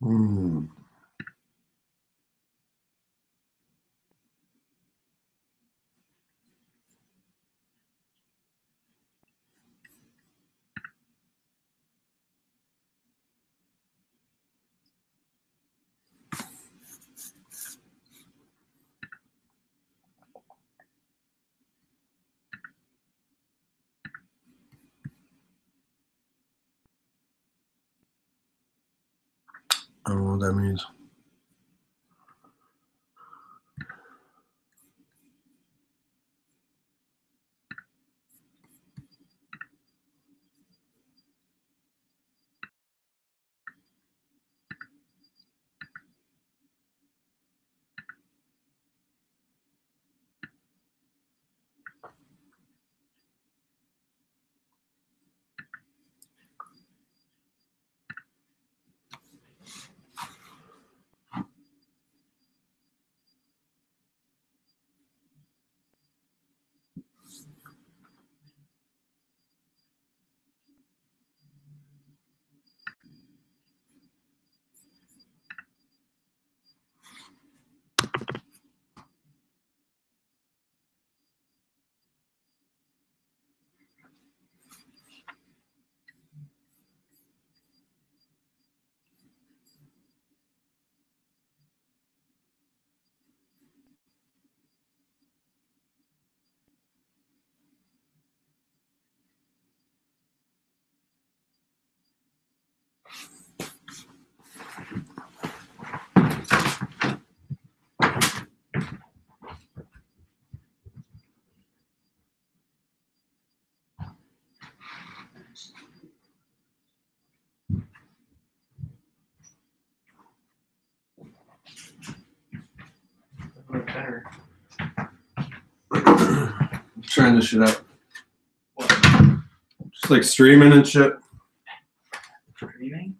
Mm. I don't know what that means. Better. Trying this shit out. What? Just like streaming and shit. Streaming?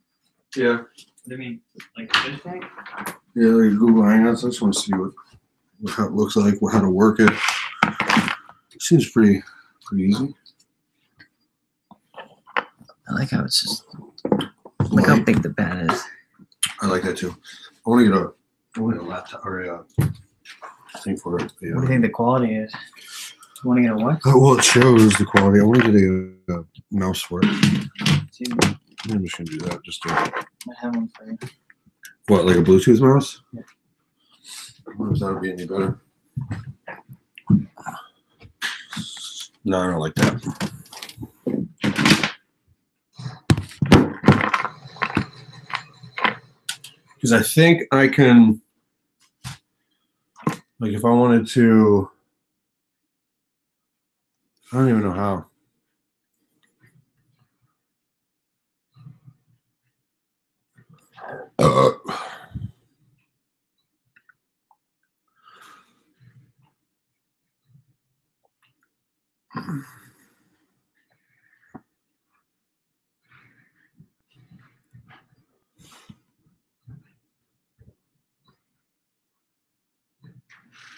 Yeah. What do you mean? Like this thing? Yeah, like Google Hangouts. I just want to see how it looks like, how to work it. Seems pretty easy. I like how it's just. Look how big the bat is. I like that too. I want to get a laptop or a thing for it. Yeah. What do you think the quality is? You want to get a what? Well, it shows the quality. I want to get a mouse for it. See, I'm just gonna do that. Just to, I have one for you. what, like a Bluetooth mouse? Yeah. I wonder if that would be any better. No, I don't like that. Because I think I can, like, if I wanted to, I don't even know how.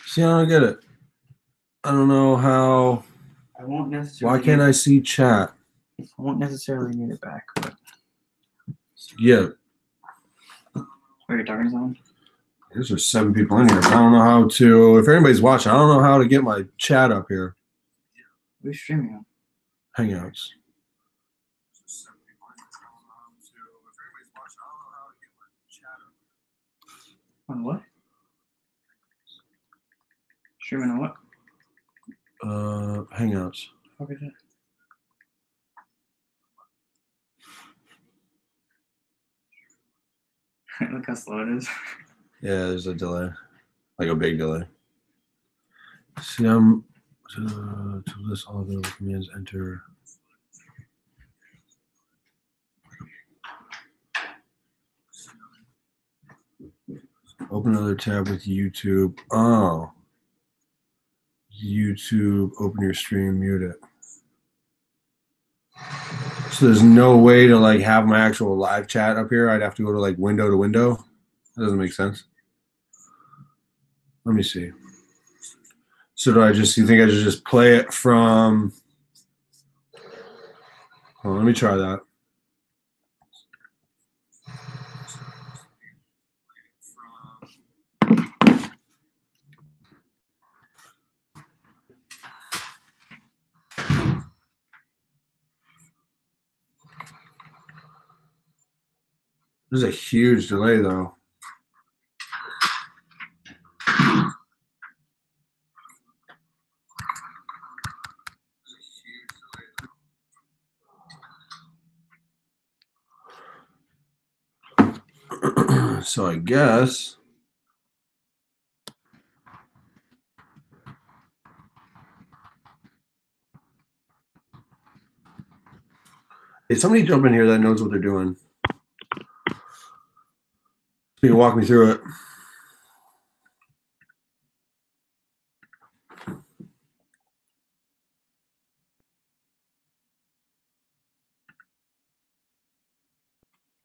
See, I don't get it. I don't know how. I won't necessarily. Why can't I see chat? I won't necessarily need it back. But... Yeah. Are your darkness on? There's just 7 people in here. I don't know how to. If anybody's watching, I don't know how to get my chat up here. What are you streaming on? Hangouts. On what? Streaming on what? Hangouts. What is that? Look how slow it is. Yeah, there's a delay. Like a big delay. See, I'm to list all the commands, enter. Open another tab with YouTube. Oh. YouTube, open your stream, mute it. So there's no way to like have my actual live chat up here. I'd have to go to like window to window. That doesn't make sense. Let me see. So you think I should just play it from, let me try that. This is a huge delay, though. So I guess hey, somebody jump in here that knows what they're doing. You can walk me through it.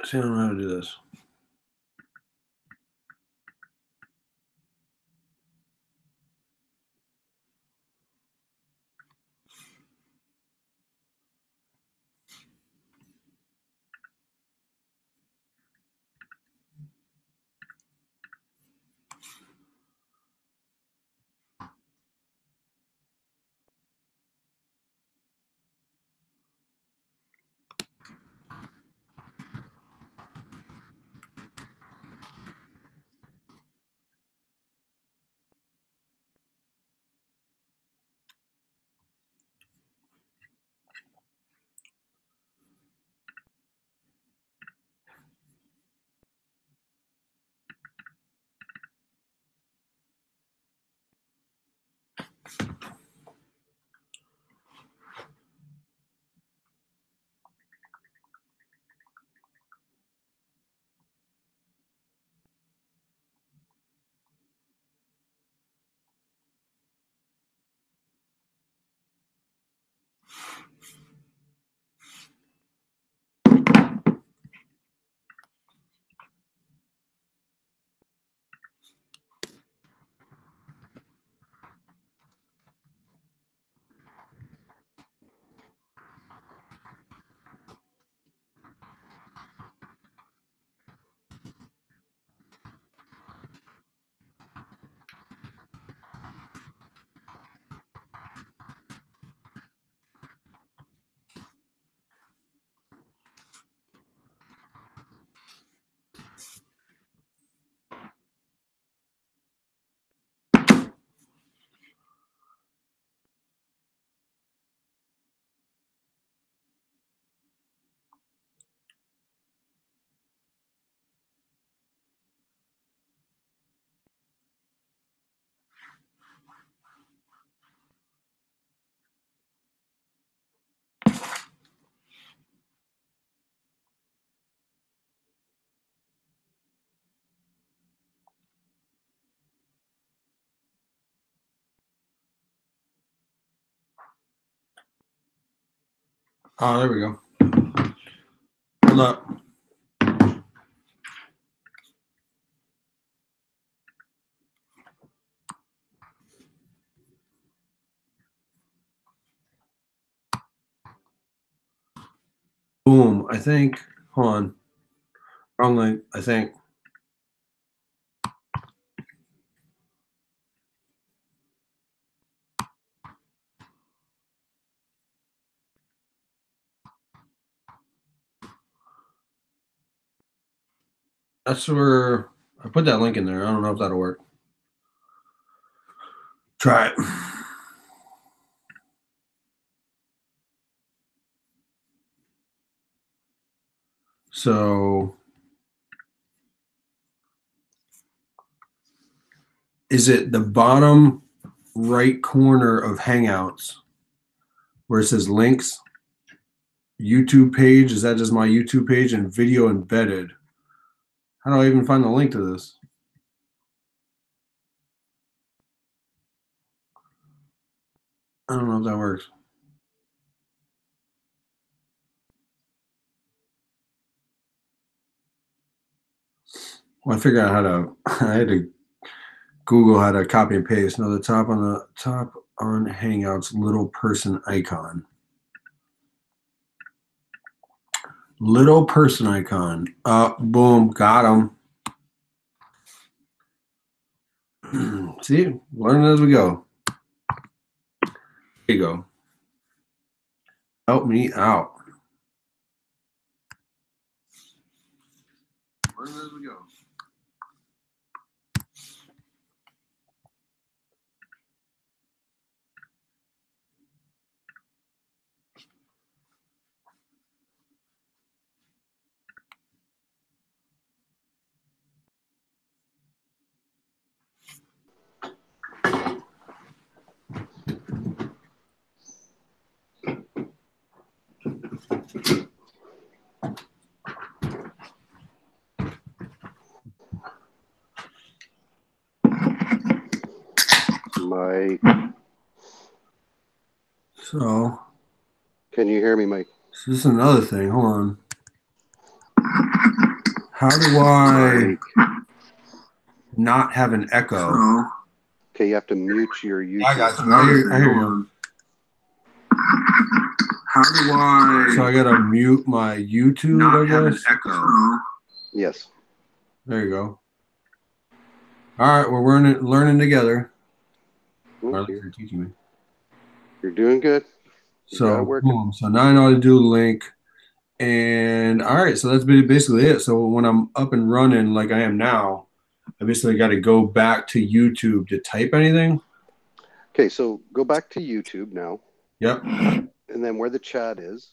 See, I don't know how to do this. Oh, there we go. Hold up. Boom. I think. Hold on. Wrong link. I think. That's where I put that link in there. I don't know if that'll work. Try it. So, is it the bottom right corner of Hangouts where it says links? YouTube page? Is that just my YouTube page and video embedded? How do I even find the link to this? I don't know if that works. Well, I figured out how to. I had to Google how to copy and paste. Now the top on Hangouts little person icon. Little person icon. Boom, got him. See, learning as we go. There you go. Help me out. Where did we go? Mike. So, Can you hear me, Mike? this is another thing. Hold on. How do I not have an echo? Okay, you have to mute your YouTube. I got you. I hear you. How do I? So I gotta mute my YouTube. Not I guess. Have an echo. Yes. There you go. All right, we're learning together. Or at least you're teaching me. You're doing good. So boom. So now I know how to do the link. And all right, so that's basically it. So when I'm up and running like I am now, I basically got to go back to YouTube to type anything. Okay, so go back to YouTube now. Yep. And then where the chat is,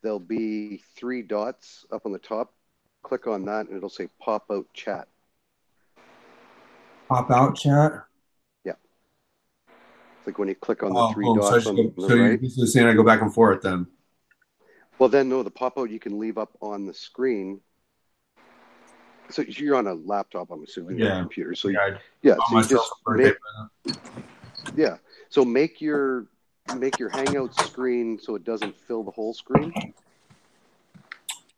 there'll be 3 dots up on the top. Click on that and it'll say pop out chat. Pop out chat? Yeah. It's like when you click on the 3 dots so on the right. So you're basically saying I go back and forth then? Well, then, no, the pop out you can leave up on the screen. So you're on a laptop, I'm assuming, or a computer. So so you just So make your Hangouts screen so it doesn't fill the whole screen. You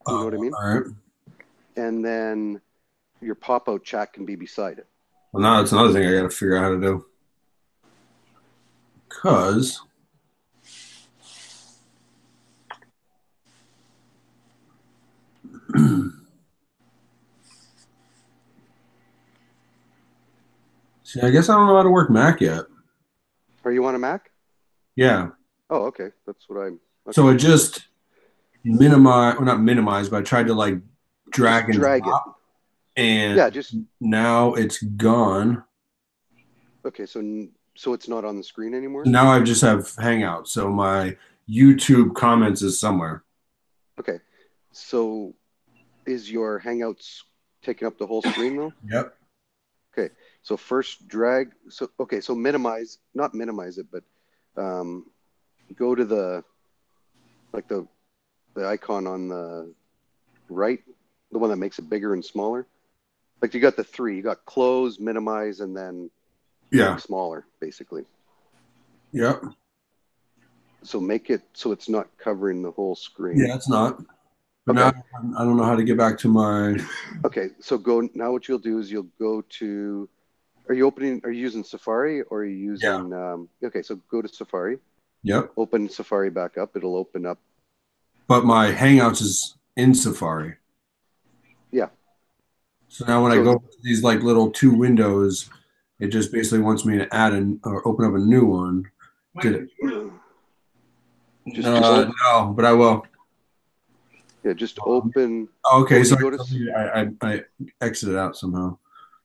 know what I mean? All right. And then your pop out chat can be beside it. Well, now that's another thing I got to figure out how to do. Because see, I guess I don't know how to work Mac yet. Are you on a Mac? Yeah. Oh, okay. That's what I'm. Okay. So it just not minimize, but I tried to like drag and drop. And now it's gone. Okay, so it's not on the screen anymore? Now I just have Hangouts. So my YouTube comments is somewhere. Okay. So is your Hangouts taking up the whole screen though? Yep. Okay. So first drag. So minimize, not minimize it, but go to the icon on the right, the one that makes it bigger and smaller. Like you got the 3. You got close, minimize, and then smaller, basically. Yep. So make it so it's not covering the whole screen. Yeah, it's not. But now I don't know how to get back to my. Okay, so now what you'll do is you'll go to. Are you using Safari or are you using? Okay, so go to Safari. Yep. Open Safari back up. It'll open up. But my Hangouts is in Safari. Yeah. So now when I go to these like little 2 windows, it just basically wants me to add or open up a new one. No, but I will. Yeah, just open. Okay, so I exited out somehow.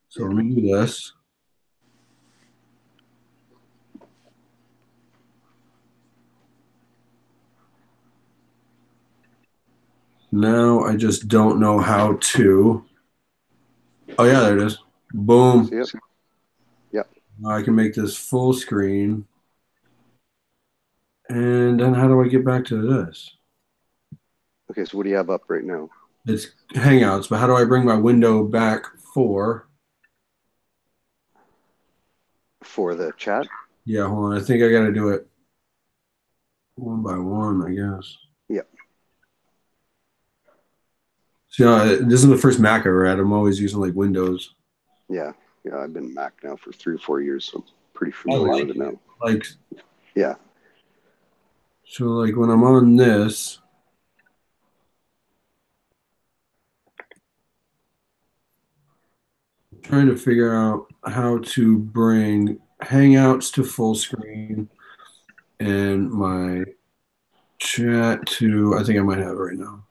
So let me do this. Now I just don't know how to. Oh yeah, there it is. Boom. Yep. I can make this full screen. And then how do I get back to this? Okay, so what do you have up right now? It's Hangouts, but how do I bring my window back for the chat? Yeah, hold on. I think I got to do it one by one, I guess. Yep. So this is the first Mac I ever had. I'm always using like Windows. Yeah, I've been Mac now for 3 or 4 years, so I'm pretty familiar with it now. Yeah. So like when I'm on this, I'm trying to figure out how to bring Hangouts to full screen and my chat to, I think I might have it right now.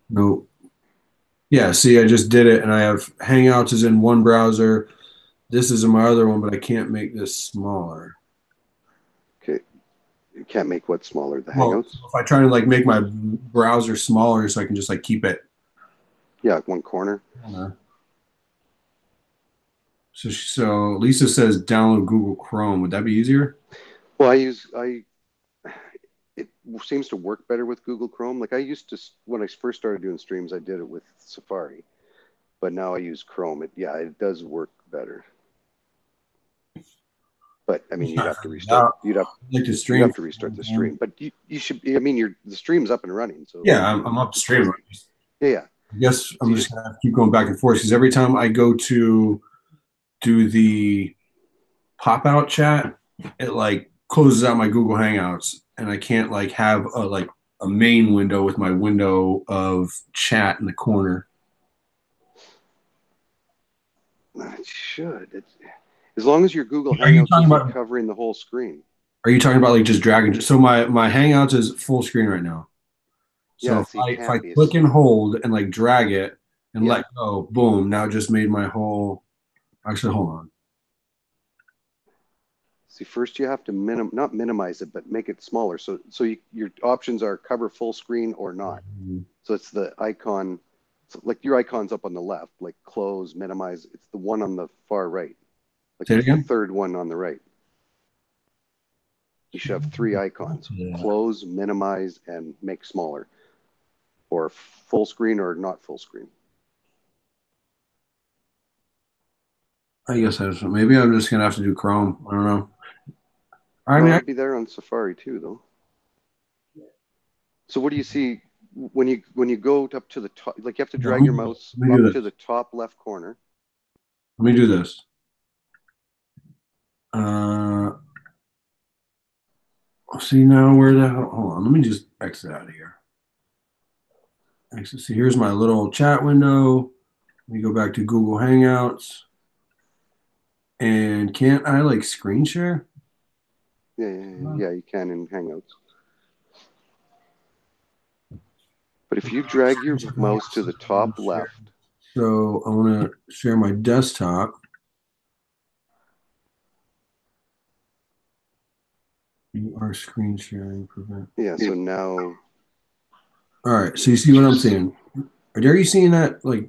Nope. Yeah, see, I just did it, and I have Hangouts is in one browser. This is in my other one, but I can't make this smaller. Okay. You can't make what smaller? The Well, Hangouts? if I try to like make my browser smaller so I can just like keep it. Yeah, one corner. So Lisa says download Google Chrome. Would that be easier? Well, it seems to work better with Google Chrome. Like I used to, when I first started doing streams, I did it with Safari, but now I use Chrome. It does work better. But I mean, you'd have to restart. You'd have to restart the stream. But you should. I mean, the stream's up and running. So yeah, I'm upstream. Yeah. I guess I'm just gonna have to keep going back and forth because every time I go to do the pop out chat, it like closes out my Google Hangouts, and I can't like have a main window with my window of chat in the corner. It should. As long as your Google Hangouts isn't covering the whole screen. Are you talking about like just dragging? So my Hangouts is full screen right now. So if I click and hold and like drag it and let go, boom, now just made my whole. Actually, hold on. See, first you have to not minimize it, but make it smaller. So your options are cover full screen or not. Mm-hmm. So it's the icon, like your icon's up on the left, like close, minimize. It's the one on the far right. Like Say it again? The third one on the right. You should have three icons: close, minimize, and make smaller, or full screen or not full screen. I guess maybe I'm just gonna have to do Chrome. I don't know. I'd be there on Safari too, though. So what do you see when you go up to the top? Like you have to drag your mouse up to the top left corner. Let me do this. See now where the hell? Hold on. Let me just exit out of here. See, here's my little chat window. Let me go back to Google Hangouts. And can't I like screen share? Yeah, you can in Hangouts. But if you drag your mouse to the top left. So I want to share my desktop. You are screen sharing prevent. Yeah, so now. All right, so you see what I'm seeing? Are you seeing that like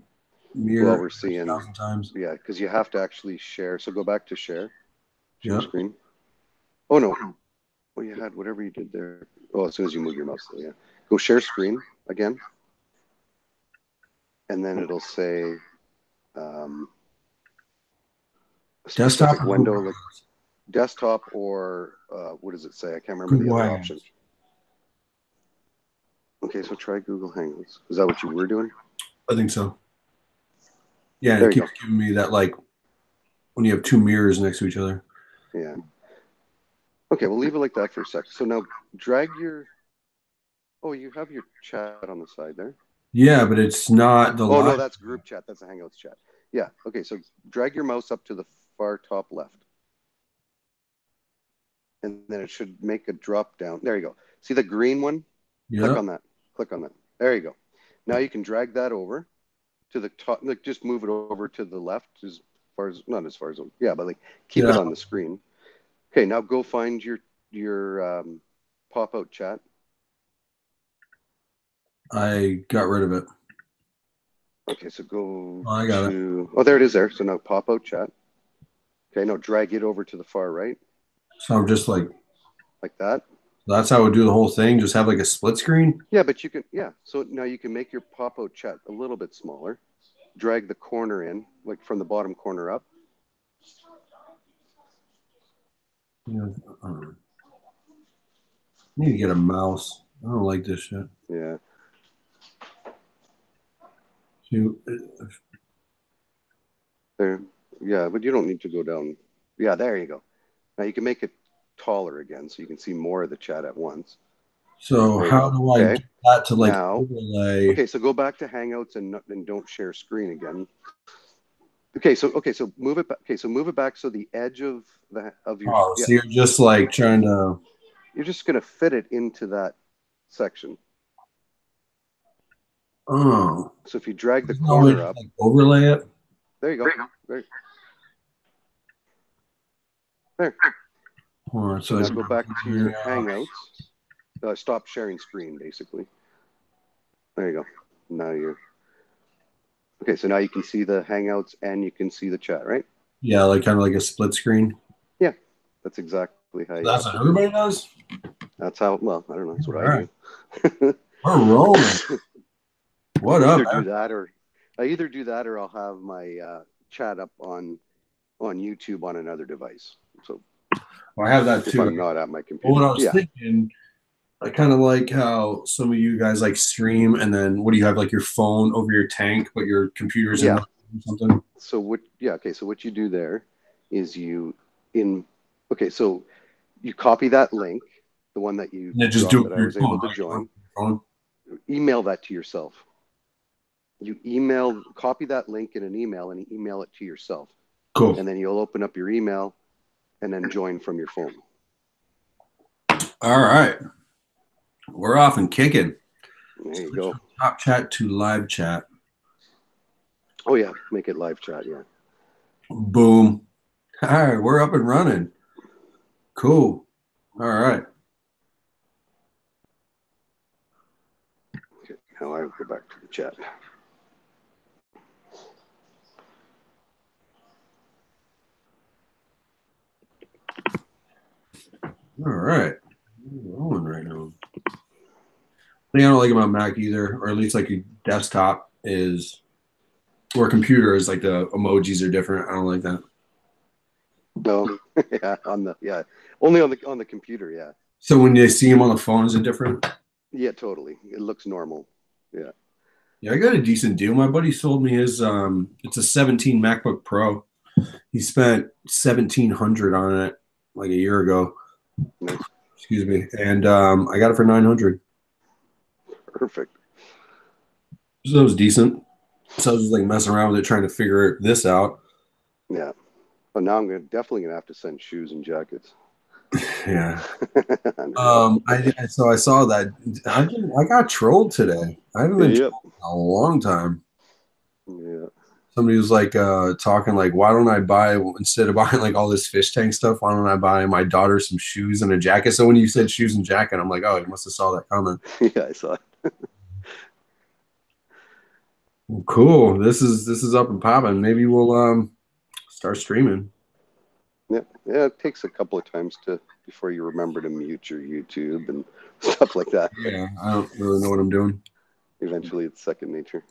mirror? Well, we're seeing 1,000 times. Yeah, because you have to actually share. So go back to share. Share screen. Oh no. Well, you had whatever you did there. Oh, as soon as you move your mouse, though, yeah. Go share screen again. And then it'll say desktop window, like desktop or what does it say? I can't remember the other option. Okay, so try Google Hangouts. Is that what you were doing? I think so. Yeah, it keeps giving me that like when you have two mirrors next to each other. Yeah. Okay, we'll leave it like that for a sec. So now drag your. Oh, you have your chat on the side there. Yeah, but it's not the. Oh no, that's group chat. That's a Hangouts chat. Yeah. Okay, so drag your mouse up to the far top left, and then it should make a drop down. There you go. See the green one? Yeah. Click on that. Click on that. There you go. Now you can drag that over to the top. Like just move it over to the left as far as not as far as yeah, but like keep it on the screen. Okay, now go find your pop out chat. I got rid of it. Okay, so go I got it. Oh, there it is there. So now pop out chat. Okay, now drag it over to the far right. So I'm just like that. That's how I would do the whole thing. Just have like a split screen. Yeah, but you can. Yeah, so now you can make your pop out chat a little bit smaller. Drag the corner in, like from the bottom corner up. Yeah, I need to get a mouse. I don't like this shit. Yeah. There. Yeah, but you don't need to go down. Yeah, there you go. Now you can make it taller again, so you can see more of the chat at once. So how do I get that to like overlay? Okay, so go back to Hangouts and don't share screen again. Okay, so move it back. Okay, so move it back so the edge of your. Oh, so you're just like trying to. You're just gonna fit it into that section. Oh. So if you drag the There's no way corner to, up, like, overlay it. there you go. There. All right, So now go back to your yeah. Hangouts. Stop sharing screen, basically. There you go. Now you're okay. So now you can see the Hangouts and you can see the chat, right? Yeah, like kind of like a split screen. Yeah, that's exactly how you. That's what everybody does. That's how. Well, I don't know. That's what All I right. do. We're rolling. What up? Either do that, or I either do that, or I'll have my chat up on YouTube on another device. So Well, I have that if too. I'm not at my computer. Well, what I was thinking, I kind of like how some of you guys like stream, and then what do you have, like your phone over your tank, but your computer's in or something? So what? Yeah. Okay. So what you do there is Okay. So you copy that link, the one that you And just dropped do it that I your was phone, able to right? join. Phone. Email that to yourself. Copy that link in an email and email it to yourself. Cool. And then you'll open up your email and then join from your phone. All right. We're off and kicking. There you go. Top chat to live chat. Oh, yeah. Make it live chat. Yeah. Boom. All right. We're up and running. Cool. All right. Okay. Now I'll go back to the chat. All right. We're rolling right now. The thing I don't like about Mac either, or at least like a desktop, is or computer is like the emojis are different. I don't like that. No, yeah, only on the computer, yeah. So when you see them on the phone, is it different? Yeah, totally. It looks normal. Yeah. Yeah, I got a decent deal. My buddy sold me his it's a 17 MacBook Pro. He spent 1,700 on it like a year ago. Nice. Excuse me. And I got it for 900. Perfect. So it was decent. So I was just like messing around with it, trying to figure this out. Yeah. But now I'm definitely gonna have to send shoes and jackets. Yeah. So I saw that I got trolled today. I haven't been trolled in a long time. Yeah. Somebody was like talking like, why don't I buy, instead of buying like all this fish tank stuff, why don't I buy my daughter some shoes and a jacket? So when you said shoes and jacket, I'm like, oh, you must have saw that comment. Yeah, I saw it. Cool. This is up and popping. Maybe we'll start streaming. Yeah, it takes a couple of times before you remember to mute your YouTube and stuff like that. Yeah, I don't really know what I'm doing. Eventually, it's second nature.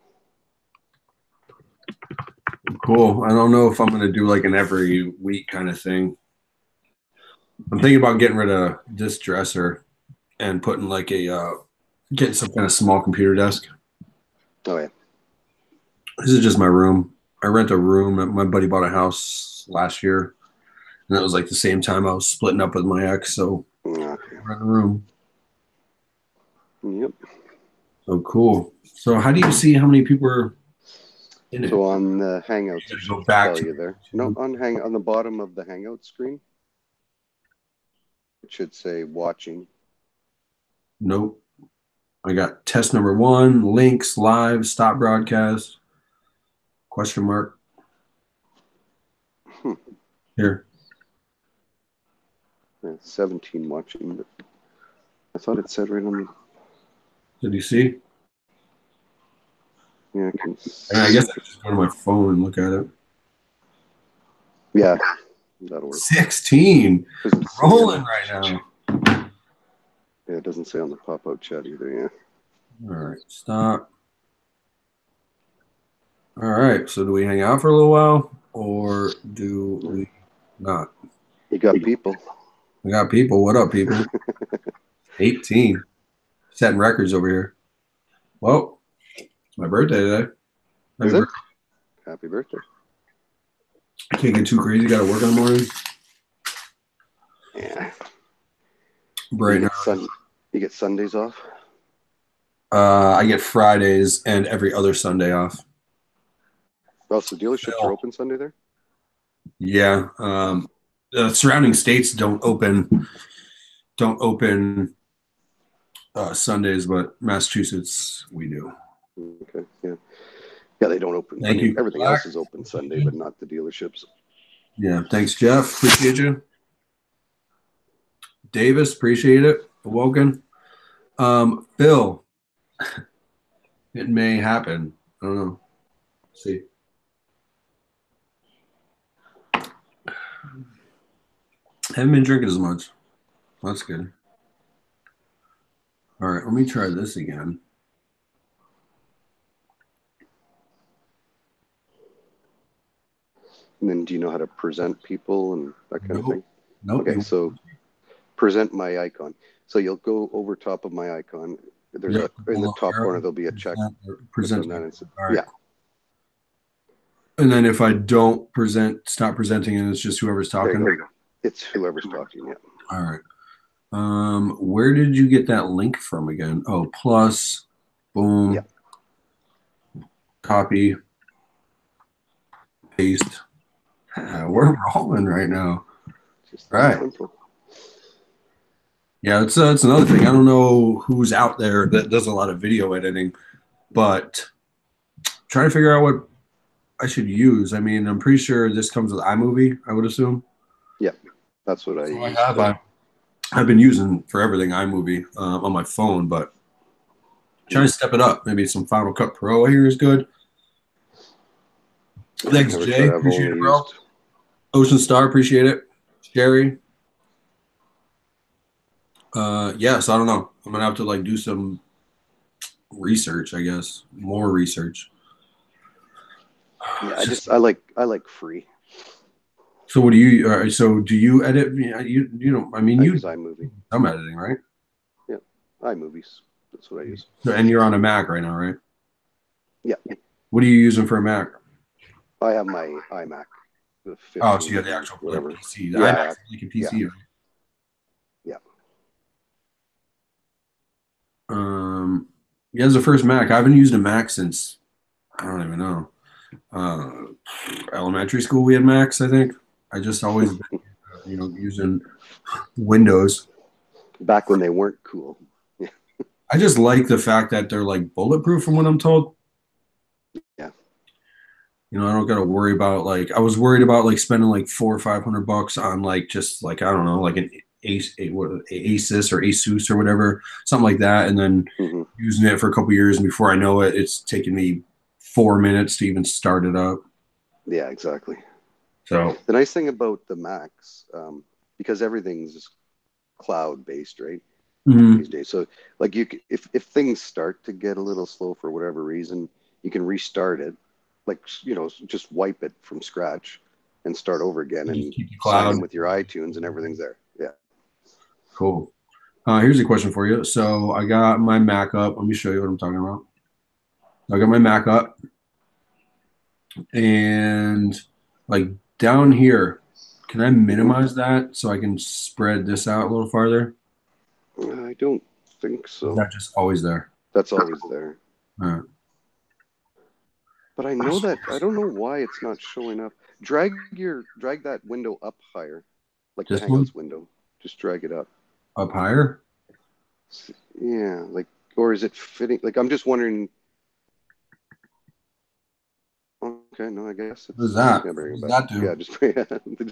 Cool. I don't know if I'm gonna do like an every week kind of thing. I'm thinking about getting rid of this dresser and putting like getting some kind of small computer desk. Oh yeah. This is just my room. I rent a room. My buddy bought a house last year, and that was like the same time I was splitting up with my ex. So I rent a room. Yep. So cool. So how do you see how many people are in it? So on the Hangouts, you go back to you there. No, on the bottom of the Hangout screen, it should say watching. Nope. I got test number 1, links, live, stop broadcast, question mark. Here. 17 watching, but I thought it said right on the. Did you see? Yeah, I guess I just go to my phone and look at it. Yeah, that'll work. 16. Rolling right now. Yeah, it doesn't say on the pop-out chat either, yeah. All right, stop. All right, so do we hang out for a little while or do we not? You got people. We got people. What up, people? 18. Setting records over here. Well, it's my birthday today. Happy birthday. I can't get too crazy. Got to work in the morning. Yeah. Right now. You get Sundays off? I get Fridays and every other Sunday off. Oh, so dealerships are open Sunday there? Yeah. The surrounding states don't open Sundays, but Massachusetts we do. Okay. Yeah. Yeah, they don't open. Thank you. Everything else is open Sunday, but not the dealerships. Yeah. Thanks, Jeff. Appreciate you. Davis, appreciate it. Woken. Phil, it may happen. I don't know. Let's see. Haven't been drinking as much. That's good. All right, let me try this again. And then do you know how to present people and that kind of thing? Nope. Okay, so present my icon. So you'll go over top of my icon. There's in the top corner, there'll be a check. Present. All right. Yeah. And then if I don't stop presenting, and it's just whoever's talking. There you go. It's whoever's talking. Yeah. All right. Where did you get that link from again? Oh, plus, boom. Yeah. Copy. Paste. We're rolling right now. Just right. Simple. Yeah, it's another thing. I don't know who's out there that does a lot of video editing, but trying to figure out what I should use. I mean, I'm pretty sure this comes with iMovie, I would assume. Yeah, that's what I use. I've been using for everything iMovie on my phone, but trying to step it up. Maybe some Final Cut Pro here is good. Thanks, Jay. Appreciate it, bro. Ocean Star, appreciate it. Jerry. Yes, I don't know. I'm gonna have to like do some research, I guess. More research. Yeah, I like free. So what do you? So do you edit? You know? I mean, you use iMovie. Some editing, right? Yeah, iMovies. That's what I use. And you're on a Mac right now, right? Yeah. What are you using for a Mac? I have my iMac. Oh, so you have the actual whatever. PC. The iMac's like a PC. Yeah. Yeah, as the first Mac. I haven't used a Mac since I don't even know. Elementary school we had Macs, I think. I just always been, using Windows. Back when they weren't cool. Yeah. I just like the fact that they're like bulletproof from what I'm told. Yeah. I don't got to worry about I was worried about spending like $400 or $500 on just I don't know, like an Asus or Asus or whatever, something like that. And then using it for a couple of years. And before I know it, it's taken me 4 minutes to even start it up. Yeah, exactly. So the nice thing about the Macs, because everything's cloud based, right? These days. So if things start to get a little slow for whatever reason, you can restart it, just wipe it from scratch and start over again and sign in with your iTunes and everything's there. Yeah. Cool. Here's a question for you. So I got my Mac up. Let me show you what I'm talking about. I got my Mac up, and down here, can I minimize that so I can spread this out a little farther? I don't think so. Is that just always there? That's always there. All right. But I know that I don't know why it's not showing up. Drag that window up higher, like the Hangouts window. Just drag it up. Up higher? Yeah, or is it fitting? I'm just wondering. Okay, no, I guess. What is that? What does that do? Yeah, just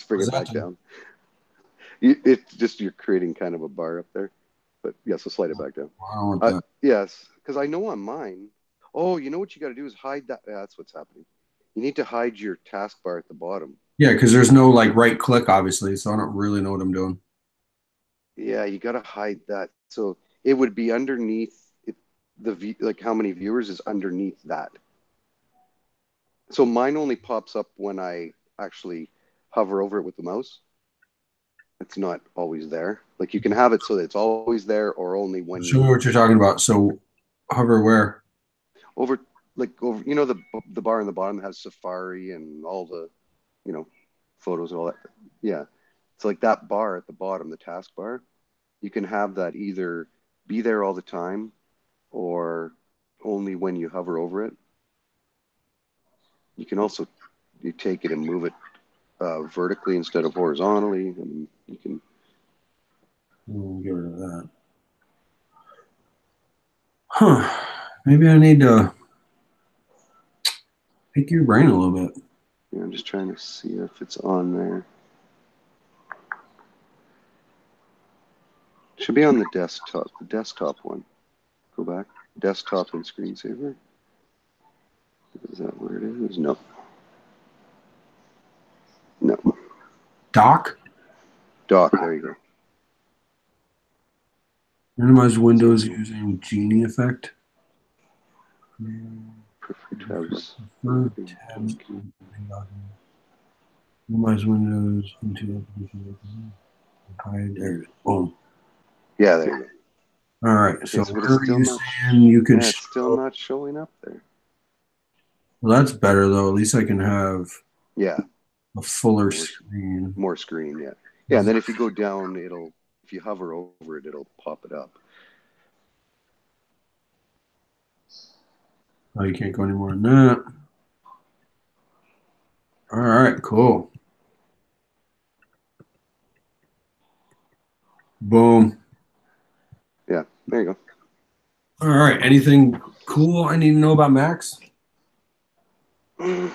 bring it back down. It's just you're creating kind of a bar up there, but yeah, so slide it back down. I don't want that. Yes, because I know on mine. Oh, you know what you got to do is hide that. Yeah, that's what's happening. You need to hide your taskbar at the bottom. Yeah, because there's no right click, obviously, so I don't really know what I'm doing. Yeah, you got to hide that. So it would be underneath how many viewers is underneath that. So mine only pops up when I actually hover over it with the mouse. It's not always there. You can have it so that it's always there or only when Show me what you're talking about. So hover where? Over the bar in the bottom that has Safari and all the photos and all that. Yeah, it's that bar at the bottom, the taskbar. You can have that either be there all the time or only when you hover over it. You can also take it and move it vertically instead of horizontally, and you can get rid of that. Huh? Maybe I need to Pick your brain a little bit. Yeah, I'm just trying to see if it's on there. Should be on the desktop one. Go back. Desktop and screensaver. Is that where it is? No. No. Dock? Dock, there you go. Minimize windows using Genie effect. Prefer tabs. Minimize windows into application. Hide there. Boom. Yeah, there you go. All right. Okay, So but where it's are still you not saying you could yeah, it's show? still not showing up there. Well, that's better though. At least I can have Yeah, a fuller screen. more screen. Yeah, yeah. And then if you go down, if you hover over it, it'll pop it up. Oh, you can't go any more than that. All right, cool. Boom. Yeah, there you go. All right. Anything cool I need to know about Macs? I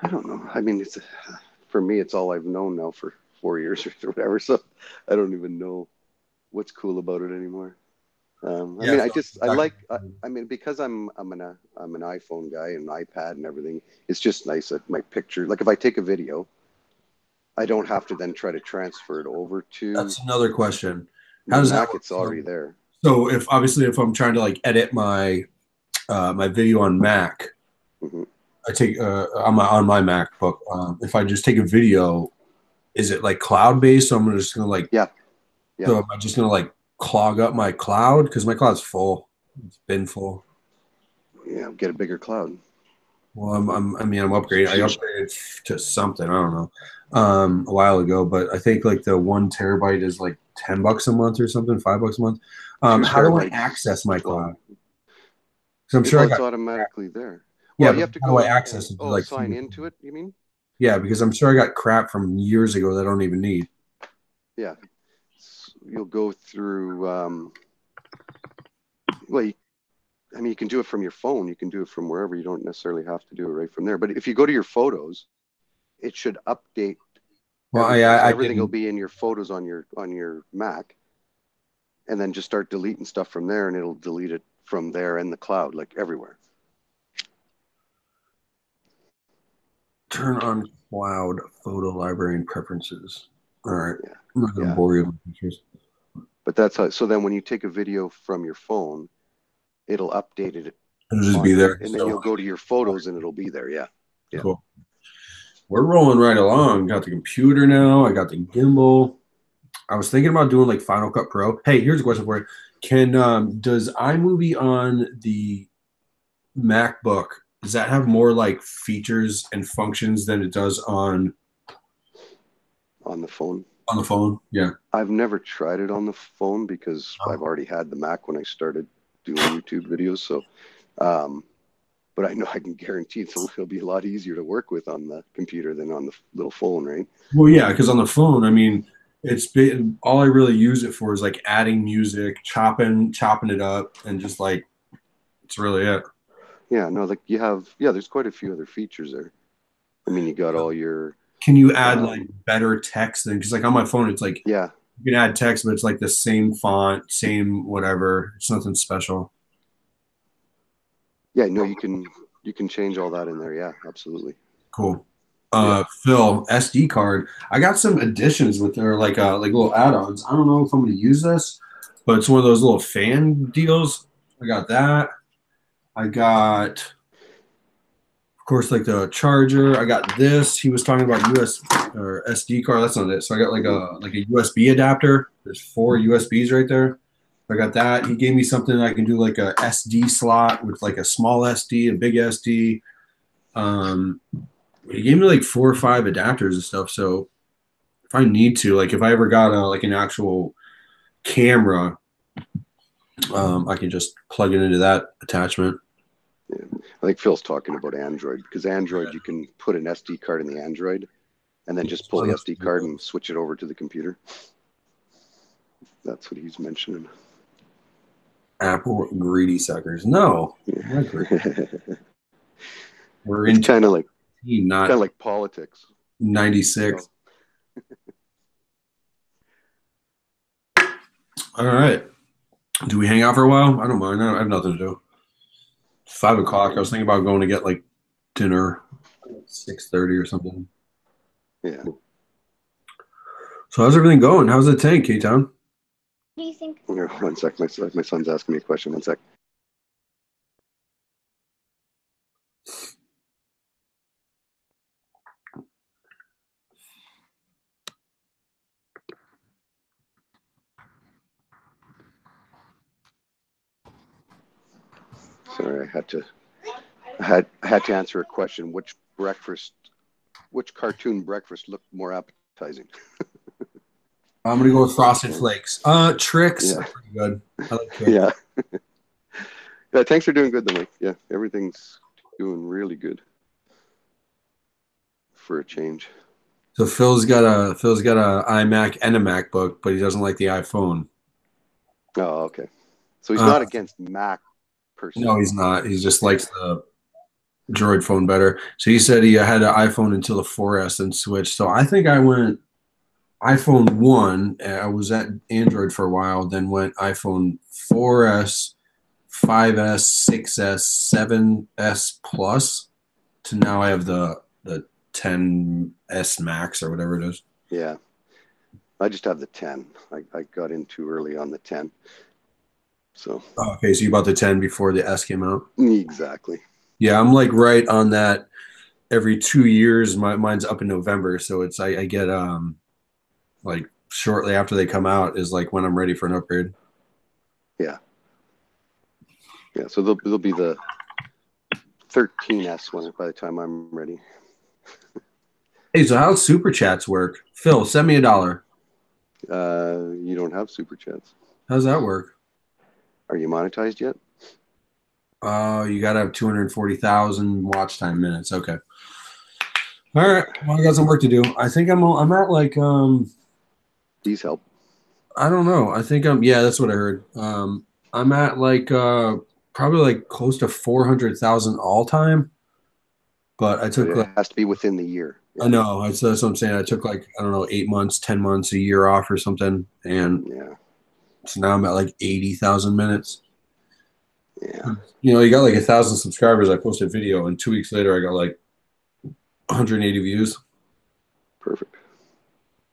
don't know. I mean, for me, it's all I've known now for 4 years or whatever. So I don't even know what's cool about it anymore. I mean, I mean, because I'm an iPhone guy and an iPad and everything. It's just nice that my picture, like if I take a video, I don't have to then try to transfer it over to. That's another question. How does Mac? It's already there. So if I'm trying to like edit my my video on Mac, Mm-hmm. I take on my MacBook. If I just take a video, is it like cloud based? So I'm just gonna like yeah. So am I just gonna like clog up my cloud because my cloud's full? It's been full. Yeah, get a bigger cloud. Well, I'm upgrading. I upgraded to something. I don't know. A while ago, but I think like the 1 terabyte is like $10 a month or something, $5 a month. How do I access my cloud? Because I'm sure it's automatically there. Yeah, well, you have to go. How do I access it? Like sign into it. You mean? Yeah, because I'm sure I got crap from years ago that I don't even need. Yeah, you'll go through. Well, I mean, you can do it from your phone. You can do it from wherever. You don't necessarily have to do it right from there. But if you go to your photos, it should update. Well, everything will be in your photos on your Mac, and then just start deleting stuff from there, and it'll delete it from there and the cloud, like everywhere. Turn on cloud photo library and preferences. All right. Yeah. I'm not going to bore you with pictures. But that's how. So then, when you take a video from your phone, it'll update it. It'll just be there, and then you'll go to your photos, and it'll be there. Yeah. Yeah. Cool. We're rolling right along. Got the computer now. I got the gimbal. I was thinking about doing like Final Cut Pro. Hey, here's a question for you. Does iMovie on the MacBook, does that have more like features and functions than it does on the phone? On the phone, yeah. I've never tried it on the phone because I've already had the Mac when I started doing YouTube videos. So, but I know I can guarantee it'll be a lot easier to work with on the computer than on the little phone, right? Well, yeah, because on the phone, I mean, all I really use it for is like adding music, chopping it up, and just like it's really it. Yeah, no, like there's quite a few other features there. I mean, you got all your. Can you add like better text then? Because like on my phone, it's like you can add text, but it's like the same font, same whatever. It's nothing special. Yeah, no, you can change all that in there. Yeah, absolutely. Cool. Phil, SD card. I got some additions with their like little add-ons. I don't know if I'm going to use this, but it's one of those little fan deals. I got that. I got, of course, like the charger. I got this. He was talking about US or SD card. That's not it. So I got like a USB adapter. There's 4 USBs right there. I got that. He gave me something I can do like a SD slot with like a small SD, a big SD. He gave me like 4 or 5 adapters and stuff. So if I need to, like if I ever got like an actual camera, I can just plug it into that attachment. Yeah. I think Phil's talking about Android because Android, you can put an SD card in the Android and then just pull the SD card and switch it over to the computer. That's what he's mentioning. Apple greedy suckers. No. Yeah. We're It's in kind of like not politics. 96. All right. Do we hang out for a while? I don't mind. I have nothing to do. 5 o'clock. I was thinking about going to get like dinner, 6:30 or something. Yeah. So how's everything going? How's the tank, K-Town? What do you think? Here, 1 sec. My son's asking me a question. 1 sec. Sorry, I had to answer a question. Which cartoon breakfast looked more appetizing? I'm gonna go with Frosted Flakes. Tricks. Yeah. Pretty good. I like Tricks. Yeah. Yeah, tanks are doing good though, Mike. Yeah, everything's doing really good for a change. So Phil's got a iMac and a MacBook, but he doesn't like the iPhone. Oh, okay. So he's not against Mac per se. No, he's not. He just likes the Droid phone better. So he said he had an iPhone until the 4S and switched. So I think I went iPhone 1. I was at Android for a while, then went iPhone 4S, 5S, 6S, 7S Plus to now I have the 10S Max or whatever it is. Yeah. I just have the 10. I got in too early on the 10. So. Okay, so you bought the 10 before the S came out? Exactly. Yeah, I'm like right on that. Every 2 years, mine's up in November, so it's I get like shortly after they come out is like when I'm ready for an upgrade. Yeah. Yeah, so there'll be the 13S one by the time I'm ready. Hey, so how super chats work? Phil, send me $1. You don't have super chats. How's that work? Are you monetized yet? You gotta have 240,000 watch time minutes. Okay. All right. Well, I got some work to do. I think I'm at like These help. I don't know. I think yeah, that's what I heard. I'm at like probably like close to 400,000 all time. But I took it has to be within the year. Yeah. I know. That's what I'm saying. I took like, I don't know, 8 months, 10 months, a year off or something. And yeah. So now I'm at like 80,000 minutes. Yeah. You know, you got like 1,000 subscribers. I posted a video, and 2 weeks later, I got like 180 views. Perfect.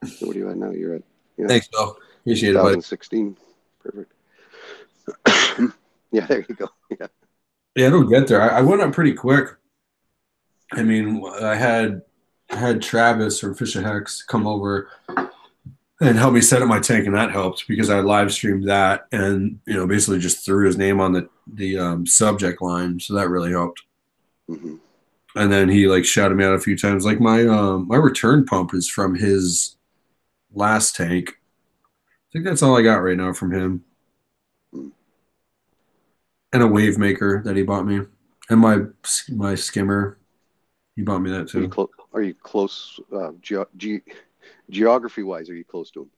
So what are you at now? You're at. Yeah. Thanks, Bill. Appreciate it, buddy. 2016. Perfect. Yeah, there you go. Yeah. Yeah, it'll get there. I went up pretty quick. I mean, I had Travis from Fish and Hex come over and help me set up my tank, and that helped because I live streamed that and basically just threw his name on the subject line, so that really helped. Mm-hmm. And then he like shouted me out a few times. Like my return pump is from his last tank. I think that's all I got right now from him. Mm. And a wave maker that he bought me, and my skimmer. He bought me that too. Are you close geography-wise? Are you close to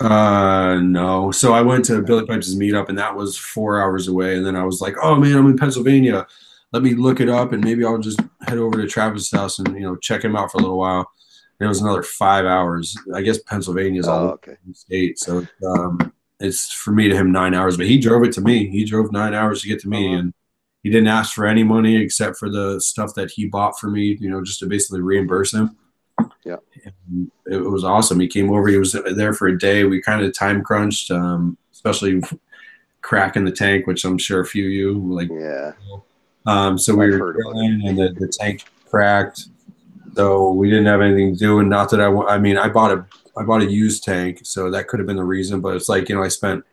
him? No. So I went to Billy Pipes' meetup, and that was 4 hours away. And then I was like, "Oh man, I'm in Pennsylvania. Let me look it up, and maybe I'll just head over to Travis' house and check him out for a little while." And it was another 5 hours. I guess Pennsylvania is all okay. the state, so it's for me to him 9 hours. But he drove it to me. He drove 9 hours to get to me, and he didn't ask for any money except for the stuff that he bought for me, just to basically reimburse him. Yeah. And it was awesome. He came over. He was there for a day. We kind of time crunched, especially cracking the tank, which I'm sure a few of you like. Yeah. So we were drilling, and the tank cracked. So we didn't have anything to do. And not that I bought a used tank, so that could have been the reason. But it's like, I spent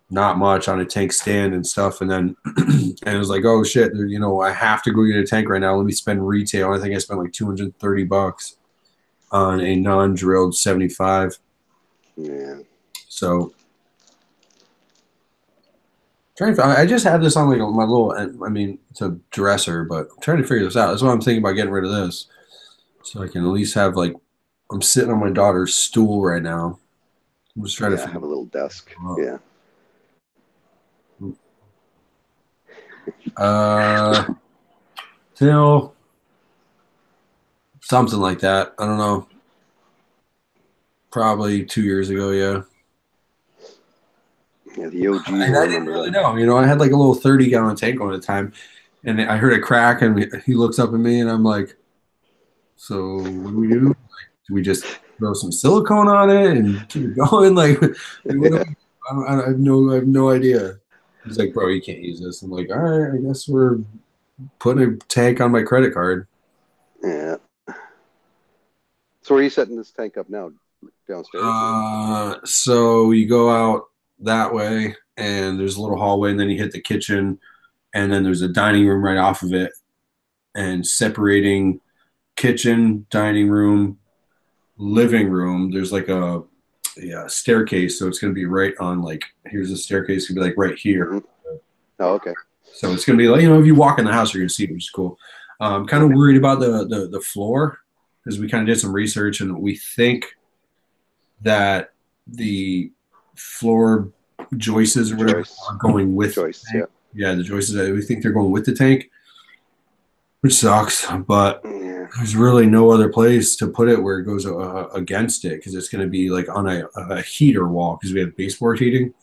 not much on a tank stand and stuff, and then and it was like, oh shit, I have to go get a tank right now. Let me spend retail. I think I spent like $230 on a non-drilled 75. Yeah. So I just have this on like my little, it's a dresser, but I'm trying to figure this out. That's why I'm thinking about getting rid of this, so I can at least have like, I'm sitting on my daughter's stool right now. I'm just trying to have a little desk. Yeah. till something like that. I don't know. Probably 2 years ago, yeah. Yeah, the OG will And I didn't remember really that. know. You know, I had like a little 30-gallon tank on at the time, and I heard a crack, and he looks up at me, and I'm like, "So what do we do? Like, do we just throw some silicone on it and keep it going? Like what do we? I have no idea." He's like, "Bro, you can't use this." I'm like, "All right, I guess we're putting a tank on my credit card." Yeah. So where are you setting this tank up now? Downstairs? So you go out that way, and there's a little hallway, and then you hit the kitchen, and then there's a dining room right off of it, and separating kitchen, dining room, living room. There's like a staircase, so it's going to be right on, like, here's a staircase, it's going to be like right here. Mm-hmm. Oh, okay. So it's going to be like, if you walk in the house, you're going to see it, which is cool. Kind of worried about the floor, because we kind of did some research, and we think that the floor joists or whatever are going with joists, the tank. Yeah, the joists, we think they're going with the tank, which sucks, but there's really no other place to put it where it goes against it, because it's going to be like on a heater wall, because we have baseboard heating.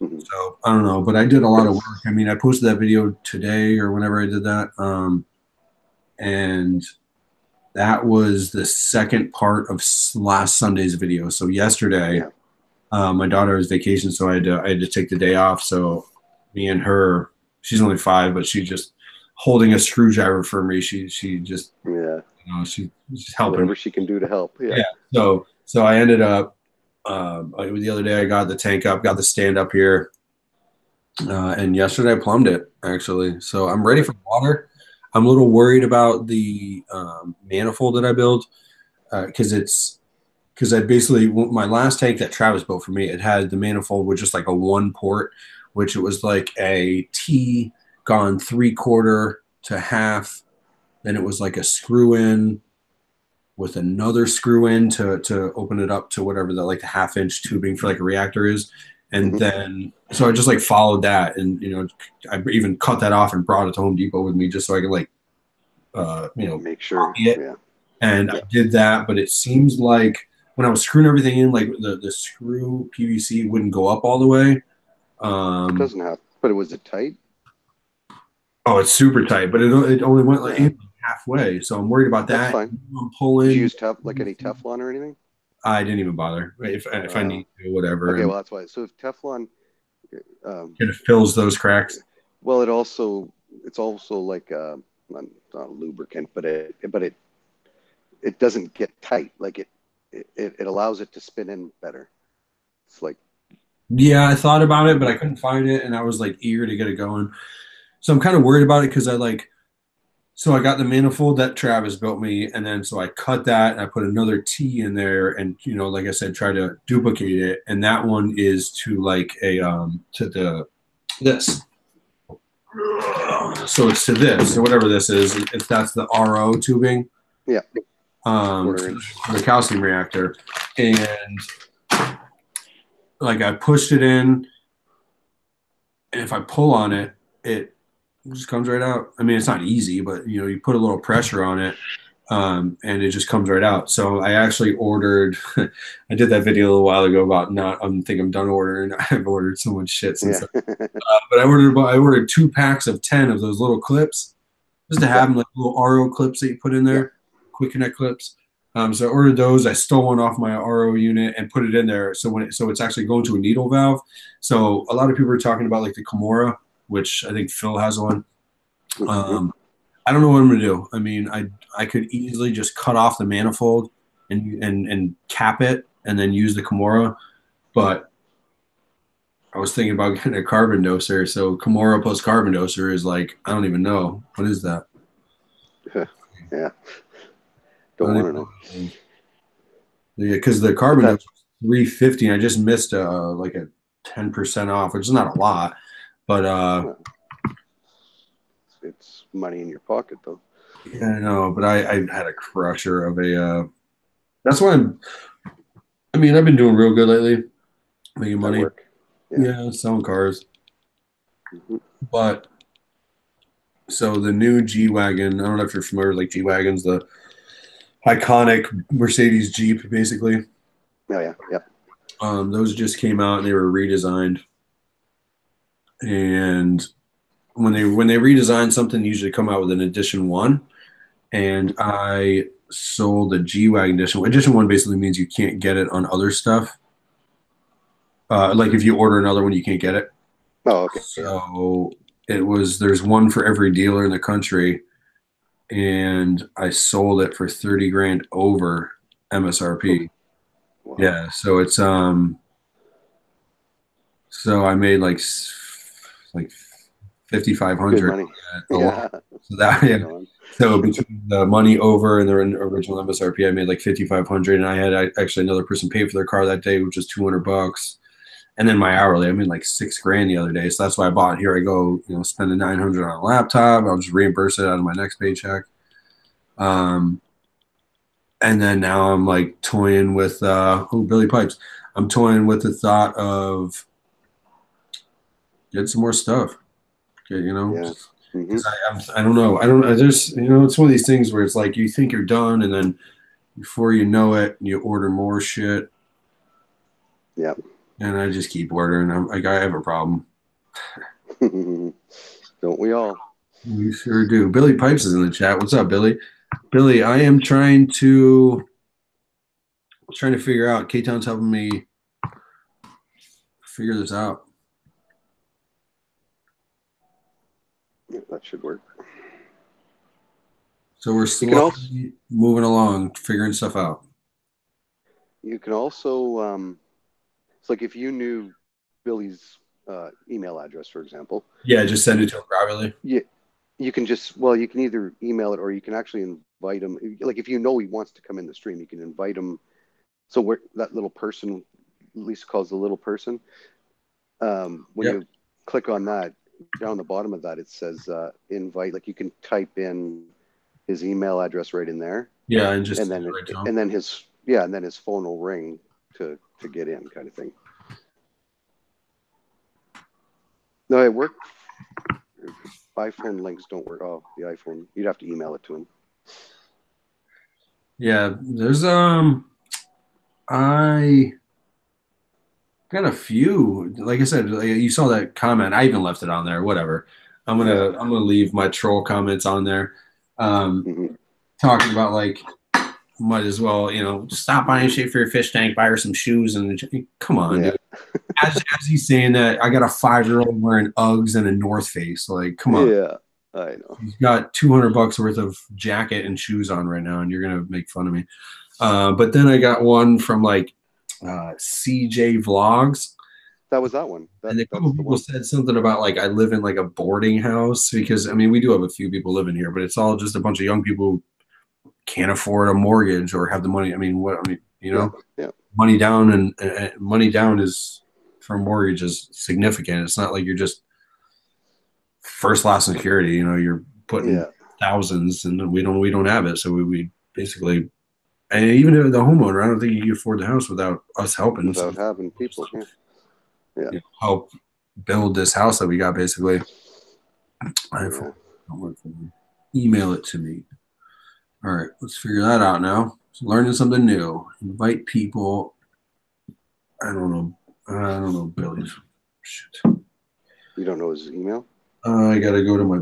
Mm-hmm. So I don't know, but I did a lot of work. I mean, I posted that video today or whenever I did that, and that was the second part of last Sunday's video. So yesterday, my daughter was vacation, so I had to take the day off. So me and her, she's only 5, but she just holding a screwdriver for me. She just she's helping. Whatever she can do to help. Yeah. So I ended up the other day I got the tank up, got the stand up here, and yesterday I plumbed it actually. So I'm ready for water. I'm a little worried about the manifold that I built, because I basically, my last tank that Travis built for me, it had the manifold with just like a 1 port, which it was like a T gone 3/4 to half. Then it was like a screw in with another screw in to open it up to whatever the 1/2 inch tubing for like a reactor is. And then, so I just like followed that, and I even cut that off and brought it to Home Depot with me just so I could make sure. And I did that, but it seems like when I was screwing everything in, like the screw PVC wouldn't go up all the way. It doesn't have, but was it tight? Oh, it's super tight, but it only went like halfway, so I'm worried about that. That's fine. I'm pulling. Did you use any Teflon or anything? I didn't even bother. If I need to, whatever. Okay, well that's why. So if Teflon, it fills those cracks. Well, it's also like not a lubricant, but it doesn't get tight. Like it allows it to spin in better. It's like. Yeah, I thought about it, but I couldn't find it, and I was like eager to get it going. So I'm kind of worried about it, because so I got the manifold that Travis built me, and then so I cut that and I put another T in there, and like I said, try to duplicate it, and that one is to like this. So it's to this, or whatever this is. If that's the RO tubing. Yeah. The calcium reactor, and like I pushed it in, and if I pull on it, it just comes right out. I mean, it's not easy, but you put a little pressure on it, and it just comes right out. So I actually ordered. I did that video a little while ago about I'm done ordering. I've ordered so much shit since. But I ordered 2 packs of 10 of those little clips, just to have them, like little RO clips that you put in there, quick connect clips. So I ordered those. I stole one off my RO unit and put it in there. So it's actually going to a needle valve. So a lot of people are talking about like the Kimura, which I think Phil has one. I don't know what I'm gonna do. I mean, I could easily just cut off the manifold and cap it, and then use the Kimura, but I was thinking about getting a carbon doser. So Kimura plus carbon doser is like, I don't even know, what is that? Yeah, don't want to know. Yeah, because the carbon doser is $350, and I just missed like a 10% off, which is not a lot, but it's money in your pocket though. Yeah, I know, but I had a crusher of a. That's why I've been doing real good lately, making money. Yeah, selling cars. But So the new G-Wagon, I don't know if you're familiar with like G-Wagons, the iconic Mercedes Jeep, basically. Oh yeah, yep. Those just came out and they were redesigned. And when they redesign something, they usually come out with an edition one. And I sold a G-Wagon edition. Edition one basically means you can't get it on other stuff. Like if you order another one, you can't get it. Oh, okay. So there's one for every dealer in the country, and I sold it for 30 grand over MSRP. Wow. Yeah, so so I made like 5,500. Good money. Yeah. So that yeah. So between the money over and the original MSRP, I made like 5,500, and I had actually another person pay for their car that day, which was $200. And then my hourly, I made like 6 grand the other day. So that's why I bought. Here I go, spending 900 on a laptop. I'll just reimburse it out of my next paycheck. And then now I'm like toying with Billy Pipes. I'm toying with the thought of get some more stuff. Okay, Yeah. because I don't know. I don't. I just it's one of these things where it's like you think you're done, and then before you know it, you order more shit. Yeah. And I just keep ordering. I'm like, I have a problem. Don't we all? We sure do. Billy Pipes is in the chat. What's up, Billy? Billy, I am trying to figure out. K-Town's helping me figure this out. Yeah, that should work. So we're slowly moving along, figuring stuff out. You can also, it's like if you knew Billy's email address, for example. Yeah, just send it to him privately. Yeah, you can you can either email it or you can actually invite him. Like if you know he wants to come in the stream, you can invite him. So that little person, Lisa calls the little person. When you click on that, down the bottom of that, it says invite. Like you can type in his email address right in there. Yeah, and then his phone will ring to get in, kind of thing. No, it worked. iPhone links don't work. Oh, the iPhone. You'd have to email it to him. Yeah, there's I got a few. Like I said, you saw that comment. I even left it on there. Whatever. I'm gonna leave my troll comments on there. Talking about like might as well, stop buying shit for your fish tank, buy her some shoes, and come on, dude. As he's saying that, I got a 5-year-old wearing Uggs and a North Face. Like, come on. Yeah, I know. He's got $200 worth of jacket and shoes on right now, and you're gonna make fun of me. But then I got one from like CJ Vlogs. That was that one. And a couple people said something about like I live in like a boarding house because I mean we do have a few people living here, but it's all just a bunch of young people who can't afford a mortgage or have the money. Money down and money down is for a mortgage is significant. It's not like you're just first loss security. You're putting thousands, and we don't have it. So we basically, and even the homeowner, I don't think you can afford the house without us helping. Without having people, help build this house that we got. Basically, email it to me. All right, let's figure that out now. Learning something new. Invite people. I don't know Billy's. Shit. You don't know his email? I gotta go to my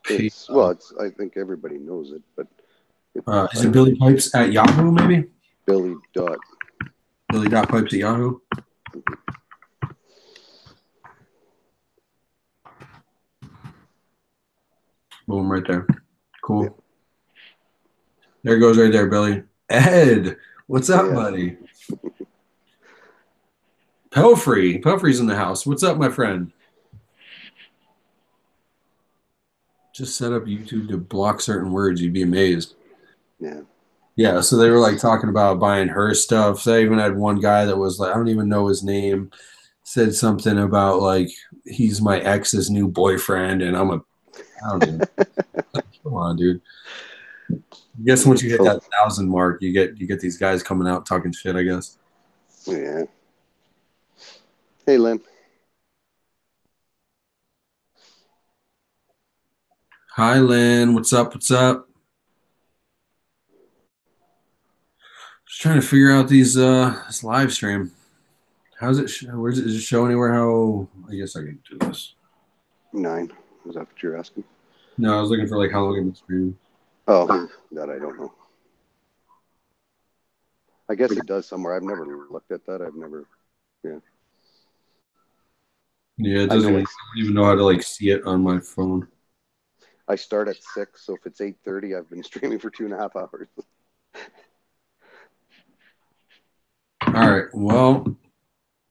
page. I think everybody knows it, but is it Billy Pipes at Yahoo? Maybe Billy.Pipes at Yahoo. Boom, right there. Cool. Yeah. There it goes right there, Billy. Ed, what's up, buddy? Pelfrey's in the house. What's up, my friend? Just set up YouTube to block certain words. You'd be amazed. Yeah, so they were like talking about buying her stuff. So I even had one guy that was like, I don't even know his name, said something about like he's my ex's new boyfriend, and I don't know. Come on, dude. I guess once you hit that 1,000 mark, you get these guys coming out talking shit, I guess. Yeah. Hey, Lynn. Hi, Lynn. What's up? What's up? Just trying to figure out this live stream. How's it? Where's it? Does it show anywhere? How? I guess I can do this. 9. Is that what you're asking? No, I was looking for like how long I've been streaming. Oh, that I don't know. I guess it does somewhere. I've never looked at that. I've never. Yeah. Yeah, it doesn't. I don't even know how to like see it on my phone. I start at 6, so if it's 8:30, I've been streaming for 2.5 hours. All right. Well,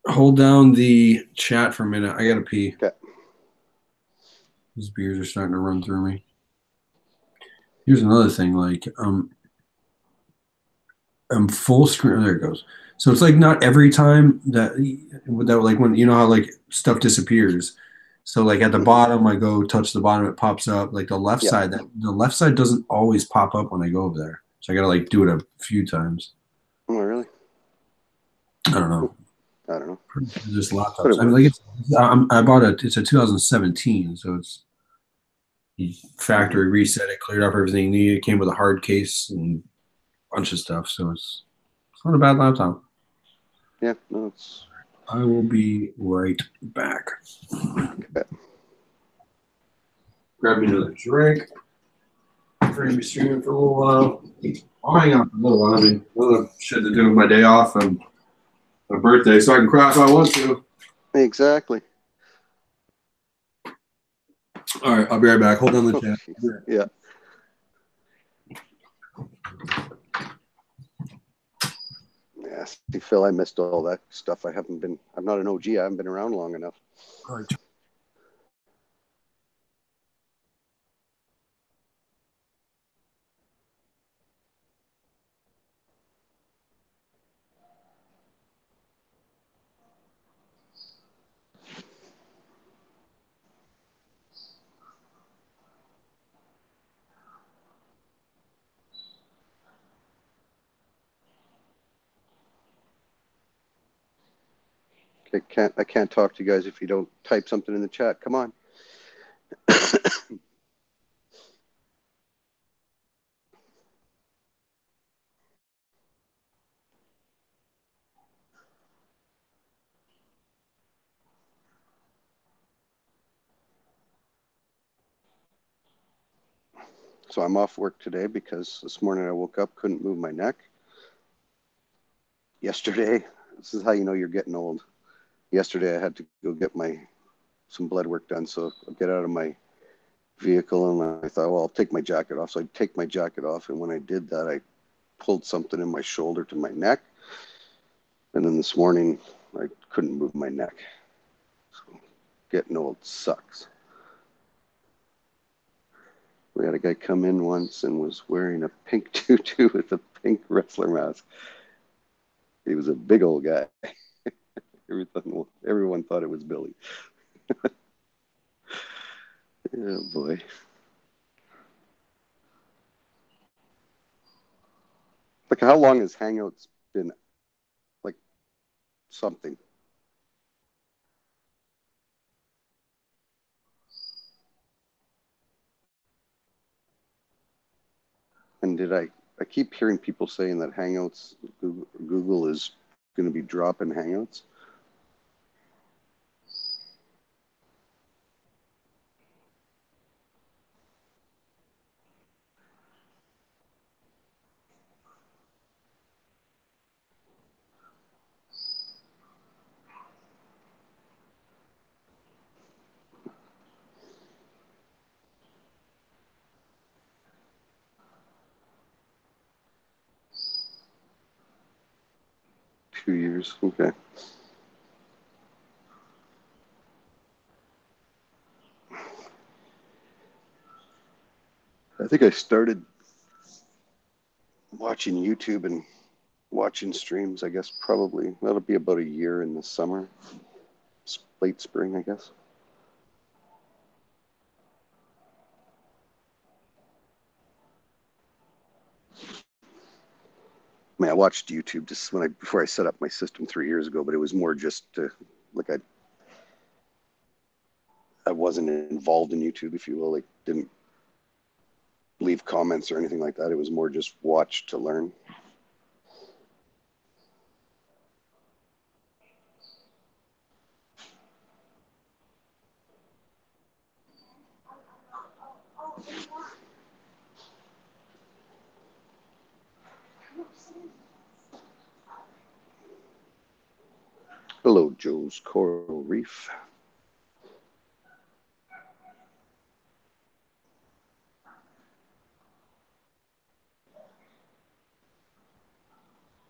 hold down the chat for a minute. I gotta pee. Okay. These beers are starting to run through me. Here's another thing. Like, I'm full screen. Oh, there it goes. So it's like not every time that like when you know how like stuff disappears. So like at the bottom, I go touch the bottom, it pops up. Like the left side, the left side doesn't always pop up when I go over there. So I gotta like do it a few times. Oh, really? I don't know. I don't know. There's laptops. I mean, like I bought it's a 2017, so it's factory reset. It cleared up everything needed. It came with a hard case and a bunch of stuff. So it's not a bad laptop. Yeah, no, it's. I will be right back. Okay. Grab me another drink. We're going to be streaming for a little while. I'll hang out for a little while. I mean, other shit to do with my day off and my birthday, so I can cry if I want to. Exactly. All right, I'll be right back. Hold on the chat. Yeah. Yeah, see, Phil, I missed all that stuff. I'm not an OG. I haven't been around long enough. All right. I can't talk to you guys if you don't type something in the chat. Come on. 'So I'm off work today because this morning I woke up, couldn't move my neck. Yesterday, this is how you know you're getting old. Yesterday I had to go get some blood work done, so I'll get out of my vehicle and I thought, well, I'll take my jacket off. So I take my jacket off, and when I did that, I pulled something in my shoulder to my neck. And then this morning, I couldn't move my neck. So getting old sucks. We had a guy come in once and was wearing a pink tutu with a pink wrestler mask. He was a big old guy. Everyone thought it was Billy. Oh, boy. Like, how long has Hangouts been, like, something? And I keep hearing people saying that Hangouts, Google is going to be dropping Hangouts. Two years, okay. I think I started watching YouTube and watching streams, I guess probably that'll be about a year in the summer, late spring, I guess. I mean, I watched YouTube just before I set up my system 3 years ago, but it was more just to, like, I wasn't involved in YouTube, if you will. Like, didn't leave comments or anything like that. It was more just watch to learn. Hello, Joe's Coral Reef.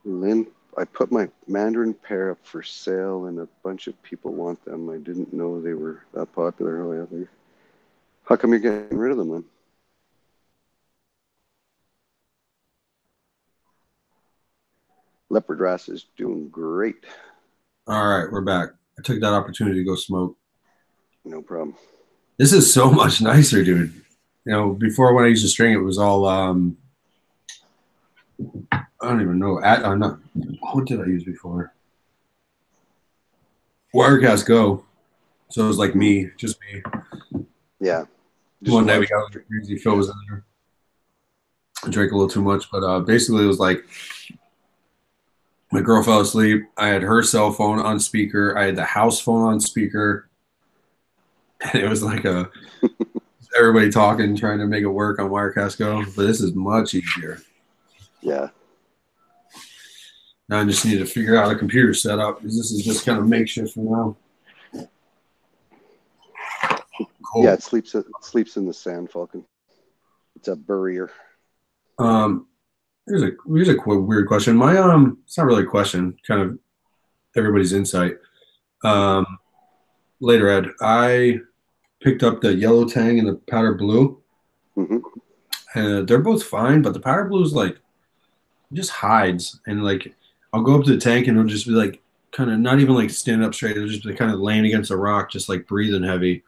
Lynn, I put my Mandarin pear up for sale and a bunch of people want them. I didn't know they were that popular. Oh, yeah, how come you're getting rid of them then? Leopard Wrasse is doing great. All right, we're back. I took that opportunity to go smoke. No problem. This is so much nicer, dude. You know, before when I used to string, it was all I don't even know. Not, what did I use before? Wirecast Go. So it was like me, just me. Yeah. Just one day we got crazy. Phil was in there. I drank a little too much, but basically it was like my girl fell asleep. I had her cell phone on speaker. I had the house phone on speaker. And it was like everybody talking, trying to make it work on Wirecast Go. But this is much easier. Yeah. Now I just need to figure out a computer setup because this is just kind of makeshift for now. Cool. Yeah, it sleeps in the sand, Falcon. It's a burrier. Here's a weird question. My it's not really a question, kind of everybody's insight. Later, Ed, I picked up the yellow tang and the powder blue. And they're both fine, but the powder blue is like it just hides, and like I'll go up to the tank and it'll just be like kind of not even like standing up straight. It'll just be kind of laying against a rock, just like breathing heavy.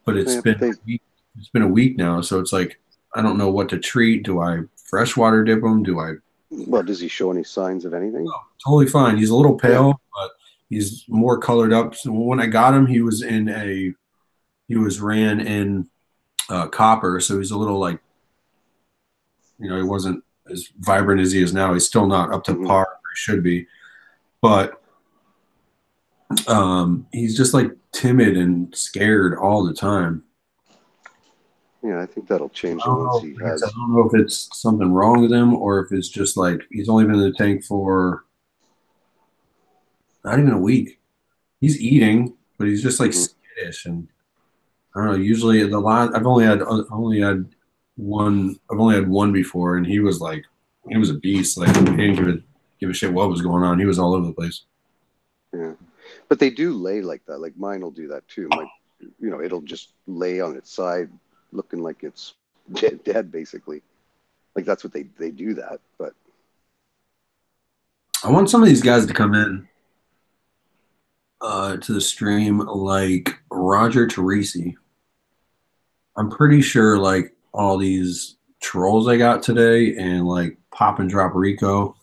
But it's been a week now, so it's like I don't know what to treat. Do I freshwater dip him? Do I? Well, does he show any signs of anything? No, totally fine. He's a little pale, but he's more colored up. So when I got him, he was ran in copper, so he's a little like, he wasn't as vibrant as he is now. He's still not up to par where he should be, but he's just like timid and scared all the time. Yeah, I think that'll change once he has. I don't know if it's something wrong with him or if it's just like he's only been in the tank for not even a week. He's eating, but he's just like skittish, and I don't know. Usually I've only had one before, and he was a beast. Like he didn't give a shit what was going on. He was all over the place. Yeah, but they do lay like that. Like mine will do that too. It'll just lay on its side, looking like it's dead, basically. Like that's what they do that. But I want some of these guys to come in to the stream, like Roger Teresi. I'm pretty sure like all these trolls I got today and like Pop and Drop Rico,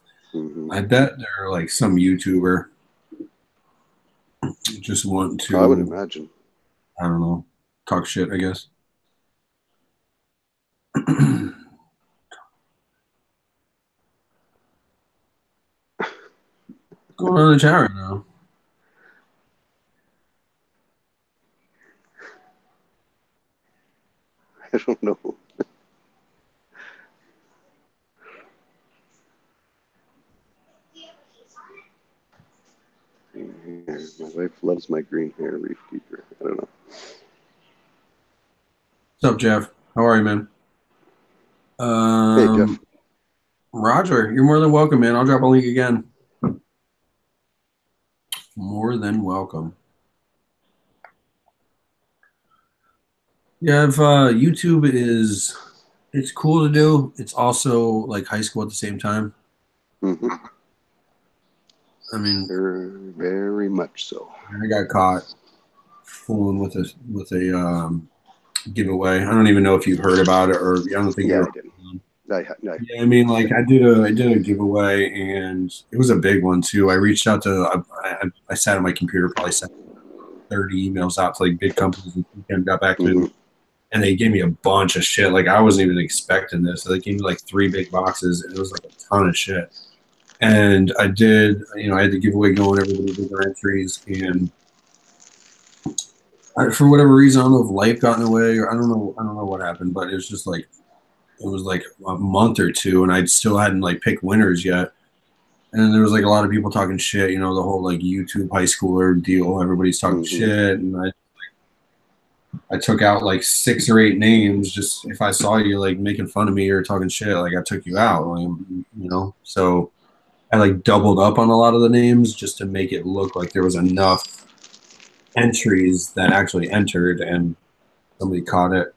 I bet they're like some YouTuber just want to, I would imagine, I don't know, talk shit, I guess. What's going on in the chat right now? I don't know. My wife loves my green hair reef keeper. I don't know. What's up, Jeff? How are you, man? Hey, Jeff. Roger, you're more than welcome, man. I'll drop a link again. More than welcome. Yeah, if YouTube it's cool to do. It's also like high school at the same time. I mean, very much so. I got caught fooling with a giveaway. I don't even know if you've heard about it, or I don't think I you're. didn't. Yeah, I mean, like I did a giveaway, and it was a big one too. I reached out to I sat at my computer, probably sent 30 emails out to like big companies, and got back to me. and they gave me a bunch of shit. Like I wasn't even expecting this. So they gave me like 3 big boxes, and it was like a ton of shit. And I did, I had the giveaway going. Everybody did their entries, and for whatever reason, I don't know if life got in the way, or I don't know what happened, but it was just like it was like a month or two, and I still hadn't like picked winners yet. And then there was like a lot of people talking shit, the whole like YouTube high schooler deal. Everybody's talking shit, and I took out like 6 or 8 names. Just if I saw you like making fun of me or talking shit, like I took you out, So I like doubled up on a lot of the names just to make it look like there was enough entries that actually entered, and somebody caught it.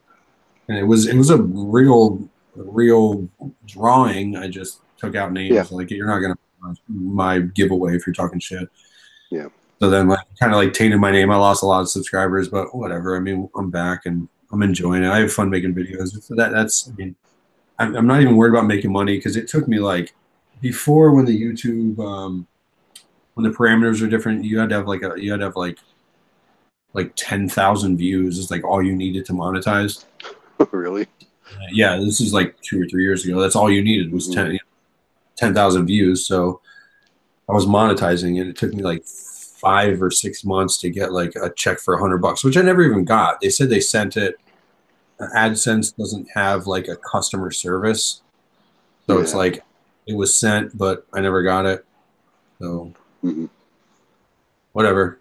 And it was a real drawing. I just took out names. Yeah. Like you're not gonna my giveaway if you're talking shit. Yeah. So then like kind of like tainted my name. I lost a lot of subscribers, but whatever. I mean, I'm back and I'm enjoying it. I have fun making videos. So that's I'm not even worried about making money, because it took me like before, when the YouTube when the parameters are different, you had to have like 10,000 views is like all you needed to monetize. Really? Yeah, this is like 2 or 3 years ago. That's all you needed was 10,000 views. So I was monetizing, and it took me like 5 or 6 months to get like a check for $100, which I never even got. They said they sent it. AdSense doesn't have like a customer service, so it's like it was sent, but I never got it. So whatever.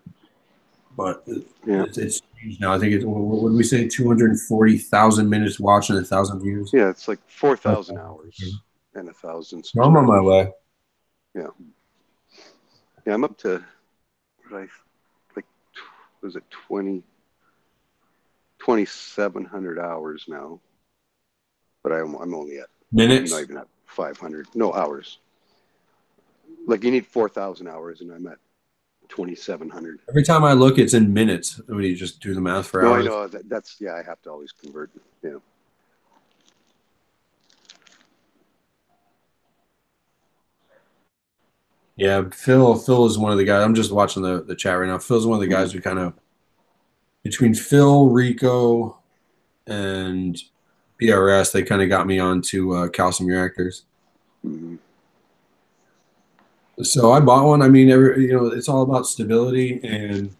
But it's changed now. I think it's, what did we say? 240,000 minutes watched and 1,000 views. Yeah, it's like 4,000 hours and 1,000. I'm on my way. Yeah. Yeah, I'm up to like was it 2,700 hours now, but I'm only at minutes. I'm not even at 500. No, hours. Like you need 4,000 hours, and I'm at 2,700. Every time I look, it's in minutes. When you just do the math for hours. No, I know that's I have to always convert. Yeah. Yeah, Phil is one of the guys. I'm just watching the chat right now. Phil's one of the guys who kind of, between Phil, Rico, and BRS, they kind of got me onto calcium reactors. So I bought one. I mean, it's all about stability, and it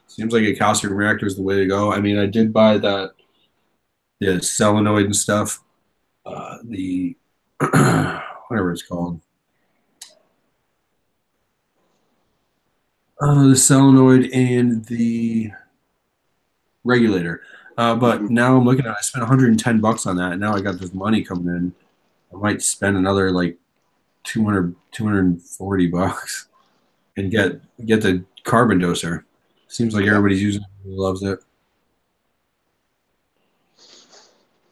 seems like a calcium reactor is the way to go. I mean, I did buy the solenoid and stuff, the whatever it's called. The solenoid and the regulator. But now I'm looking at it, I spent $110 on that, and now I got this money coming in. I might spend another like $240 and get the carbon doser. Seems like everybody's using it, loves it.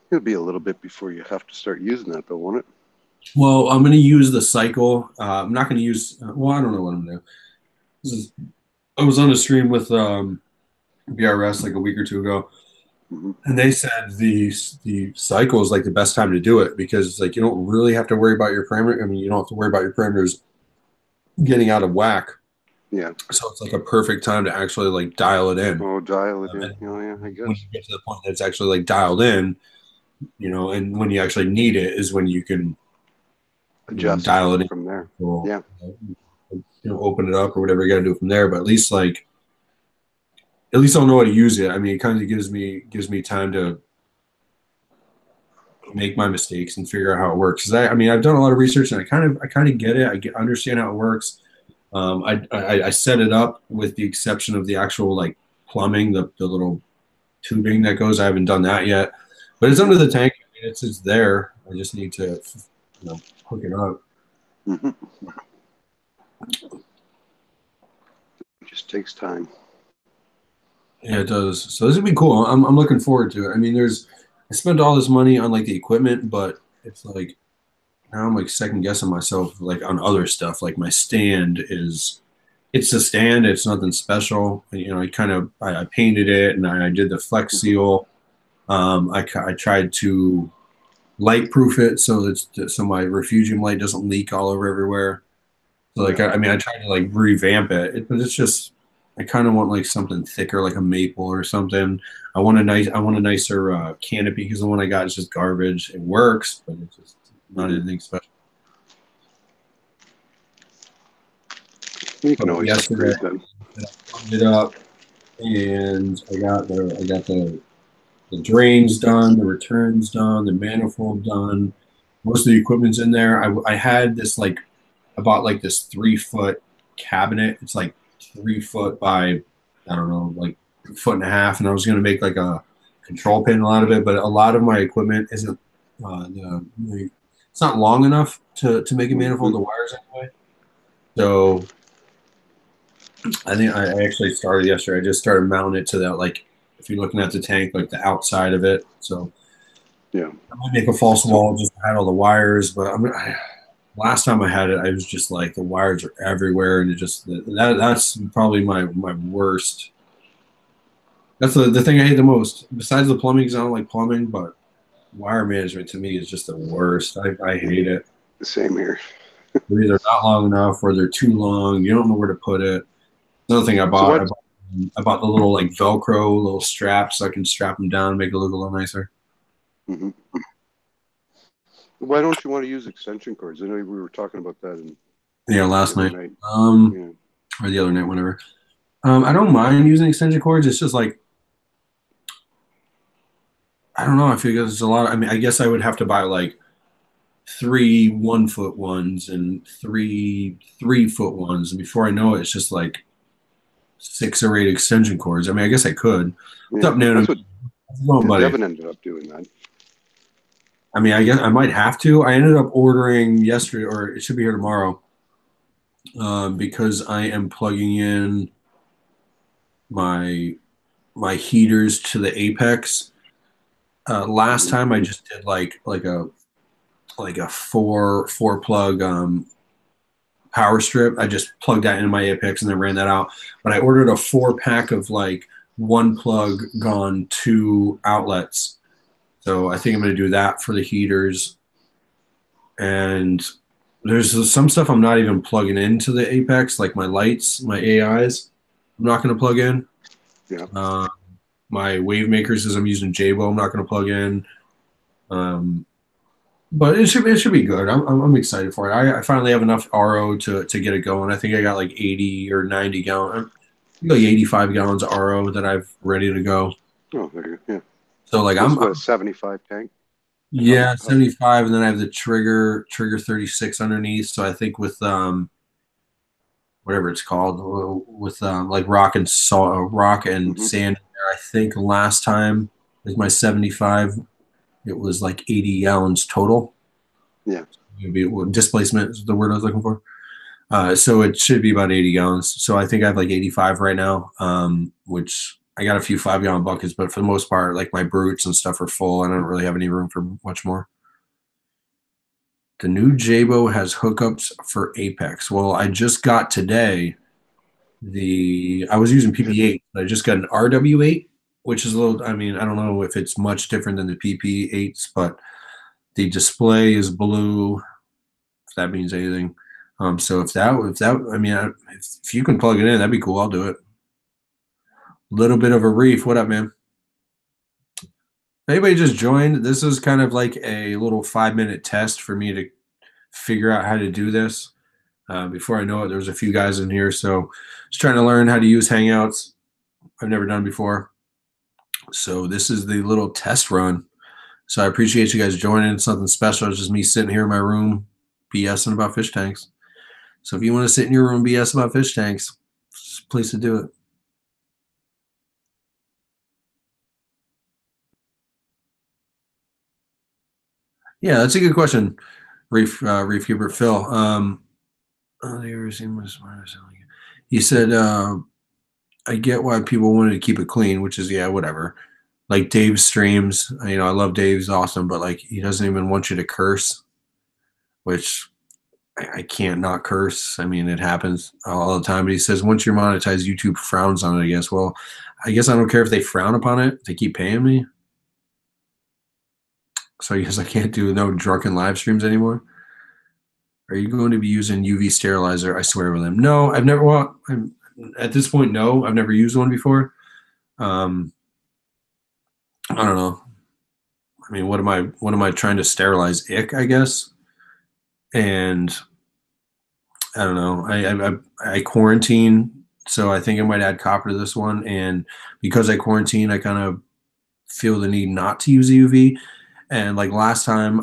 It'll be a little bit before you have to start using that, though, won't it? Well, I'm going to use the cycle. I'm not going to use. Well, I don't know what I'm going to do. I was on a stream with BRS like a week or two ago, and they said the cycle is like the best time to do it, because like you don't really have to worry about your parameter. I mean, you don't have to worry about your parameters getting out of whack. Yeah. So it's like a perfect time to actually like dial it in. Oh, dial it in. Oh, yeah, I guess. When you get to the point that it's actually like dialed in, and when you actually need it is when you can adjust dial it in from there. Well, yeah. Open it up or whatever you got to do from there. But at least I'll know how to use it. I mean, it kind of gives me time to make my mistakes and figure out how it works. Because I've done a lot of research, and I kind of get it. I understand how it works. I set it up with the exception of the actual like plumbing, the little tubing that goes. I haven't done that yet, but it's under the tank. I mean, it's there. I just need to hook it up. It just takes time. Yeah, it does. So this would be cool. I'm looking forward to it. I mean, I spent all this money on like the equipment, but it's like now I'm like second guessing myself like on other stuff. Like my stand it's a stand. It's nothing special. I painted it, and I did the Flex Seal. I tried to light proof it so my refugium light doesn't leak all over everywhere. So I tried to like revamp it, but it's just I kind of want like something thicker, like a maple or something. I want a nicer canopy because the one I got is just garbage. It works, but it's just not anything special. You can always upgrade them. I plugged it up, and I got the drains done, the returns done, the manifold done. Most of the equipment's in there. I had this like I bought like this 3 foot cabinet. It's like 3 foot by I don't know, like a foot and a half, and I was gonna make like a control panel out of it, but a lot of my equipment isn't it's not long enough to make a manifold. The wires anyway. So I think I actually started yesterday. I just started mounting it to that, like if you're looking at the tank, like the outside of it. So yeah, I might make a false wall just to hide all the wires. But last time I had it, I was just like the wires are everywhere, and it just that's probably my worst. That's the thing I hate the most. Besides the plumbing, because I don't like plumbing, but wire management to me is just the worst. I hate it. Same here. They're either not long enough or they're too long. You don't know where to put it. Another thing I bought, I bought the little like Velcro little straps so I can strap them down and make it look a little nicer. Mm-hmm. Why don't you want to use extension cords? I know we were talking about that. Last night. Or the other night, whatever. I don't mind using extension cords. It's just like, I don't know. I feel there's a lot. I mean, I guess I would have to buy like 3 1-foot ones and 3 3-foot ones, and before I know it, it's just like 6 or 8 extension cords. I mean, I guess I could. What's up, Nano? Devin ended up doing that. I mean, I guess I might have to. I ended up ordering yesterday, or it should be here tomorrow, because I am plugging in my heaters to the Apex. Last time I just did like a four plug power strip. I just plugged that into my Apex and then ran that out. But I ordered a 4-pack of like 1 plug gone 2 outlets. So I think I'm going to do that for the heaters. And there's some stuff I'm not even plugging into the Apex, like my lights, my AIs. I'm not going to plug in. Yeah. My wave makers, as I'm using Jabo, I'm not going to plug in. But it should be good. I'm excited for it. I finally have enough RO to get it going. I think I got like 80 or 90 gallons, like 85 gallons of RO that I've ready to go. Oh, there you go. Yeah. So like I'm a 75 tank. Yeah, 75, and then I have the trigger 36 underneath. So I think with whatever it's called, with like rock and sand in there. I think last time with my 75, it was like 80 gallons total. Yeah. Maybe displacement is the word I was looking for. So it should be about 80 gallons. So I think I have like 85 right now, which I got a few 5-gallon buckets, but for the most part, like my brutes and stuff are full. I don't really have any room for much more. The new Jabo has hookups for Apex. Well, I just got today I was using PP8, but I just got an RW8, which is a little, I mean, I don't know if it's much different than the PP8s, but the display is blue, if that means anything. So if you can plug it in, that'd be cool. I'll do it. Little bit of a reef. What up, man? Anybody just joined? This is kind of like a little 5-minute test for me to figure out how to do this. Before I know it, there's a few guys in here, so just trying to learn how to use Hangouts. I've never done before. So this is the little test run. So I appreciate you guys joining. It's something special. It's just me sitting here in my room BSing about fish tanks. So if you want to sit in your room BS about fish tanks, it's a place to do it. Yeah, that's a good question, Reef Hubert Phil. He said, I get why people wanted to keep it clean, which is, yeah, whatever. Like Dave's streams, I love Dave's awesome, but like he doesn't even want you to curse, which I can't not curse. I mean, it happens all the time. But he says, once you're monetized, YouTube frowns on it, I guess. Well, I guess I don't care if they frown upon it. They keep paying me. So I guess I can't do no drunken live streams anymore. Are you going to be using UV sterilizer? I swear with him. No, I've never. Well, at this point, no. I've never used one before. I don't know. I mean, what am I trying to sterilize? Ick, I guess. And I don't know. I quarantine, so I think I might add copper to this one. And because I quarantine, I kind of feel the need not to use UV. And like last time,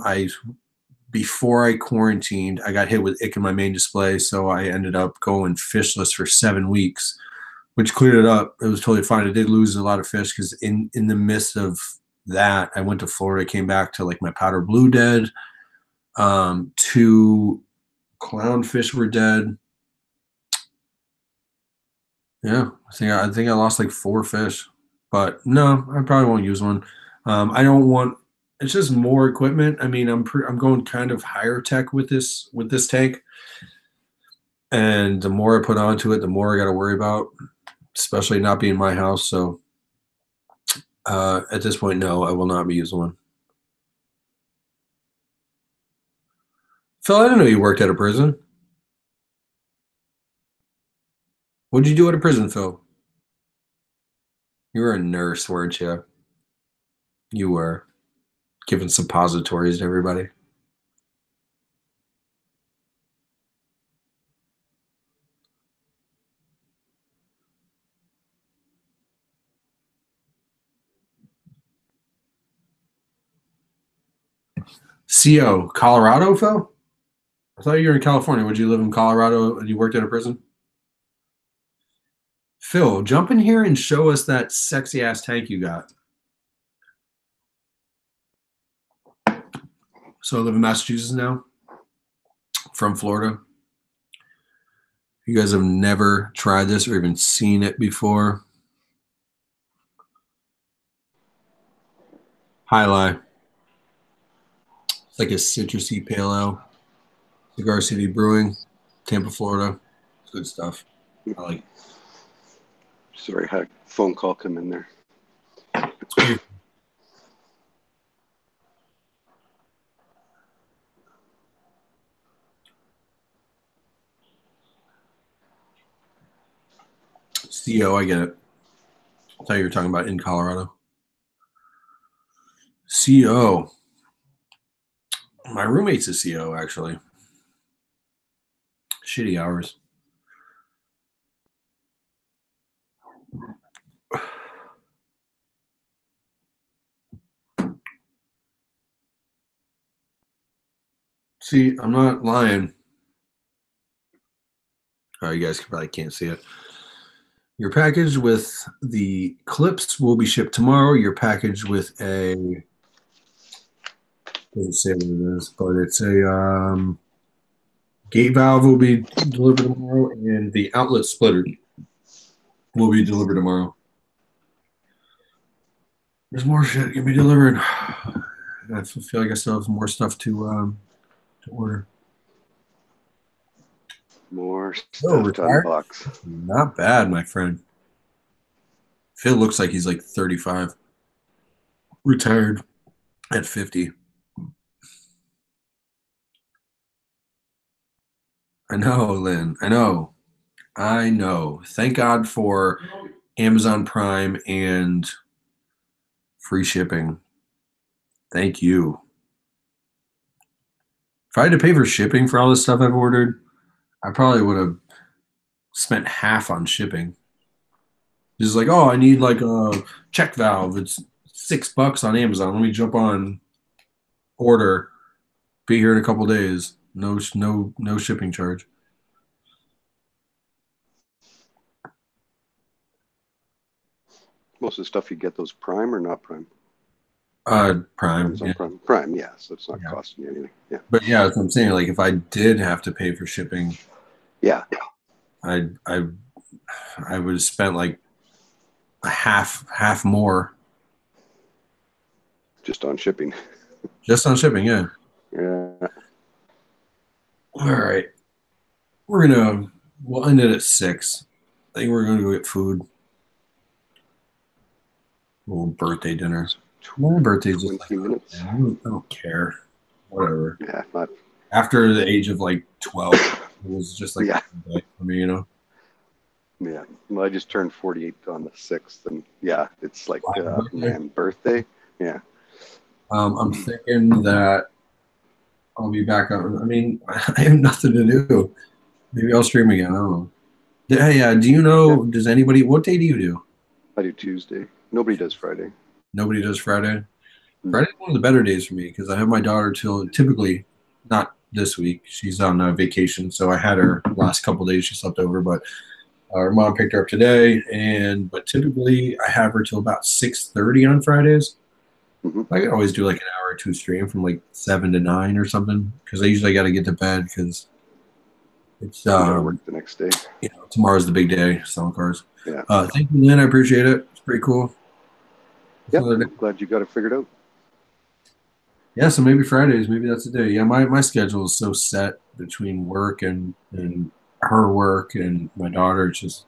before I quarantined, I got hit with ick in my main display, so I ended up going fishless for 7 weeks, which cleared it up. It was totally fine. I did lose a lot of fish because in the midst of that, I went to Florida, came back to like my powder blue dead. 2 clownfish were dead. Yeah, I think I lost like 4 fish, but no, I probably won't use one. I don't want. It's just more equipment. I mean, I'm going kind of higher tech with this tank, and the more I put onto it, the more I got to worry about, especially not being my house. So at this point, no, I will not be using one. Phil, I didn't know you worked at a prison. What did you do at a prison, Phil? You were a nurse, weren't you? You were giving suppositories to everybody. CO, Colorado, Phil? I thought you were in California. Would you live in Colorado and you worked at a prison? Phil, jump in here and show us that sexy ass tank you got. So I live in Massachusetts now, from Florida. You guys have never tried this or even seen it before. High It's like a citrusy pale ale. Cigar City Brewing, Tampa, Florida. Good stuff. I like it. Sorry, had a phone call come in there. CO, I get it. I thought you were talking about in Colorado. CO. My roommate's a CO, actually. Shitty hours. See, I'm not lying. Oh, you guys probably can't see it. Your package with the clips will be shipped tomorrow. Your package with a doesn't say what it is, but it's a gate valve will be delivered tomorrow, and the outlet splitter will be delivered tomorrow. There's more shit gonna be delivered. I feel like I still have more stuff to order. More stuff to unbox. Not bad, my friend. Phil looks like he's like 35. Retired at 50. I know, Lynn. I know. Thank God for Amazon Prime and free shipping. Thank you. If I had to pay for shipping for all the stuff I've ordered, I probably would have spent half on shipping. Just like, oh, I need like a check valve. It's $6 on Amazon. Let me jump on order. Be here in a couple days. No shipping charge. Most of the stuff you get, those Prime or not Prime? Prime. Yeah. Prime, yeah. So it's not costing you anything. Yeah. But yeah, that's what I'm saying. Like if I did have to pay for shipping, yeah, I would have spent like a half more. Just on shipping. Just on shipping, yeah. Yeah. All right. We'll end it at 6. I think we're gonna go get food. A little birthday dinner. My birthday's just 20 minutes. I don't care. Whatever. Yeah, not after the age of like 12, it was just like yeah. for me, you know. Yeah. Well, I just turned 48 on the 6th, and yeah, it's like, Birthday. man, birthday. Yeah. I'm thinking that I'll be back on. I mean, I have nothing to do. Maybe I'll stream again. I don't know. Hey, do you know? Yeah. Does anybody? What day do you do? I do Tuesday. Nobody does Friday. Nobody does Friday. Hmm. Friday's one of the better days for me because I have my daughter till typically not this week. She's on vacation, so I had her last couple days. She slept over, but her mom picked her up today. But typically I have her till about 6:30 on Fridays. Hmm. I can always do like an hour or two stream from like 7 to 9 or something because I usually got to get to bed because it's You gotta work the next day. tomorrow's the big day selling cars. Yeah. Thank you, Lynn. I appreciate it. It's pretty cool. Yep. I'm glad you got it figured out. Yeah, so maybe Fridays, maybe that's the day. Yeah, my schedule is so set between work and her work and my daughter. It's just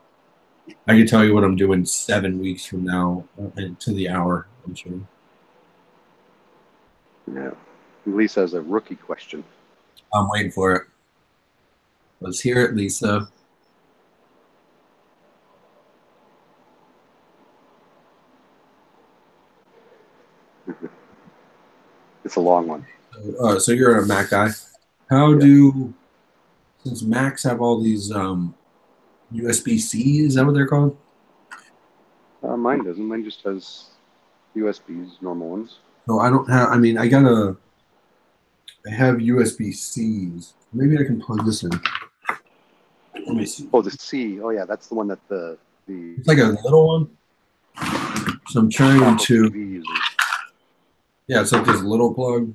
I can tell you what I'm doing 7 weeks from now and to the hour. I'm sure. Yeah. Lisa has a rookie question. I'm waiting for it. Let's hear it, Lisa. It's a long one. So you're a Mac guy. How do since Macs have all these USB-C? Is that what they're called? Mine doesn't. Mine just has USBs, normal ones. No, I don't have. I mean, I have USB-Cs. Maybe I can plug this in. Let me see. Oh, the C. Oh, yeah, that's the one that the It's like a little one. So I'm trying Apple to. TV uses. Yeah, it's like this little plug.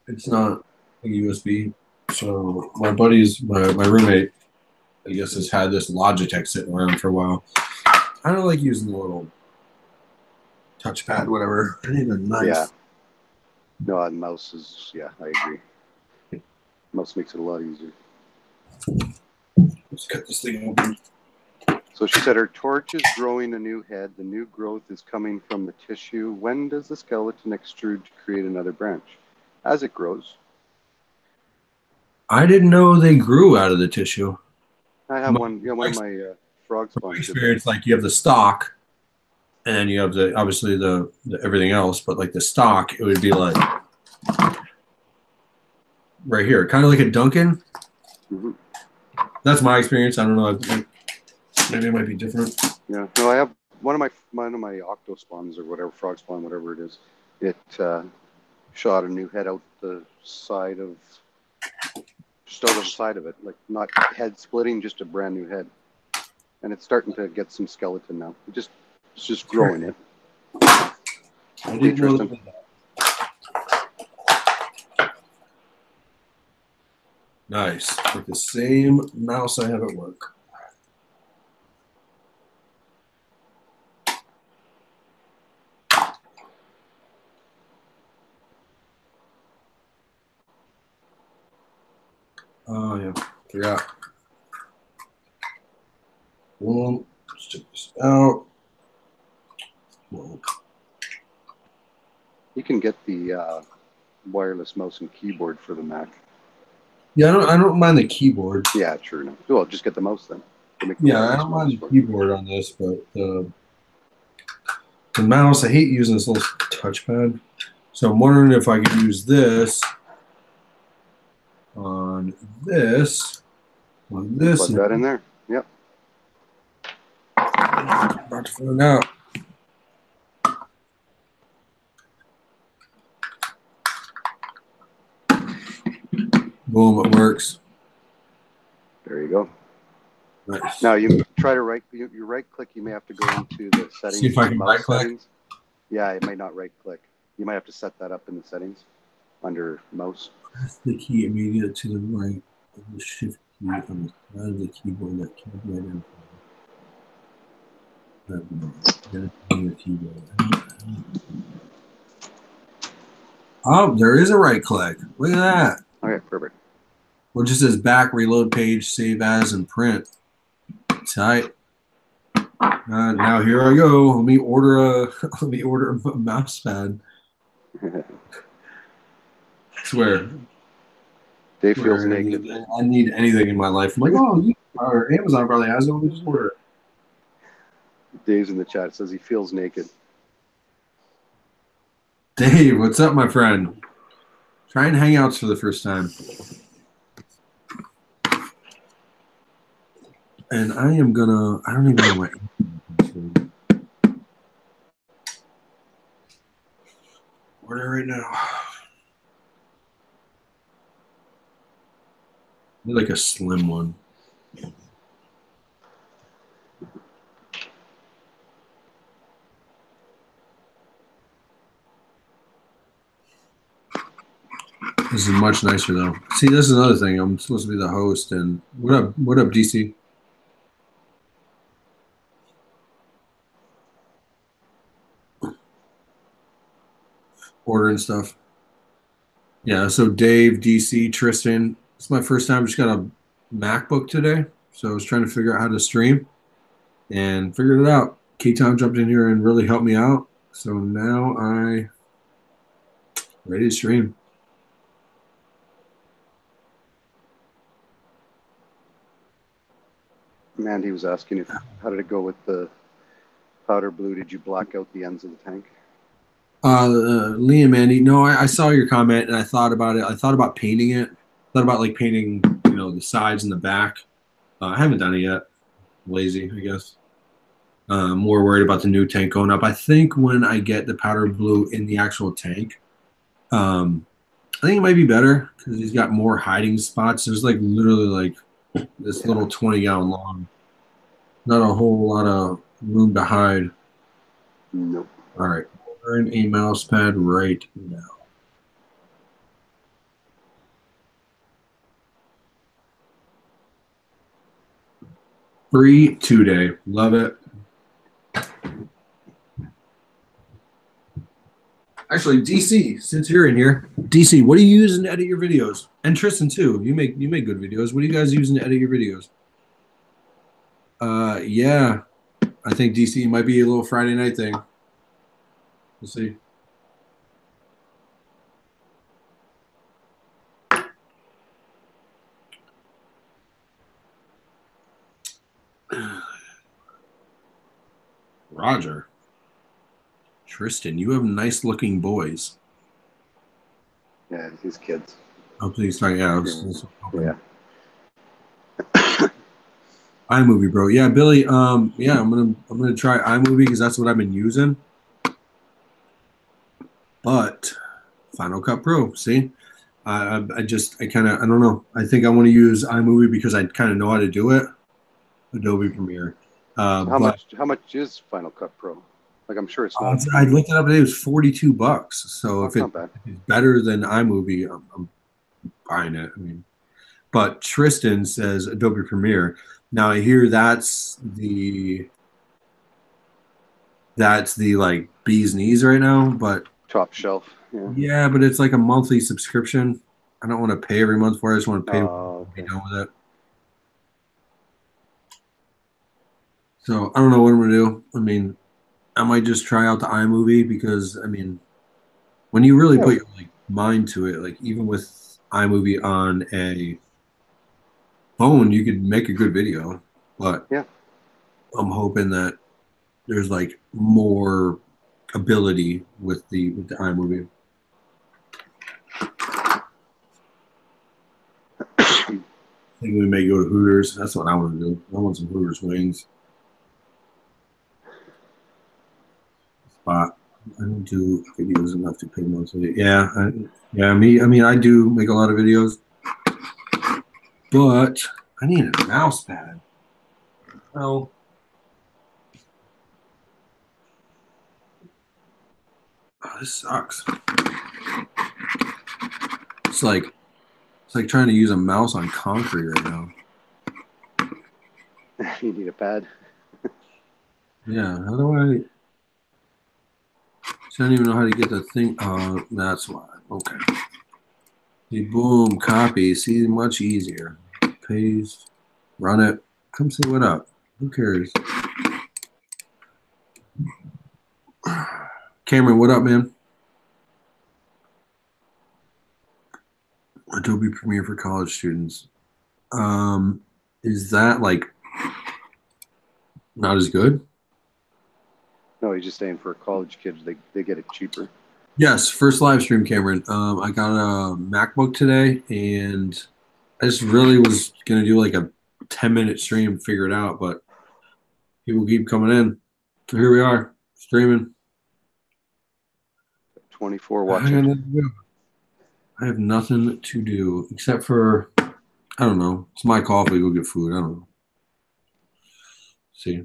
It's not like a USB. So my roommate, I guess, has had this Logitech sitting around for a while. I don't like using the little touchpad, whatever. I need a nice. Yeah. No, the mouse is. Yeah, I agree. Mouse makes it a lot easier. Let's cut this thing open. So she said her torch is growing a new head. The new growth is coming from the tissue. When does the skeleton extrude to create another branch? As it grows. I didn't know they grew out of the tissue. I have one. Yeah, one of my frog My spawns. experience, like you have the stock, and then you have obviously the everything else. But like the stock, it would be like right here, kind of like a Duncan. Mm-hmm. That's my experience. I don't know. Maybe it might be different. Yeah. No, I have one of my octo spawns or whatever, frog spawn, whatever it is. It shot a new head out the side of, just out of the side of it, like not head splitting, just a brand new head. And it's starting to get some skeleton now. It's just growing it. I didn't know that. Nice. Like the same mouse I have at work. Oh, yeah. Forgot. Boom. Let's check this out. Whoa. You can get the wireless mouse and keyboard for the Mac. Yeah, I don't mind the keyboard. Yeah, true enough. Well, just get the mouse then. Yeah, I don't mind the keyboard on this, but the mouse, I hate using this little touchpad. So I'm wondering if I could use this on this. Plug that in there. Yep. About to find out. Boom, it works. There you go. Nice. Now you try to you right click, you may have to go into the settings. See if I can right click. Settings. Yeah, it might not right click. You might have to set that up in the settings under mouse. Press the key immediately to the right of the shift key on the side of the keyboard that can't be identified. Oh, there is a right click. Look at that. Okay, perfect. Well, it just says back, reload page, save as, and print. Tight. Now here I go. Let me order a mouse pad. I swear. Dave feels naked. I need anything in my life. I'm like, oh, or Amazon probably has it. Let me just order it. Dave's in the chat. Says he feels naked. Dave, what's up, my friend? Trying Hangouts for the first time. And I am gonna, I don't even know what. Order right now. Like a slim one. This is much nicer though. See, this is another thing. I'm supposed to be the host. And what up, DC? Ordering stuff. Yeah. So Dave, DC, Tristan. It's my first time. I just got a MacBook today, so I was trying to figure out how to stream, and figured it out. K-Town jumped in here and really helped me out. So now I ready to stream. Mandy was asking if how did it go with the powder blue? Did you black out the ends of the tank? Liam, Andy, no, I saw your comment and I thought about it. I thought about painting it. Thought about like painting, the sides and the back. I haven't done it yet. Lazy, I guess. More worried about the new tank going up. I think when I get the powder blue in the actual tank, I think it might be better because he's got more hiding spots. There's like literally like this little 20-gallon long. Not a whole lot of room to hide. Nope. All right. Ordering a mouse pad right now. Free 2-day. Love it. Actually, DC, since you're in here, DC, what are you using to edit your videos? And Tristan too. You make good videos. What are you guys using to edit your videos? Yeah, I think DC might be a little Friday night thing. We'll see. Roger. Tristan, you have nice looking boys. Yeah, his kids. Oh, please, sorry. Yeah. Yeah. iMovie, bro. Yeah, Billy. Yeah, I'm gonna try iMovie because that's what I've been using. But Final Cut Pro, see, I don't know. I think I want to use iMovie because I kind of know how to do it. Adobe Premiere. So how much is Final Cut Pro? Like, I'm sure it's not. I looked it up today. It was $42. So That's not bad. If it's better than iMovie, I'm buying it. I mean, but Tristan says Adobe Premiere. Now I hear that's the like bee's knees right now, but Top shelf. Yeah, but it's like a monthly subscription. I don't want to pay every month for it. I just want to pay Okay. be done with it. So I don't know what I'm gonna do. I mean, I might just try out the iMovie because I mean, when you really put your mind to it, like even with iMovie on a phone, you could make a good video. But yeah, I'm hoping that there's like more ability with the iMovie. I think we may go to Hooters. That's what I want to do. I want some Hooters wings. Spot. I don't do videos enough to pay monthly. Yeah, me. I mean, I do make a lot of videos, but I need a mouse pad. Oh. This sucks. It's like trying to use a mouse on concrete right now. You need a pad. Yeah, how do I? I don't even know how to get the thing. That's why. Okay. See, boom, copy. See, much easier. Paste, run it. Come say what up. Who cares? Cameron, what up, man? Adobe Premiere for college students. Is that like not as good? No, he's just saying for college kids, they get it cheaper. Yes, first live stream, Cameron. I got a MacBook today, and I just really was gonna do like a 10-minute stream, figure it out, but people keep coming in. So here we are, streaming. 24 watching. I have nothing to do except for, I don't know. It's my coffee. Go get food. I don't know. See.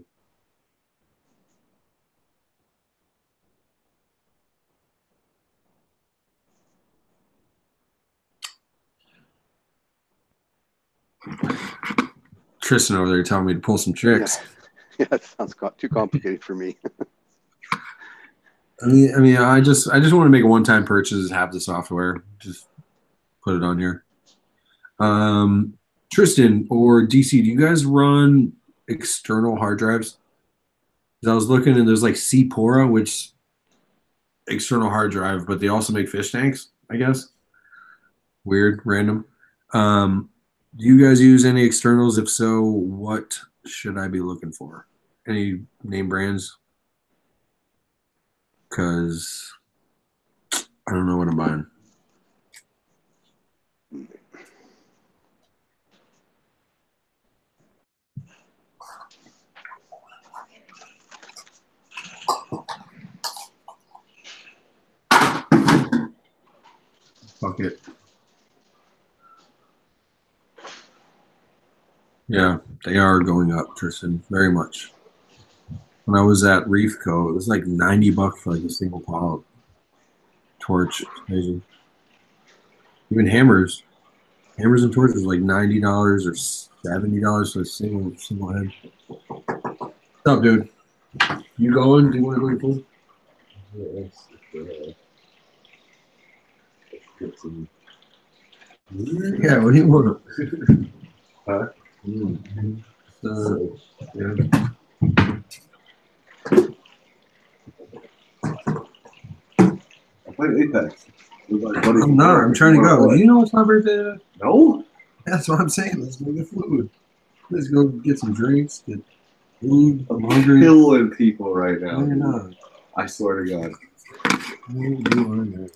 Tristan over there telling me to pull some tricks. Yeah, it sounds too complicated for me. I mean, I just want to make a one-time purchase, have the software, just put it on here. Tristan or DC, do you guys run external hard drives? I was looking, and there's like Cpora, which external hard drive, but they also make fish tanks, I guess. Weird, random. Do you guys use any externals? If so, what should I be looking for? Any name brands? Because I don't know what I'm buying. Fuck it. Yeah, they are going up, Tristan, very much. When I was at Reef Co, it was like $90 for like a single polyp torch. It's crazy. Even hammers and torches like $90 or $70 for a single head. What's up, dude? You going? Do you want to go to food? Yeah, what do you want? Huh? Yeah. I played Apex. I'm not. I'm trying to go. You know it's my birthday? No? That's what I'm saying. Let's go get food. Let's go get some drinks, get food. I'm hungry. Killing people right now. No, you're not. I swear to God. You are not.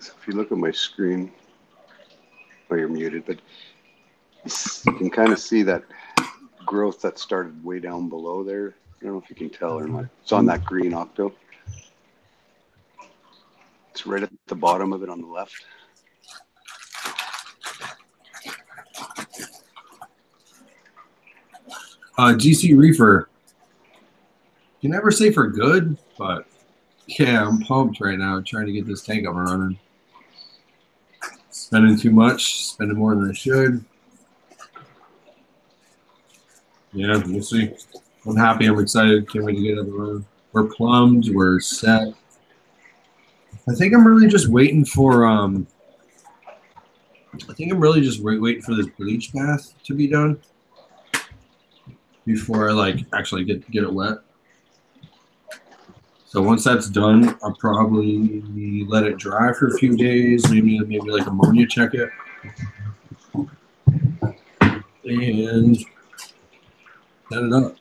So if you look at my screen, oh, you're muted, but you can kind of see that growth that started way down below there. I don't know if you can tell or not. It's on that green octo. It's right at the bottom of it on the left. GC Reefer. You never say for good, but yeah, I'm pumped right now trying to get this tank up and running. Spending too much, spending more than I should. Yeah, we'll see. I'm happy. I'm excited. Can't wait to get it on the road. We're plumbed. We're set. I think I'm really just waiting for waiting for this bleach bath to be done before I like actually get it wet. So once that's done, I'll probably let it dry for a few days, maybe like ammonia check it. And set it up.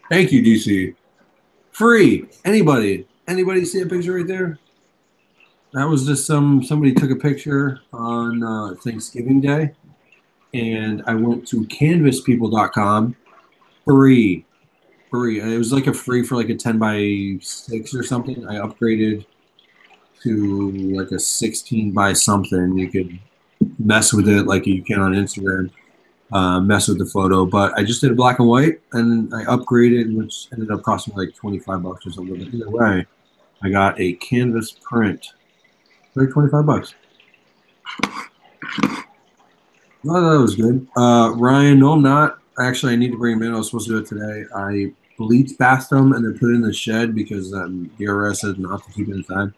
Thank you, DC. Free. Anybody see a picture right there? That was just somebody took a picture on Thanksgiving Day, and I went to canvaspeople.com. Free. It was like a free for like a 10 by 6 or something. I upgraded to like a 16 by something. You could mess with it like you can on Instagram, mess with the photo. But I just did a black and white, and I upgraded, which ended up costing me like 25 bucks or something. But either way, I got a canvas print for like 25 bucks. Well, that was good. Ryan, no, I'm not. Actually, I need to bring him in. I was supposed to do it today. I bleach bathed them and then put it in the shed because DRS said not to keep it inside.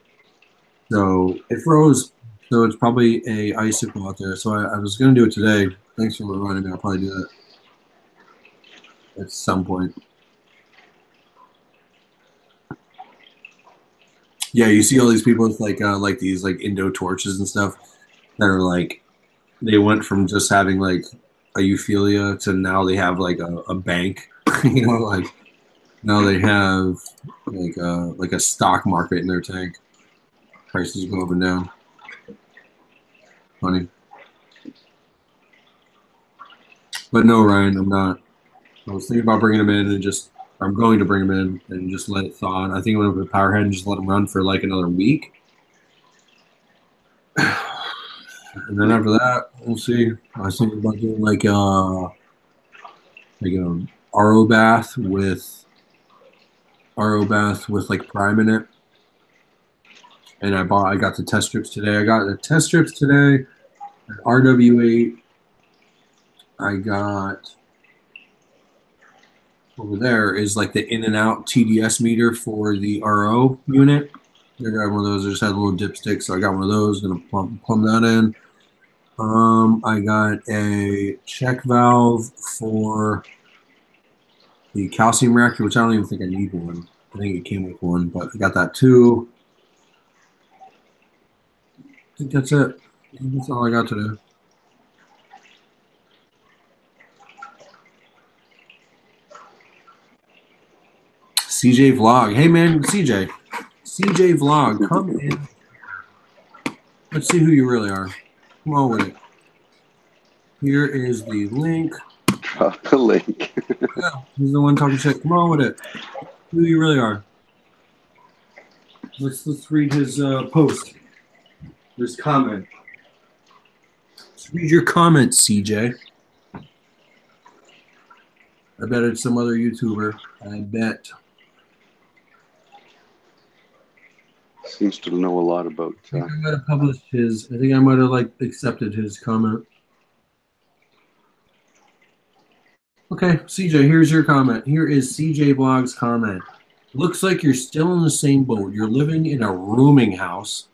So it froze. So it's probably a icicle out there. So I was going to do it today. Thanks for reminding me. I'll probably do that at some point. Yeah, you see all these people with like these like Indo torches and stuff that are like they went from just having like a euphilia to now they have like a bank. You know, like now they have like a stock market in their tank. Prices go up and down. Funny. But no, Ryan, I'm not. I was thinking about bringing him in and just, I'm going to bring him in and just let it thaw. And I think I'm going to put Powerhead and just let him run for like another week. And then after that, we'll see. I was thinking about doing like an RO bath with like Prime in it. And I got the test strips today. I got the test strips today. RW8. I got over there is like the in and out TDS meter for the RO unit. I got one of those. I just had a little dipstick, so I got one of those. Gonna plumb that in. I got a check valve for the calcium reactor, which I don't even think I need one. I think it came with one, but I got that too. I think that's it. That's all I got today. CJ Vlog. Hey, man, CJ. CJ Vlog, come in. Let's see who you really are. Come on with it. Here is the link. Drop the link. Yeah, he's the one talking shit. Come on with it. Who you really are. Let's read his post. His comment. Let's read your comment, CJ. I bet it's some other YouTuber. I bet. Seems to know a lot about. I think I might have published his. I think I might have like accepted his comment. Okay, CJ, here's your comment. Here is CJ Blog's comment. Looks like you're still in the same boat. You're living in a rooming house.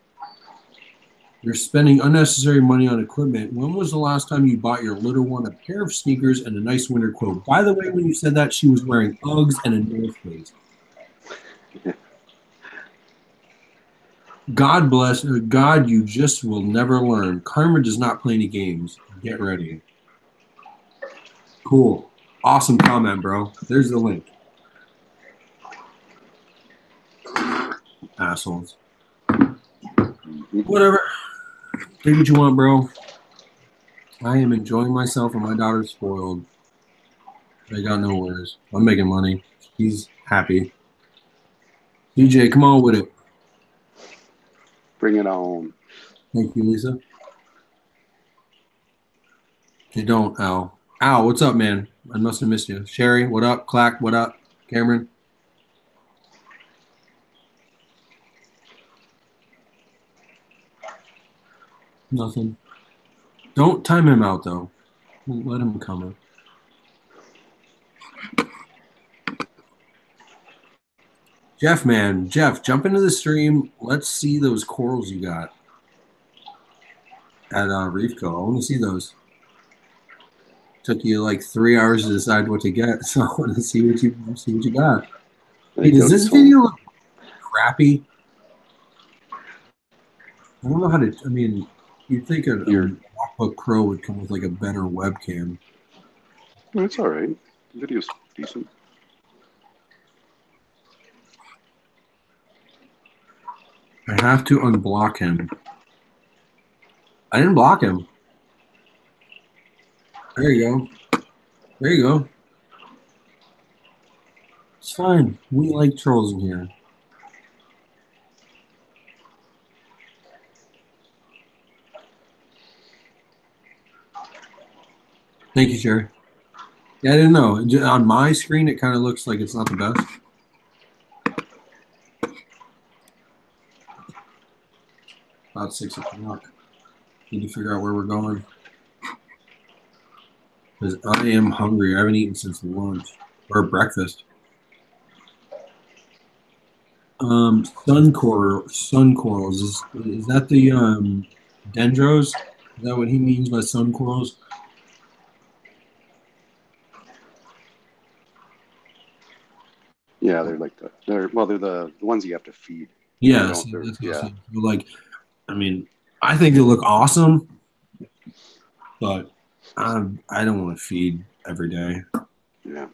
You're spending unnecessary money on equipment. When was the last time you bought your little one a pair of sneakers and a nice winter coat? By the way, when you said that, she was wearing Uggs and a North Face. God bless. God, you just will never learn. Karma does not play any games. Get ready. Cool. Awesome comment, bro. There's the link. Assholes. Whatever. Take what you want, bro. I am enjoying myself and my daughter's spoiled. I got no worries. I'm making money. She's happy. DJ, come on with it. Bring it on. Thank you, Lisa. You don't, Al. Al, what's up, man? I must have missed you. Sherry, what up? Clack, what up? Cameron? Nothing. Don't time him out, though. Let him come in. Jeff, man. Jeff, jump into the stream. Let's see those corals you got at Reefco. I want to see those. Took you like 3 hours to decide what to get, so I want to see what you got. Hey, does this video look crappy? I don't know how to. I mean, you'd think a MacBook Pro would come with like a better webcam. It's all right. The video's decent. I have to unblock him. I didn't block him. There you go. There you go. It's fine. We like trolls in here. Thank you, Sherry. Yeah, I didn't know. On my screen, it kind of looks like it's not the best. About 6 o'clock. Need to figure out where we're going. Because I am hungry. I haven't eaten since lunch or breakfast. Sun corals. Is that the dendros? Is that what he means by sun corals? Yeah, they're like they're the ones you have to feed. Yes, Yeah. like, I mean, I think they look awesome, but I don't want to feed every day. Yeah.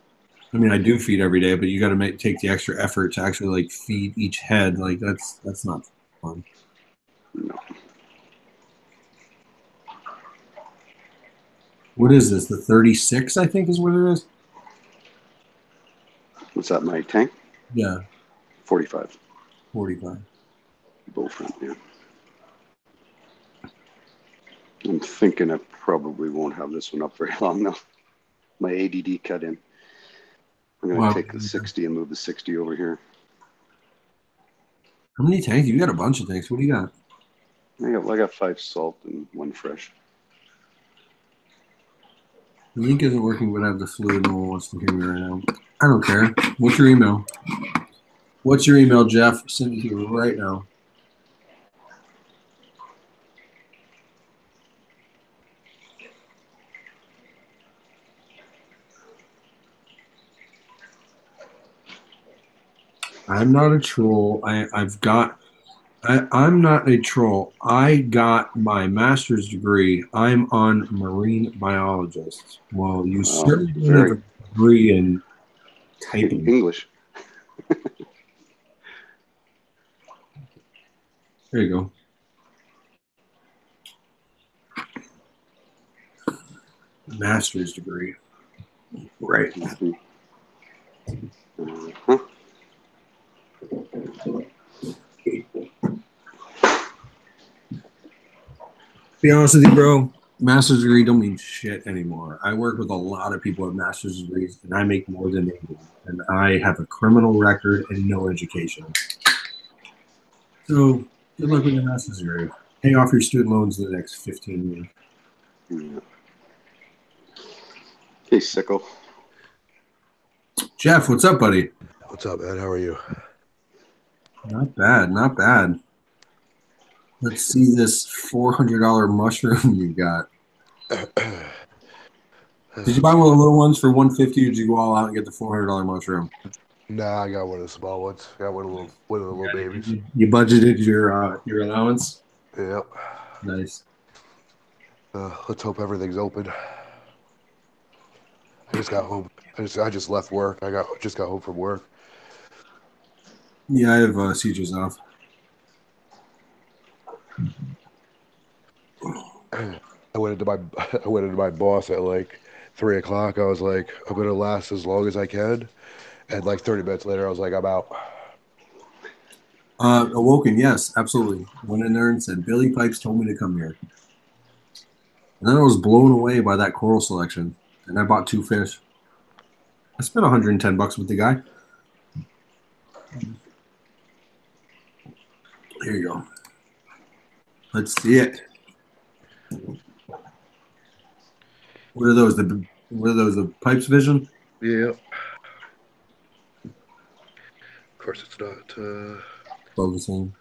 I mean, I do feed every day, but you got to take the extra effort to actually like feed each head. Like that's not fun. No. What is this? The 36, I think, is what it is. What's that? My tank? Yeah, 45. 45. Bullfront, yeah. I'm thinking I probably won't have this one up very long though. My ADD cut in. I'm going to take the 60 and move the 60 over here. How many tanks? You got a bunch of tanks. What do you got? I got 5 salt and 1 fresh. The link isn't working, but I have the flu. No one wants to hear me right now. I don't care. What's your email? What's your email, Jeff? Send it to you right now. I'm not a troll. I'm not a troll. I got my master's degree. I'm on marine biologist. Well, you certainly don't have a degree in typing. English. There you go. Master's degree. Right. Mm-hmm. Be honest with you, bro. Master's degree don't mean shit anymore. I work with a lot of people with master's degrees, and I make more than they do. And I have a criminal record and no education. So good luck with your master's degree. Pay off your student loans in the next 15 years. Yeah. Hey, Sickle. Jeff, what's up, buddy? What's up, Ed? How are you? Not bad, not bad. Let's see this $400 mushroom you got. Did you buy one of the little ones for $150, or did you go all out and get the $400 mushroom? Nah, I got one of the small ones. I got one of the little babies. You budgeted your allowance? Yep. Nice. Let's hope everything's open. I just got home. I just left work. Just got home from work. Yeah, I have CJ's off. I went into my boss at like 3 o'clock. I was like, I'm gonna last as long as I can. And like 30 minutes later, I was like, I'm out. Awoken, yes, absolutely. Went in there and said, Billy Pipes told me to come here. And then I was blown away by that coral selection. And I bought 2 fish. I spent $110 with the guy. Here you go. Let's see it. What are those? The Pipes Vision? Yeah. Of course, it's not Focusing.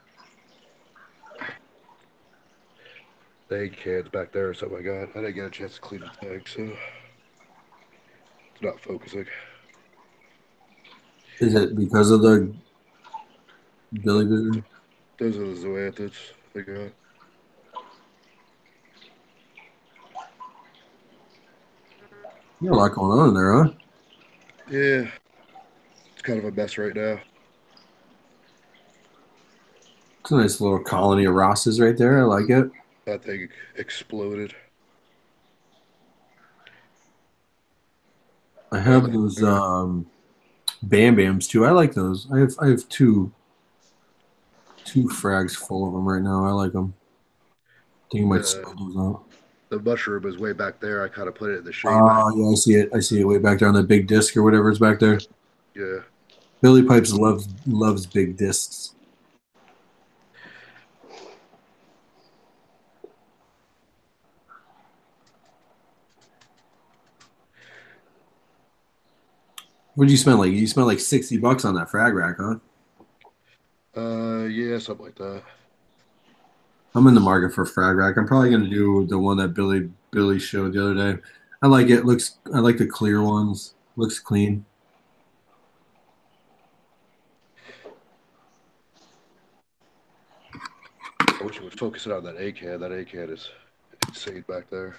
the egg cans back there or something like that. I didn't get a chance to clean the tank, so it's not focusing. Is it because of the Billy Vision? Those are the zoanthids I got. You got a lot going on in there, huh? Yeah. It's kind of a mess right now. It's a nice little colony of Rosses right there. I like it. That thing exploded. I have those Bam Bams too. I like those. I have two frags full of them right now. I like them. I think I might sell those out. the mushroom is way back there. I kind of put it in the shape. Oh, yeah, I see it. I see it way back there on that big disc or whatever is back there. Yeah. Billy Pipes loves big discs. What did you spend? Like you spent like $60 on that frag rack, huh? Yeah, something like that. I'm in the market for a frag rack. I'm probably gonna do the one that Billy showed the other day. I like it. I like the clear ones. Looks clean. I wish it would focus it on that A can. That A can is insane back there.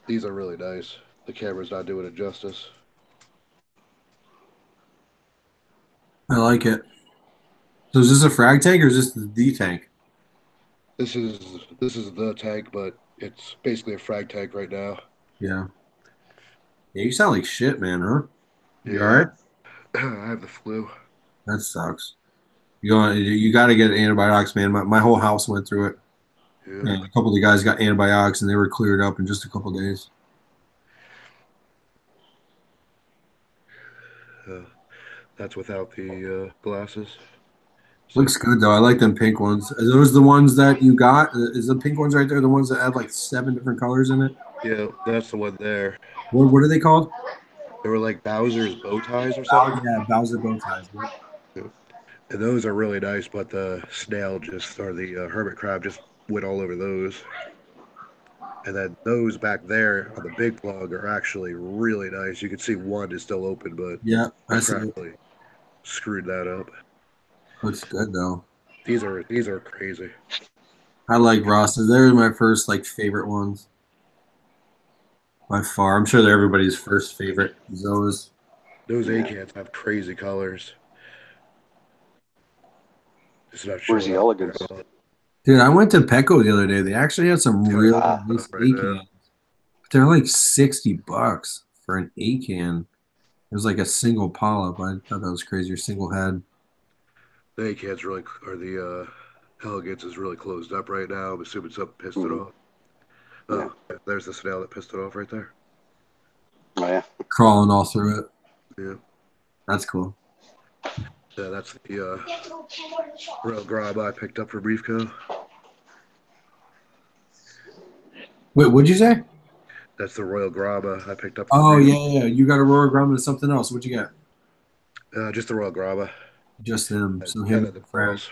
These are really nice. The camera's not doing it justice. I like it. So is this a frag tank or is this the tank? This is the tank, but it's basically a frag tank right now. Yeah. Yeah, you sound like shit, man, huh? You all Yeah, right? I have the flu. That sucks. You got to get antibiotics, man. My whole house went through it. Yeah, And a couple of the guys got antibiotics and they were cleared up in just a couple of days. uh, that's without the glasses. So Looks good though. I like them pink ones. Are those the ones that you got? Is the pink ones right there the ones that have like 7 different colors in it? yeah, that's the one there. What are they called? They were like Bowser's bow ties or something. Yeah, Bowser bow ties. Yep. Yeah. And those are really nice, but the snail just or the hermit crab just went all over those. And then those back there on the big plug are actually really nice. You can see one is still open, but Yeah, the I see crab it. really screwed that up. Looks good though. These are crazy. I like Ross's. They're my first like favorite ones by far. I'm sure they're everybody's first favorite. Zoas. Those Yeah. acans have crazy colors. It's not Where's showing the up elegance? Dude, I went to Petco the other day. They actually had some Got it real Ah, nice right now. A-cans. But they're like $60 for an A-can. It was like a single polyp. I thought that was crazy. Or single head. The acans really, or the elegance is really closed up right now. I'm assuming something pissed it mhm. off. Yeah. Oh, there's the snail that pissed it off right there. Oh yeah. Crawling all through it. Yeah. That's cool. Yeah, that's the royal grab I picked up from Reefco. Wait, what'd you say? That's the royal graba I picked up from Oh, Reef. yeah. You got Aurora Grumman and something else. What'd you get? Just the royal graba Just them. and, So him and and then the the frag. pearls.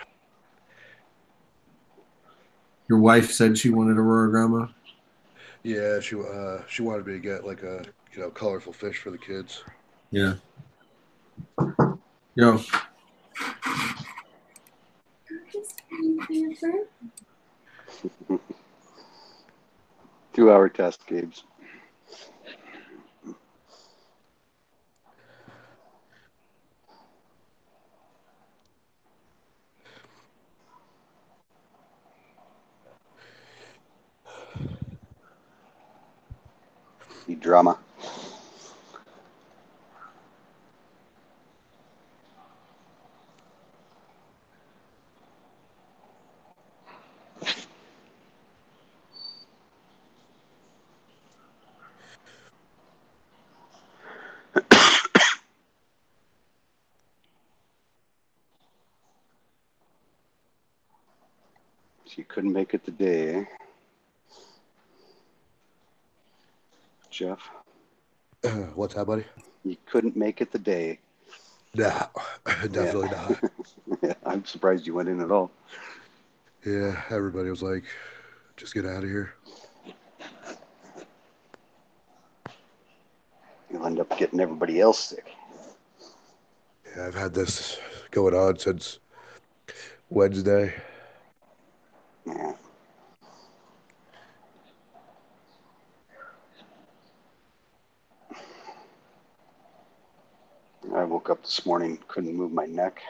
Your wife said she wanted Aurora Grumman. Yeah, she wanted me to get like a colorful fish for the kids. Yeah. Yo, 2 hour test, Gabe's. The drama. She couldn't make it today, eh? Jeff. What's that, buddy? You couldn't make it today. No, definitely not. Yeah, I'm surprised you went in at all. Yeah, everybody was like, just get out of here. You'll end up getting everybody else sick. Yeah, I've had this going on since Wednesday. Yeah. I woke up this morning, couldn't move my neck.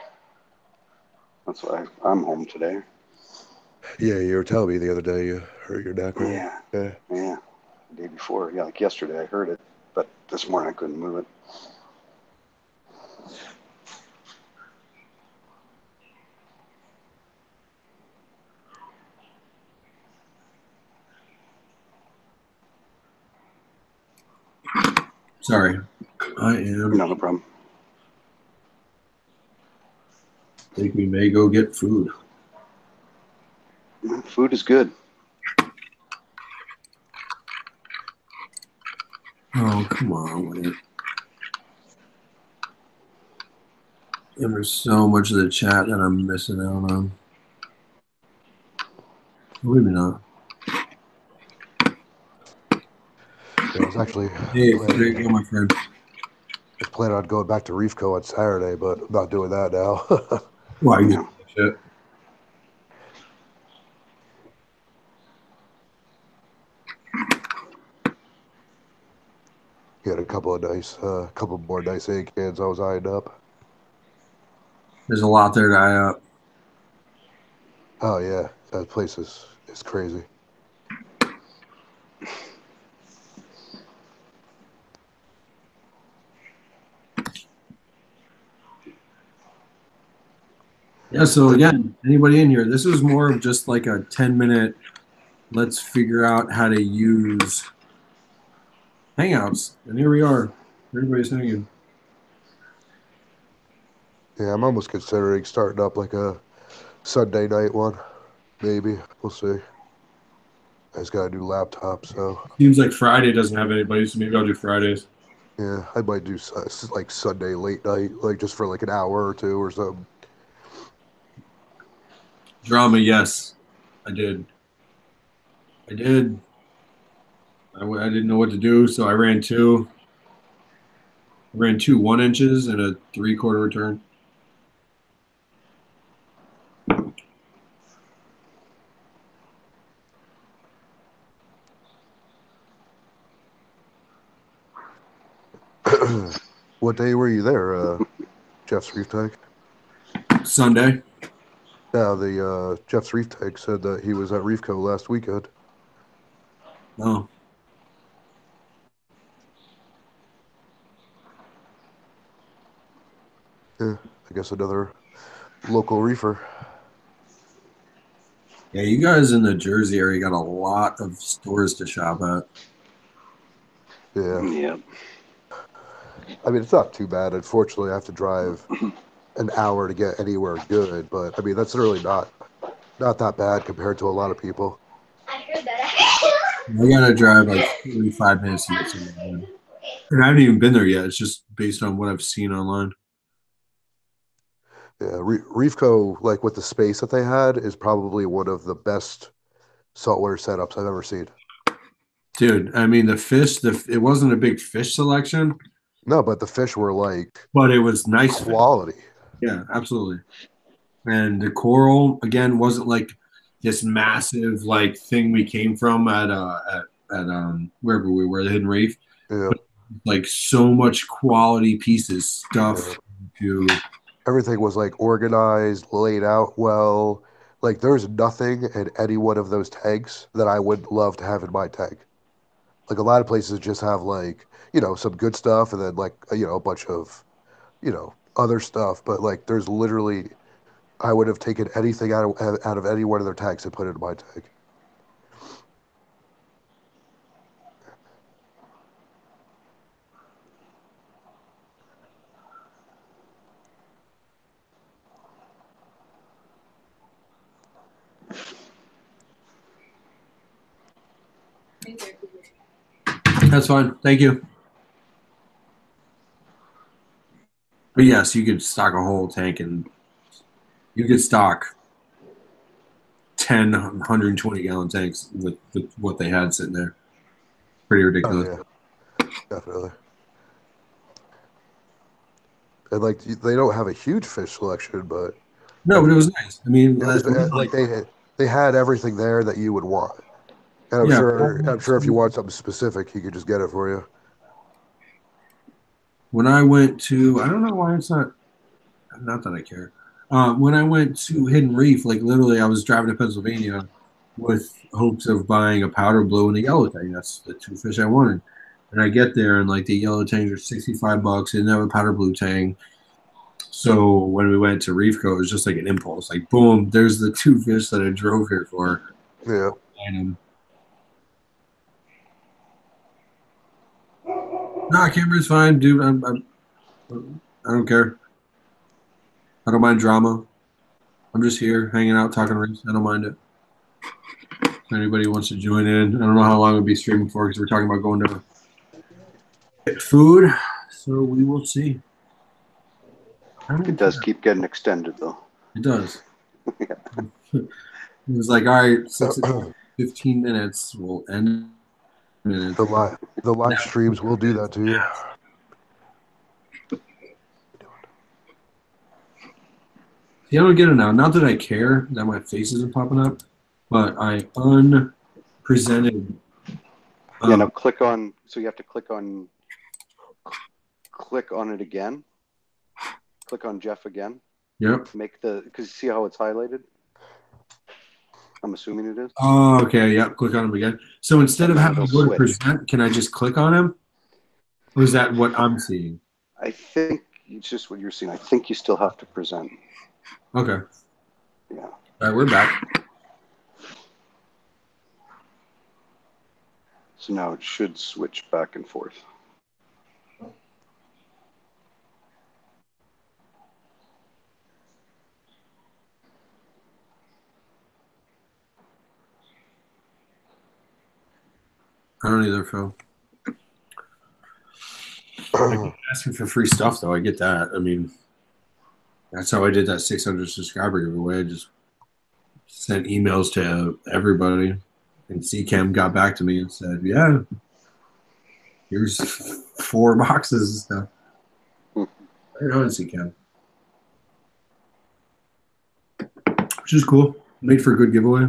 That's why I'm home today. Yeah, you were telling me the other day you hurt your neck, right? Yeah. Yeah. Yeah. The day before, yeah, like yesterday, I heard it. but this morning I couldn't move it. Sorry. I am. No problem. I think we may go get food. Food is good. Oh, come on with it. And there's so much of the chat that I'm missing out on. Maybe not. Yeah, I was actually Hey, there you go, my friend. planning on going back to Reefco on Saturday, but I'm not doing that now. Why you No. shit? Get a couple more nice egg cans I was eyeing up. There's a lot there to eye up. Oh yeah, that place is crazy. Yeah, so again, anybody in here, this is more of just like a 10-minute, let's figure out how to use Hangouts. And here we are. Everybody's hanging. Yeah, I'm almost considering starting up like a Sunday night one. Maybe. We'll see. I just got a new laptop, so Seems like Friday doesn't have anybody, so maybe I'll do Fridays. yeah, I might do like Sunday late night, like just for like an hour or two or something. Drama, yes. I did. I did. I didn't know what to do, so I ran two. I ran two 1 inches and a 3/4 return. What day were you there, Jeff's Reef Tank? Sunday. Yeah, the Jeff's Reef Tank said that he was at Reefco last weekend. Oh. Yeah, I guess another local reefer. Yeah, you guys in the Jersey area got a lot of stores to shop at. Yeah. Yeah. I mean, it's not too bad. Unfortunately, I have to drive an hour to get anywhere good, but I mean, that's really not that bad compared to a lot of people. I gotta drive like 45 minutes to get somewhere good. And I haven't even been there yet. It's just based on what I've seen online. Yeah, Reefco, like with the space that they had, is probably one of the best saltwater setups I've ever seen. Dude, I mean the fish, it wasn't a big fish selection, No, but the fish were like but it was nice fish. quality. Yeah, absolutely. And the coral again wasn't like this massive like thing we came from at wherever we were, the Hidden Reef. Yeah, But, like so much quality pieces stuff to everything was like organized, laid out well. Like there's nothing in any one of those tanks that I would love to have in my tank. Like a lot of places just have like, some good stuff and then like, a bunch of, other stuff. But like there's literally, I would have taken anything out of any one of their tanks and put it in my tank. That's fine. Thank you. But yes, you could stock a whole tank and you could stock 10 120 gallon tanks with what they had sitting there. Pretty ridiculous. Oh, yeah, definitely. And like they don't have a huge fish selection, but No, but it was nice. I mean, it was like they had everything there that you would want. And I'm yeah. sure if you want something specific, he could just get it for you. When I went to, I don't know why it's not that I care. When I went to Hidden Reef, like literally, I was driving to Pennsylvania with hopes of buying a powder blue and a yellow tank. That's the two fish I wanted. And I get there and like the yellow tangs are $65. They didn't have a powder blue tang. So when we went to Reefco, it was just like an impulse. Like boom, there's the two fish that I drove here for. Yeah. And no, camera's fine, dude. I don't care. I don't mind drama. I'm just here hanging out, talking reefs. I don't mind it. If anybody wants to join in, I don't know how long I'll be streaming for because we're talking about going to get food. So we will see. It does keep getting extended, though. It does. Yeah. It was like, all right, 15 minutes. We'll end minutes. The live streams will do that to you. See, I don't get it now. Not that I care that my face isn't popping up, but I unpresented. Yeah, now click on, so you have to click on it again. Click on Jeff again. Yep. Because you see how it's highlighted? I'm assuming it is. Oh, okay. Yep. Click on him again. So instead of having to go to present, can I just click on him? Or is that what I'm seeing? I think it's just what you're seeing. I think you still have to present. Okay. Yeah. All right, we're back. So now it should switch back and forth. I don't either, Phil. I keep asking for free stuff, though. I get that. I mean, that's how I did that 600 subscriber giveaway. I just sent emails to everybody. And CChem got back to me and said, yeah, here's 4 boxes and stuff. Right on, CChem. Which is cool. Made for a good giveaway.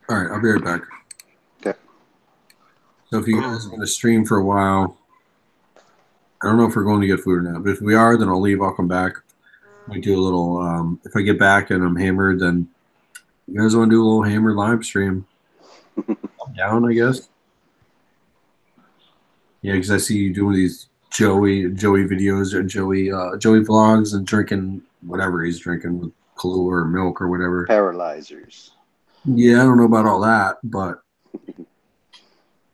All right, I'll be right back. Okay. So if you guys are going to stream for a while, I don't know if we're going to get food or not, but if we are, then I'll leave. I'll come back. Might do a little, if I get back and I'm hammered, then you guys want to do a little hammer live stream? I'm down, I guess. Yeah, because I see you doing these Joey videos or Joey vlogs and drinking whatever he's drinking with Kahlua or milk or whatever. Paralyzers. Yeah, I don't know about all that, but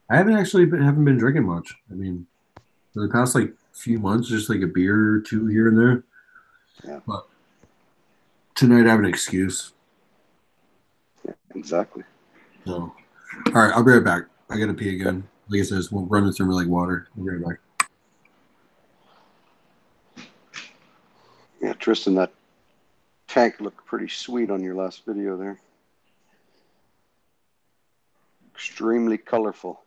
I haven't been drinking much. I mean, for the past like few months, just like a beer or two here and there. Yeah. But tonight I have an excuse. Yeah, exactly. So, all right, I'll be right back. I gotta pee again. Like I said, it's running through me like water. I'll be right back. Yeah, Tristan, that tank looked pretty sweet on your last video there. Extremely colorful.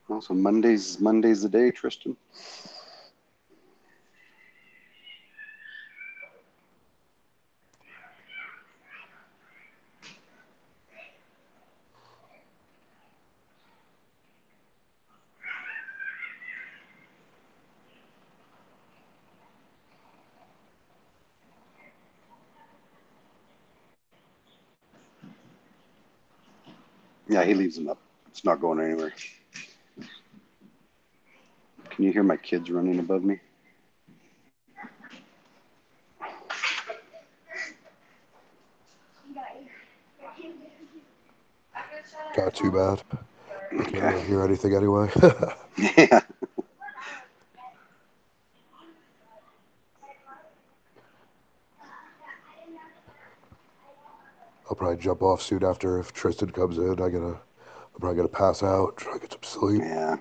Well, so Monday's the day, Tristan. Yeah, he leaves them up. It's not going anywhere. Can you hear my kids running above me? Not too bad. I can't really hear anything anyway. Yeah. I'll probably jump off soon after if Tristan comes in. I'm probably gonna pass out, try to get some sleep. Yeah.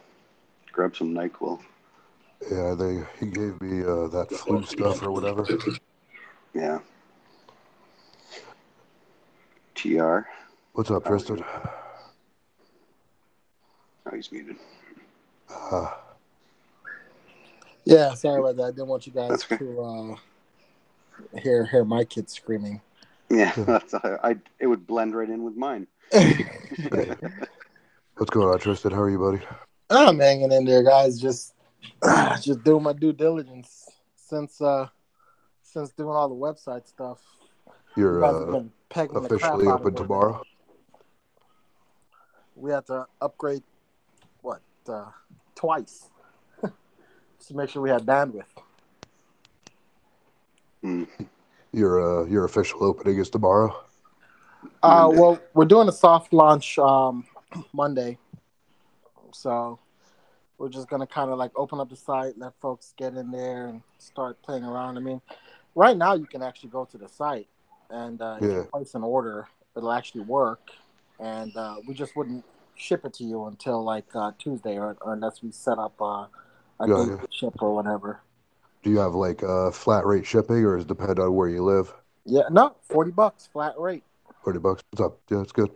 Grab some NyQuil. Yeah, he gave me that flu stuff or whatever. Yeah. TR. What's up, Tristan? Oh, he's muted. Yeah, sorry about that. I didn't want you guys That's okay. to hear my kids screaming. Yeah, it would blend right in with mine. Hey, what's going on, Tristan? How are you, buddy? I'm hanging in there, guys. Just doing my due diligence since doing all the website stuff. You guys have You're been pegging the crap officially out of open it. tomorrow? We had to upgrade twice to make sure we had bandwidth. Your official opening is tomorrow? Well, we're doing a soft launch Monday, so we're just gonna kind of like open up the site, let folks get in there and start playing around. I mean, right now you can actually go to the site and if you place an order, it'll actually work, and we just wouldn't ship it to you until like Tuesday or unless we set up a date to ship or whatever. Do you have like flat rate shipping, or does it depend on where you live? Yeah, no, $40 flat rate. $40. What's up? Yeah, that's good.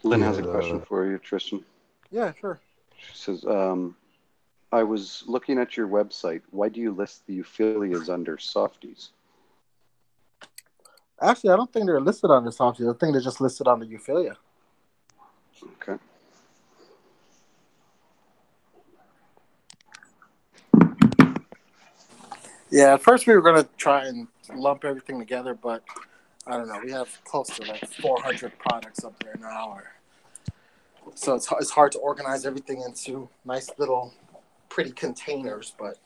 Lynn has a question for you, Tristan. Yeah, sure. She says, I was looking at your website. Why do you list the euphyllias under softies? Actually, I don't think they're listed under softies. I think they're just listed under euphilia. Okay. Yeah, at first we were going to try and lump everything together, but I don't know. We have close to like 400 products up there now. So it's hard to organize everything into nice little pretty containers, but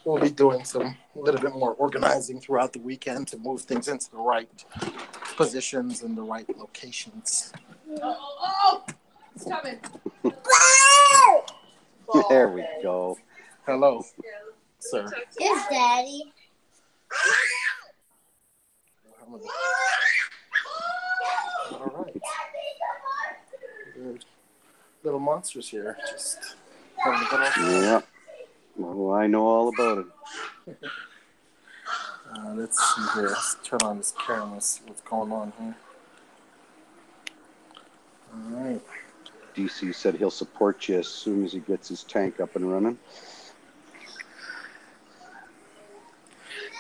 we'll be doing a little bit more organizing throughout the weekend to move things into the right positions and the right locations. Oh, it's coming. There we go. Hello, sir. Yes, Daddy. All right. Little monsters here. Just having a good old Yeah. Well, I know all about it. Let's see here. Let's turn on this camera and see what's going on here. All right. DC said he'll support you as soon as he gets his tank up and running.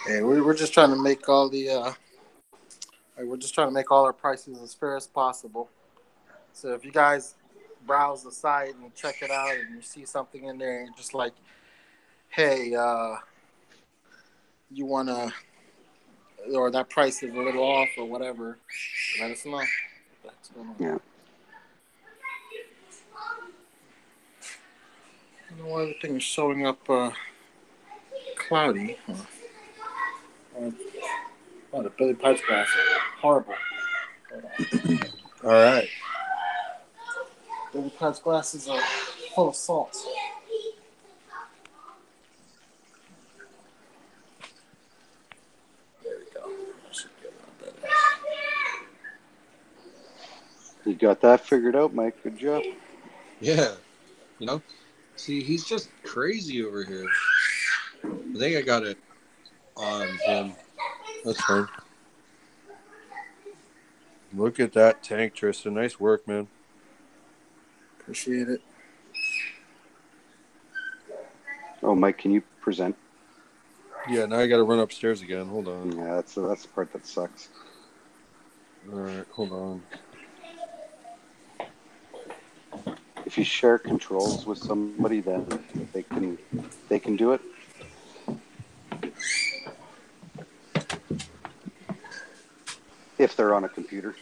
Hey, we're just trying to make all our prices as fair as possible. So if you guys browse the site and check it out and you see something in there and you're just like, hey, you wanna, or that price is a little off or whatever, let us know. What's going on? Yeah. I don't know why everything is showing up cloudy. The Billy Pipes glass are horrible. All right. Billy Pipes glasses are full of salt. There we go. I should get a little better. You got that figured out, Mike. Good job. Yeah. See, he's just crazy over here. I think I got it on him. That's fine. Look at that tank, Tristan. Nice work, man. Appreciate it. Oh, Mike, can you present? Yeah, now I got to run upstairs again. Hold on. Yeah, that's the part that sucks. All right, hold on. If you share controls with somebody, then they can do it. If they're on a computer.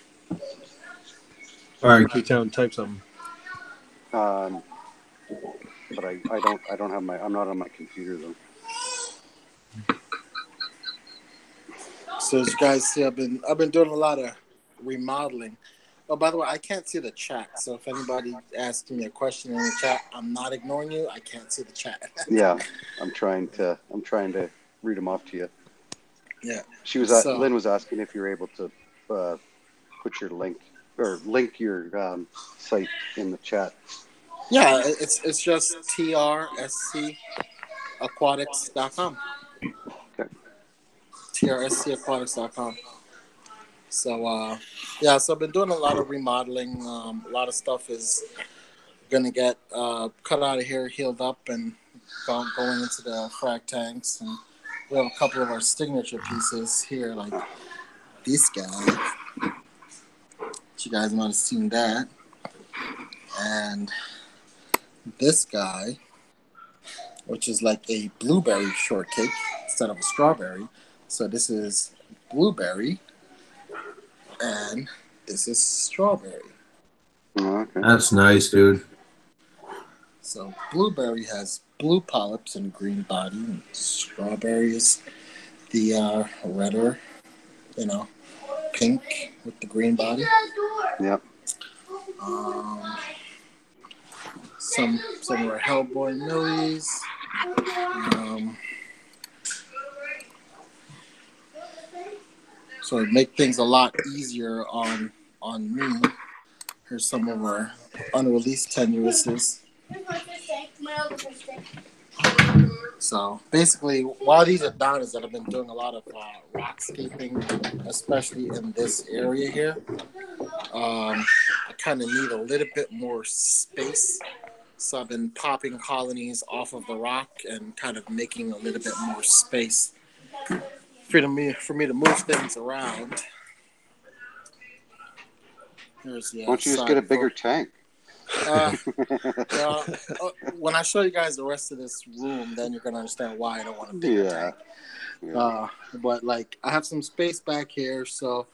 All right, K-Town, type something. But I don't have I'm not on my computer though. So as you guys see, I've been doing a lot of remodeling. Oh, by the way, I can't see the chat. So if anybody asks me a question in the chat, I'm not ignoring you. I can't see the chat. Yeah, I'm trying to read them off to you. Yeah. Lynn was asking if you're able to put your link your site in the chat. Yeah, it's just trscaquatics.com. Okay. trscaquatics.com. So so I've been doing a lot of remodeling. A lot of stuff is gonna get cut out of here, healed up, and going into the frag tanks, and we have a couple of our signature pieces here, like this guy. You guys might have seen that, and this guy, which is like a blueberry shortcake instead of a strawberry. So this is blueberry, and this is strawberry. Oh, okay. That's nice, dude. So blueberry has blue polyps and green body, and strawberry is the redder, pink with the green body. Yep. Some of our Hellboy Millies. So it make things a lot easier on me. Here's some of our unreleased tenuouses. So basically, while these are done, is that I've been doing a lot of rockscaping, especially in this area here. I kind of need a little bit more space, so I've been popping colonies off of the rock and kind of making a little bit more space for me to move things around. Here's the Why don't you just get a bigger tank? When I show you guys the rest of this room, then you're gonna understand why I don't want a bigger tank. Yeah. But like, I have some space back here, so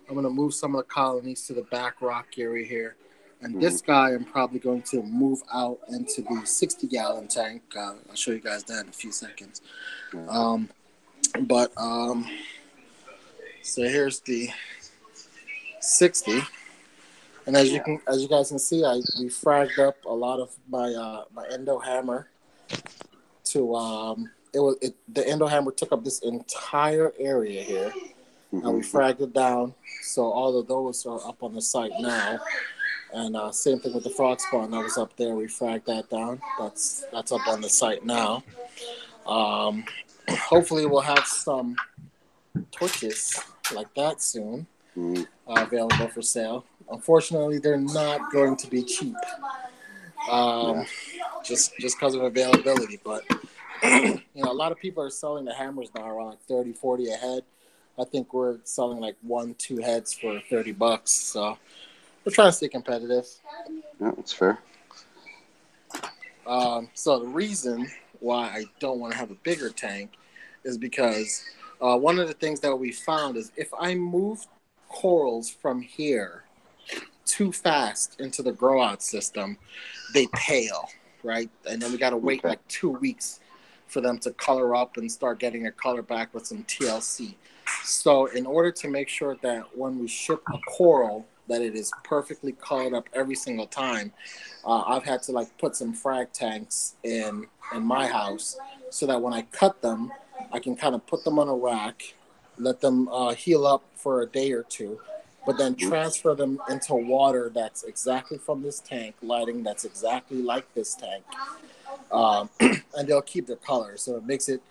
I'm gonna move some of the colonies to the back rock area here, and this guy I'm probably going to move out into the 60-gallon tank. I'll show you guys that in a few seconds. So here's the 60. And as you guys can see, we fragged up a lot of my endo hammer to the endo hammer took up this entire area here, and we fragged it down. So all of those are up on the site now, and same thing with the frog spawn that was up there. We fragged that down. That's up on the site now. Hopefully we'll have some torches like that soon available for sale. Unfortunately, they're not going to be cheap, just because of availability. But a lot of people are selling the hammers now around like 30, 40 a head. I think we're selling like 1-2 heads for $30. So we're trying to stay competitive. Yeah, that's fair. So the reason why I don't want to have a bigger tank is because one of the things that we found is if I move corals from here too fast into the grow out system, they pale, right? And then we got to wait like 2 weeks for them to color up and start getting a color back with some TLC. So in order to make sure that when we ship a coral that it is perfectly colored up every single time, I've had to like put some frag tanks in my house so that when I cut them, I can kind of put them on a rack, let them heal up for a day or two, but then transfer them into water that's exactly from this tank, lighting that's exactly like this tank, and they'll keep their color. So it makes it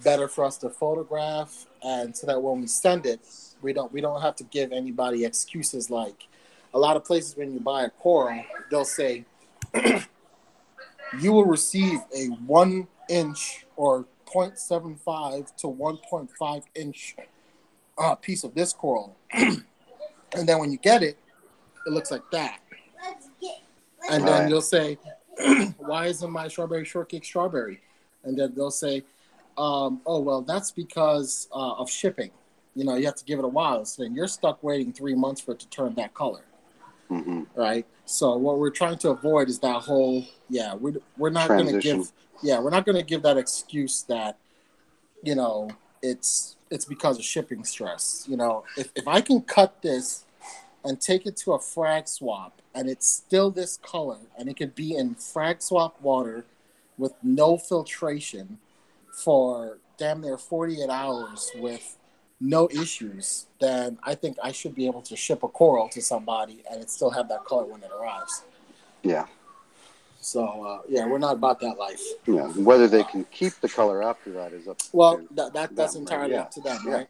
better for us to photograph, and so that when we send it, we don't have to give anybody excuses. Like a lot of places when you buy a coral, they'll say you will receive a 1 inch or 0.75 to 1.5 inch piece of this coral. And then when you get it, it looks like that. And then you'll say, why isn't my strawberry shortcake strawberry? And then they'll say, oh, well, that's because of shipping. You have to give it a while. So then you're stuck waiting 3 months for it to turn that color. Right? So what we're trying to avoid is that whole, we're not going to give that excuse that, it's because of shipping stress. If I can cut this and take it to a frag swap and it's still this color and it could be in frag swap water with no filtration for damn near 48 hours with no issues, then I think I should be able to ship a coral to somebody and it still have that color when it arrives. Yeah. So, we're not about that life. Yeah, whether they can keep the color after that is up to that's entirely up to them, right?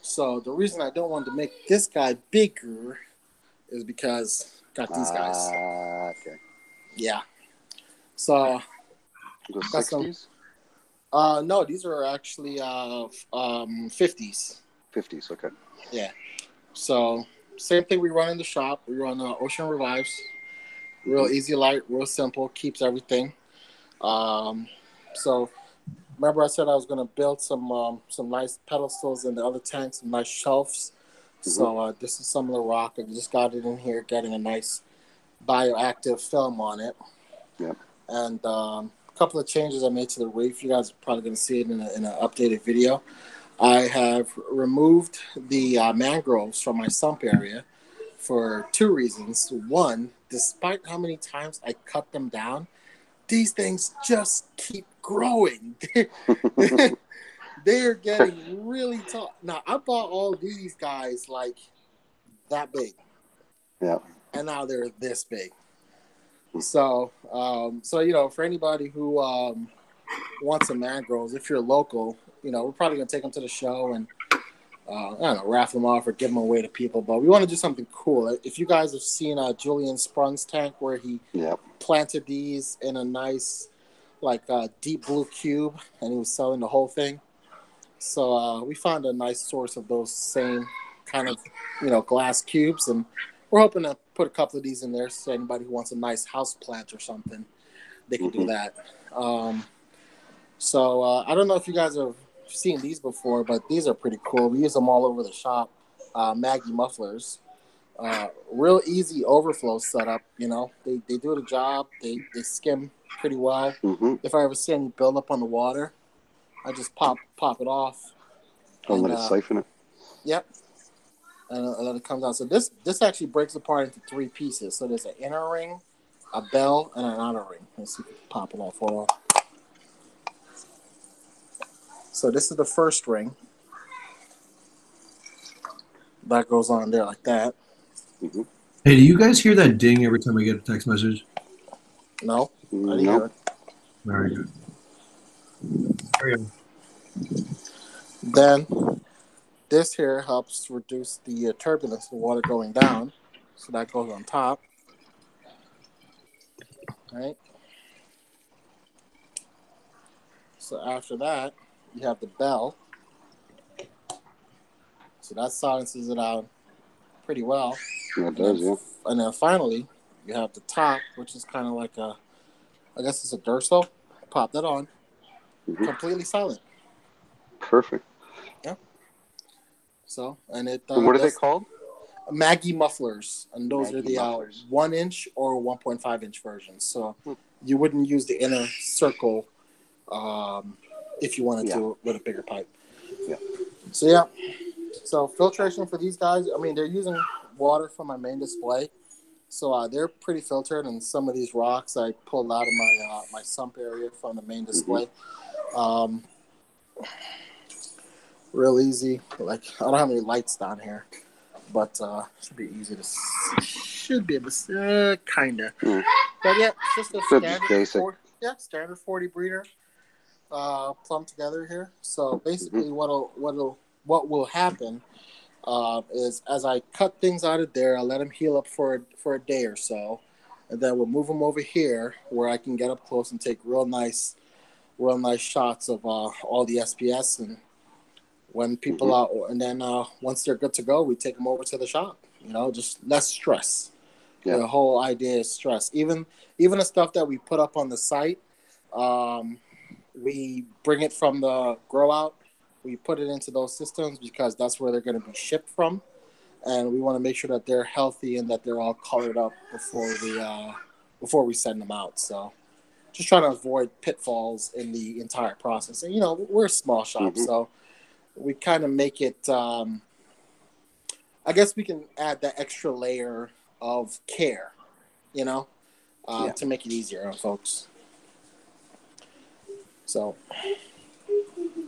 So the reason I don't want to make this guy bigger is because got these guys. Okay. Yeah. So The Got some. 60s? No, these are actually 50s. 50s, okay. Yeah. So same thing we run in the shop. We run Ocean Revives. Real easy light, real simple, keeps everything. So remember I said I was gonna build some nice pedestals in the other tanks, some nice shelves. So this is some of the rock. I just got it in here, getting a nice bioactive film on it. Yep. And a couple of changes I made to the reef. You guys are probably gonna see it in an updated video. I have removed the mangroves from my sump area for two reasons. One, despite how many times I cut them down, these things just keep growing. They're getting really tall. Now, I bought all these guys like that big. Yeah. And now they're this big. So for anybody who wants some mangroves, if you're local, we're probably going to take them to the show and I don't know, raffle them off or give them away to people. But we want to do something cool. If you guys have seen Julian Sprung's tank where he planted these in a nice, deep blue cube, and he was selling the whole thing. So we found a nice source of those same kind of, glass cubes, and we're hoping to put a couple of these in there so anybody who wants a nice house plant or something, they can do that. So I don't know if you guys have seen these before, but these are pretty cool. We use them all over the shop. Maggie mufflers, real easy overflow setup. They do the job. They skim pretty well. If I ever see any buildup on the water, I just pop it off. Don't let it siphon it. Yep. And let it come down. So this actually breaks apart into three pieces. So there's an inner ring, a bell, and an outer ring. Let's see if we can pop it off. Hold on. So this is the first ring. That goes on there like that. Hey, do you guys hear that ding every time I get a text message? No, I didn't hear it. Very good. Carry on. Then this here helps reduce the turbulence of the water going down. So that goes on top. Right? So after that, you have the bell. So that silences it out pretty well. Yeah, it does, yeah. And then finally, you have the top, which is kind of like I guess it's a Durso. Pop that on. Completely silent. Perfect. Yeah. So, and it... and what are they called? Maggie mufflers. And those Maggie are the 1 inch or 1.5 inch versions. So you wouldn't use the inner circle if you wanted to with a bigger pipe. Yeah. So, yeah. So filtration for these guys, I mean, they're using water from my main display. So they're pretty filtered, and some of these rocks I pulled out of my sump area from the main display. Real easy. Like, I don't have any lights down here, but should be easy to see. Should be able to kind of. But yeah, it's just a standard standard 40 breeder plumbed together here. So basically what will happen is as I cut things out of there, I'll let them heal up for a day or so, and then we'll move them over here where I can get up close and take real nice shots of all the SPS. And when people are, and then once they're good to go, we take them over to the shop. Just less stress. Yeah. The whole idea is stress. Even the stuff that we put up on the site, we bring it from the grow out. We put it into those systems because that's where they're going to be shipped from, and we want to make sure that they're healthy and that they're all colored up before we send them out. So, just trying to avoid pitfalls in the entire process. And we're a small shop, so we kind of make it. I guess we can add that extra layer of care, to make it easier on folks. So.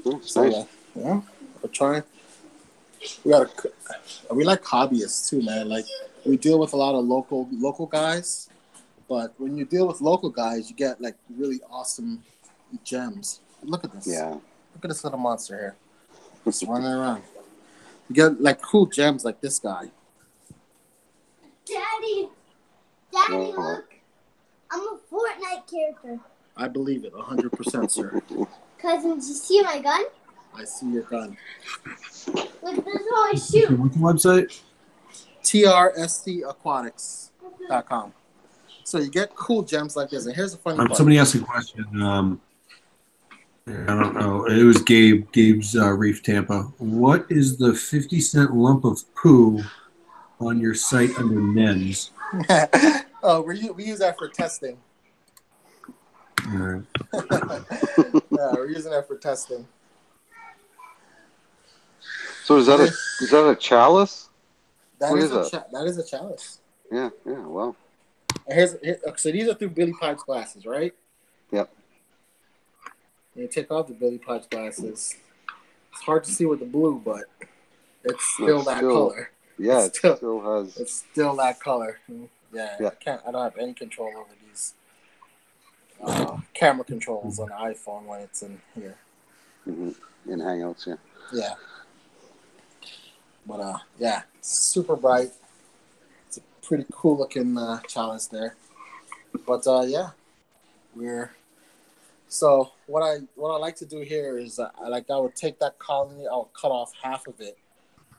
Nice. Yeah, we're trying. We like hobbyists too, man. Like, we deal with a lot of local guys, but when you deal with local guys, you get like really awesome gems. Look at this. Yeah. Look at this little monster here. Just running around. You get like cool gems like this guy. Daddy, look. I'm a Fortnite character. I believe it, 100%, sir. Cousin, did you see my gun? I see your gun. Look, this is how I shoot. What's the website? trstaquatics.com. So you get cool gems like this. And here's the funny part. Somebody asked a question. I don't know. It was Gabe. Gabe's Reef Tampa. What is the 50-cent lump of poo on your site under NENS? Oh, we use that for testing. All right. Yeah, we're using that for testing. So is that a chalice? That is a chalice. Yeah, wow. So these are through Billy Pipe's glasses, right? Yep. You take off the Billy Pipe's glasses. It's hard to see with the blue, but it's still that color. Yeah, it still has. It's still that color. Yeah. Yeah. I don't have any control over these camera controls on the iPhone when it's in here. Mm-hmm. In Hangouts, yeah. Yeah. But yeah, super bright. It's a pretty cool looking chalice there. But yeah, so what I like to do here is I would take that colony, I would cut off half of it,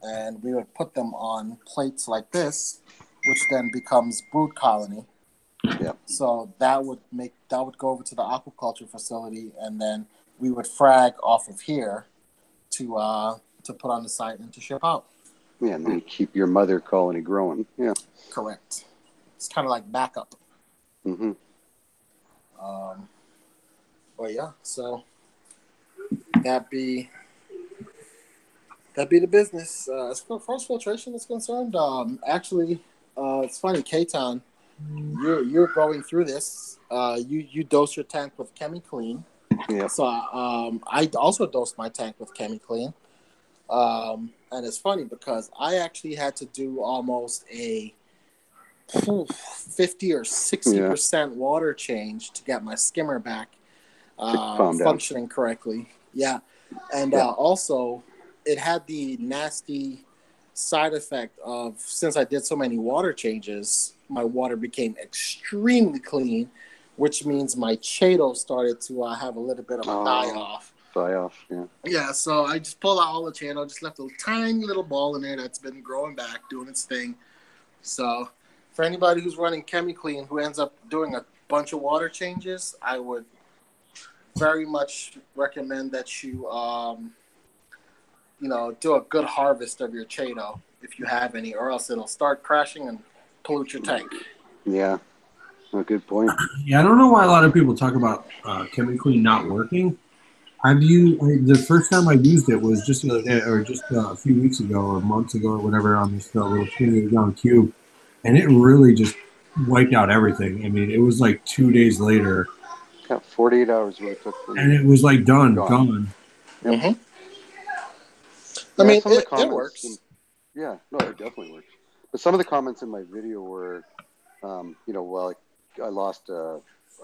and we would put them on plates like this, which then becomes brood colony. Yeah. So that would go over to the aquaculture facility, and then we would frag off of here to put on the site and to ship out. Yeah, and then keep your mother colony growing. Yeah. Correct. It's kind of like backup. Mm-hmm. But yeah, so that be the business. As far as filtration is concerned, actually, it's funny, K-Town, you're going through this. You dose your tank with ChemiClean. Yeah. So I also dosed my tank with ChemiClean. And it's funny because I actually had to do almost a 50 or 60% water change to get my skimmer back functioning correctly. Yeah. And also it had the nasty side effect of, since I did so many water changes, my water became extremely clean, which means my Chato started to have a little bit of a die-off. Yeah. Yeah, so I just pulled out all the Chato, just left a tiny little ball in there that's been growing back, doing its thing. So for anybody who's running ChemiClean who ends up doing a bunch of water changes, I would very much recommend that you do a good harvest of your Chato if you have any, or else it'll start crashing and pollute your tank. Yeah. A good point. Yeah, I don't know why a lot of people talk about ChemiClean not working. The first time I used it was just the other day, or just a few weeks ago, or months ago, or whatever, on this little 28-gallon cube, and it really just wiped out everything. I mean, it was like 2 days later. Yeah, 48 hours what it took. And it was like gone. Yep. Mm-hmm. I mean, it works. Yeah, no, it definitely works. But some of the comments in my video were, I lost, I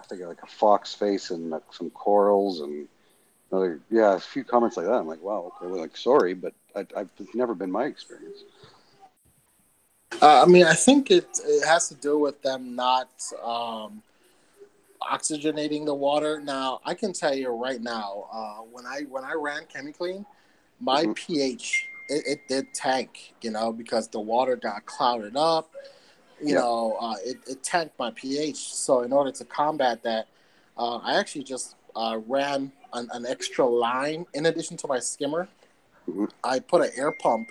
think, like a fox face and some corals and a few comments like that. I'm like, wow, okay, well, sorry, but it's never been my experience. I mean, I think it has to do with them not oxygenating the water. Now, I can tell you right now, when I ran ChemiClean, my pH it did tank, because the water got clouded up. It tanked my pH. So in order to combat that, I actually just ran an extra line in addition to my skimmer. Mm-hmm. I put an air pump,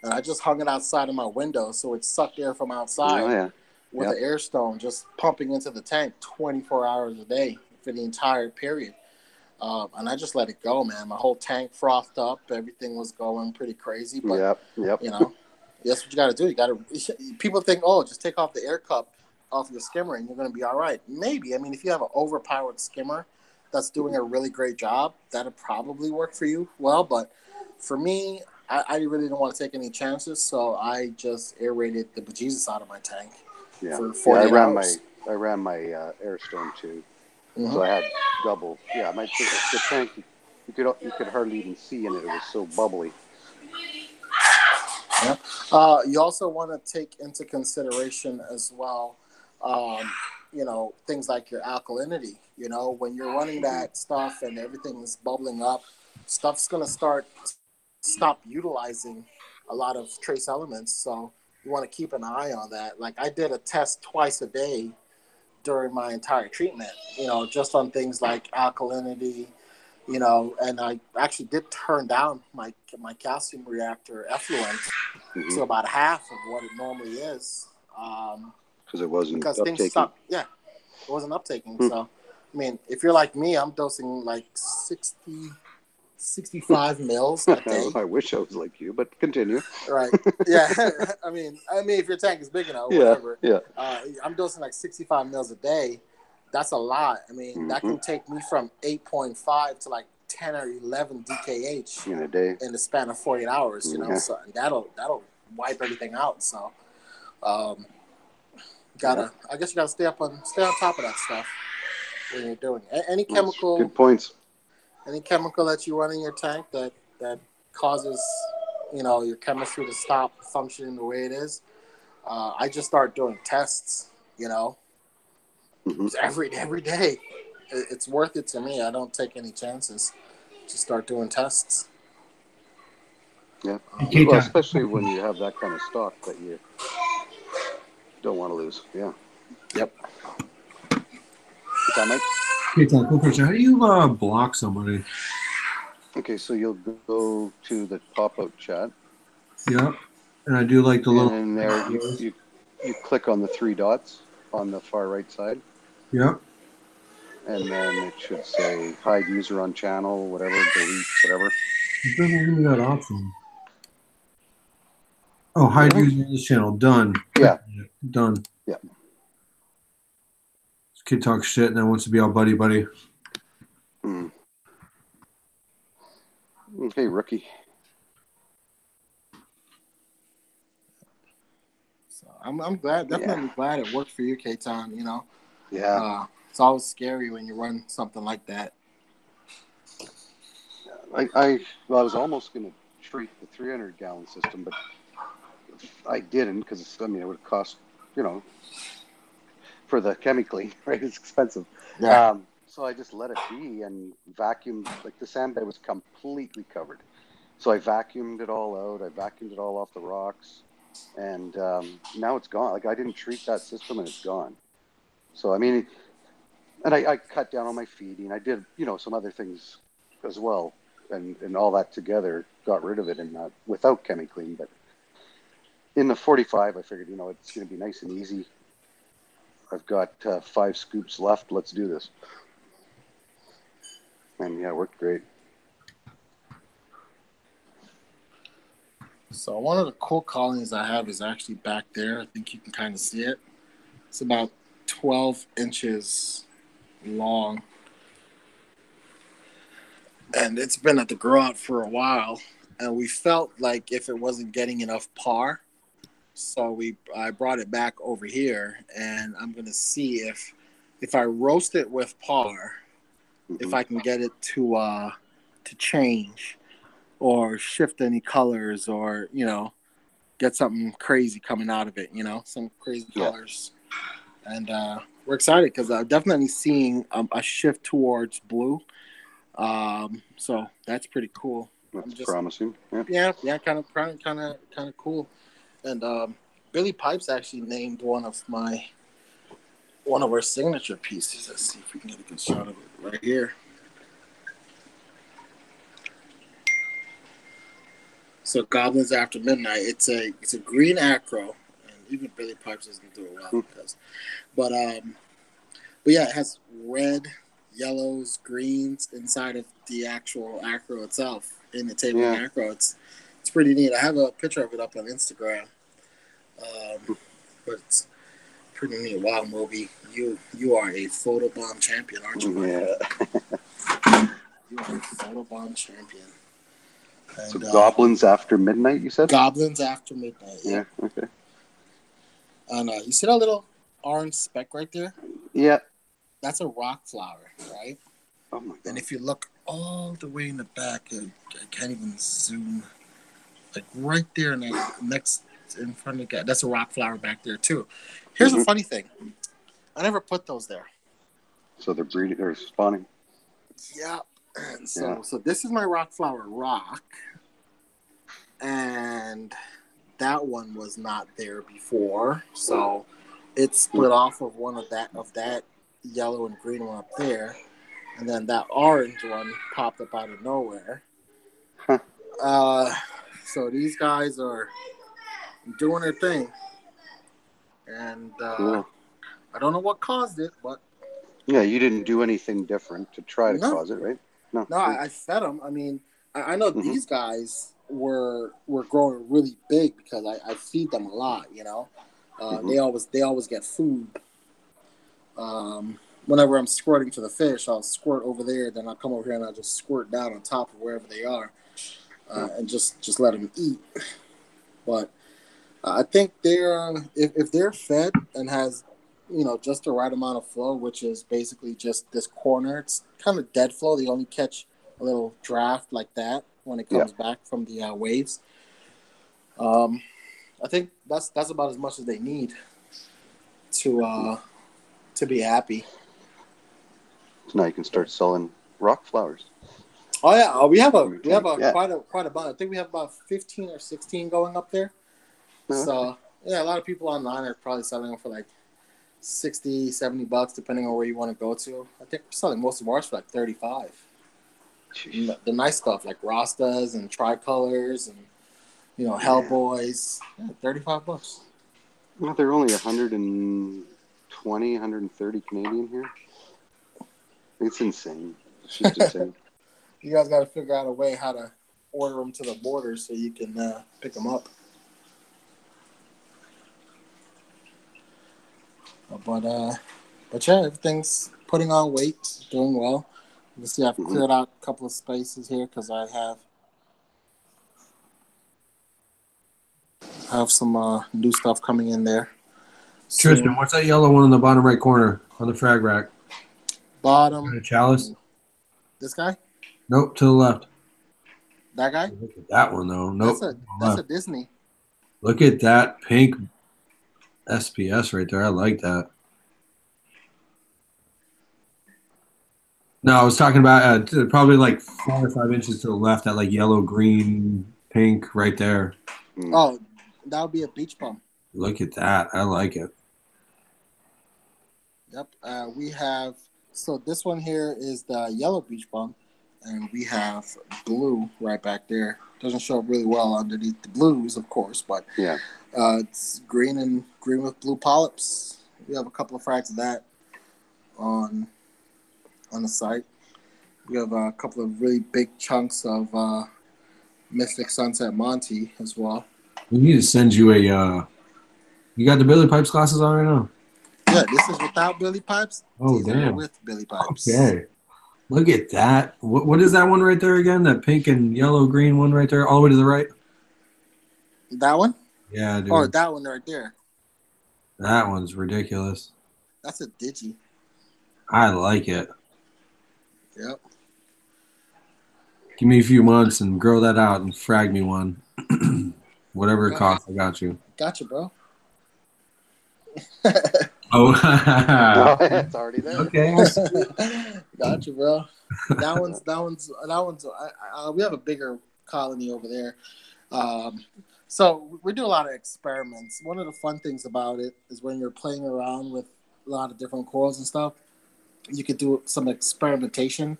and I just hung it outside of my window, so it sucked air from outside with an air stone, just pumping into the tank 24 hours a day for the entire period. And I just let it go, man. My whole tank frothed up. Everything was going pretty crazy. But, that's what you got to do. People think, just take off the air cup off your skimmer and you're going to be all right. Maybe. I mean, if you have an overpowered skimmer that's doing a really great job, that'll probably work for you well. But for me, I really don't want to take any chances, so I just aerated the bejesus out of my tank for 48 hours. I ran my air stone too. Mm-hmm. So I had double. Yeah, the tank, you could hardly even see in it. It was so bubbly. Yeah. You also want to take into consideration as well, things like your alkalinity. You know, when you're running that stuff and everything is bubbling up, stuff's going to stop utilizing a lot of trace elements. So you want to keep an eye on that. Like I did a test twice a day during my entire treatment, you know, just on things like alkalinity, you know, and I actually did turn down my calcium reactor effluent to about half of what it normally is. Because it wasn't because uptaking. things stopped. Yeah, it wasn't uptaking. So, I mean, if you're like me, I'm dosing like 65 mils a day. I wish I was like you, but continue. Right. Yeah. I mean, if your tank is big enough, whatever. Yeah. I'm dosing like 65 mils a day. That's a lot. I mean, that can take me from 8.5 to like 10 or 11 DKH in a day in the span of 48 hours. You know, so that'll wipe everything out. So, I guess you gotta stay on top of that stuff when you're doing it. Any chemical. Good points. Any chemical that you run in your tank that causes, you know, your chemistry to stop functioning the way it is, I just start doing tests, you know, every day. It's worth it to me. I don't take any chances. Just start doing tests. Yeah, well, especially when you have that kind of stock that you don't want to lose. Yeah. Yep. Is that Mike? Okay, Tom, quick question. How do you block somebody? Okay, so you'll go to the pop-out chat. Yep. And I do like the little... And there you click on the three dots on the far right side. Yep. And then it should say hide user on channel, whatever, delete, whatever. It doesn't give me that option. Oh, hide user on this channel. Done. Yeah. Done. Yeah. This kid talks shit and then wants to be all buddy. Okay, rookie. So I'm glad, definitely glad it worked for you, K-Ton, you know. Yeah. It's always scary when you run something like that. I was almost going to treat the 300-gallon system, but I didn't because it would have cost, you know, for the chemically, right? It's expensive. Yeah. So I just let it be and vacuumed. Like the sandbed was completely covered, so I vacuumed it all out. I vacuumed it all off the rocks, and now it's gone. Like I didn't treat that system, and it's gone. So I mean, and I cut down on my feeding. I did, you know, some other things as well, and all that together got rid of it and without chemically. But in the 45, I figured, you know, it's going to be nice and easy. I've got 5 scoops left. Let's do this. And yeah, it worked great. So one of the cool colonies I have is actually back there. I think you can kind of see it. It's about 12 inches long. And it's been at the grow out for a while. And we felt like if it wasn't getting enough par, so I brought it back over here, and I'm going to see if I roast it with par, if I can get it to change or shift any colors, or, you know, get something crazy coming out of it, you know, some crazy colors. And we're excited because I'm definitely seeing a shift towards blue. So that's pretty cool. That's promising. Yeah, kind of cool. And Billy Pipes actually named one of our signature pieces. Let's see if we can get a good shot of it right here. So Goblins After Midnight. It's a green acro, and even Billy Pipes doesn't do it well because. But yeah, it has red, yellows, greens inside of the actual acro itself in the table acro. It's pretty neat. I have a picture of it up on Instagram. But it's pretty neat. Wow, Moby, you are a photobomb champion, aren't you? Yeah. You are a photobomb champion. And, so Goblins After Midnight, you said? Goblins After Midnight. Yeah. Okay. And you see that little orange speck right there? Yeah. That's a rock flower, right? Oh my God. And if you look all the way in the back, I can't even zoom. Like right there in that next. In front of the guy. That's a rock flower back there too. Here's a funny thing. I never put those there. So they're breeding, they're spawning. Yeah. And so this is my rock flower rock. And that one was not there before. So it split off of one of that yellow and green one up there. And then that orange one popped up out of nowhere. So these guys are doing their thing. And Cool. I don't know what caused it, but... Yeah, you didn't do anything different to try to cause it, right? No, I fed them. I mean, I know these guys were growing really big because I feed them a lot, you know. They always get food. Whenever I'm squirting to the fish, I'll squirt over there, then I'll come over here and I'll just squirt down on top of wherever they are, and just let them eat. But I think they're if they're fed and has, you know, just the right amount of flow, which is basically just this corner. It's kind of dead flow. They only catch a little draft like that when it comes back from the waves. I think that's about as much as they need to be happy. So now you can start selling rock flowers. Oh yeah, we have quite a bunch. I think we have about 15 or 16 going up there. So yeah, a lot of people online are probably selling them for like $60-$70 depending on where you want to go to. I think we're selling most of ours for like $35. The nice stuff like Rastas and Tricolors and, you know, Hellboys. Yeah, $35. Well, they're only 120, 130 Canadian here. It's insane. It's just insane. You guys got to figure out a way how to order them to the border so you can pick them up. But yeah, everything's putting on weight, doing well. You can see I've cleared out a couple of spaces here because I have some new stuff coming in there. Tristan, what's that yellow one in the bottom right corner on the frag rack? Bottom. Chalice? This guy? Nope, to the left. That guy? Look at that one, though. Nope. That's a Disney. Look at that pink SPS right there. I like that. No, I was talking about probably like 4 or 5 inches to the left, that like yellow, green, pink right there. Oh, that would be a beach bum. Look at that. I like it. Yep. We have, so this one here is the yellow beach bum, and we have blue right back there. Doesn't show up really well underneath the blues, of course, but yeah, it's green with blue polyps. We have a couple of frags of that on the site. We have a couple of really big chunks of Mystic Sunset Monty as well. We need to send you a. You got the Billy Pipes glasses on right now? Yeah, this is without Billy Pipes. Oh, These damn. are with Billy Pipes. Okay. Look at that. What is that one right there again? That pink and yellow green one right there, all the way to the right? That one? Yeah, dude. Oh, that one right there. That one's ridiculous. That's a digi. I like it. Yep. Give me a few months and grow that out and frag me one. Whatever it costs, I got you. Gotcha, bro. Oh, it's already there. Okay. Gotcha, bro. That one's. We have a bigger colony over there. So we do a lot of experiments. One of the fun things about it is when you're playing around with a lot of different corals and stuff, you could do some experimentation.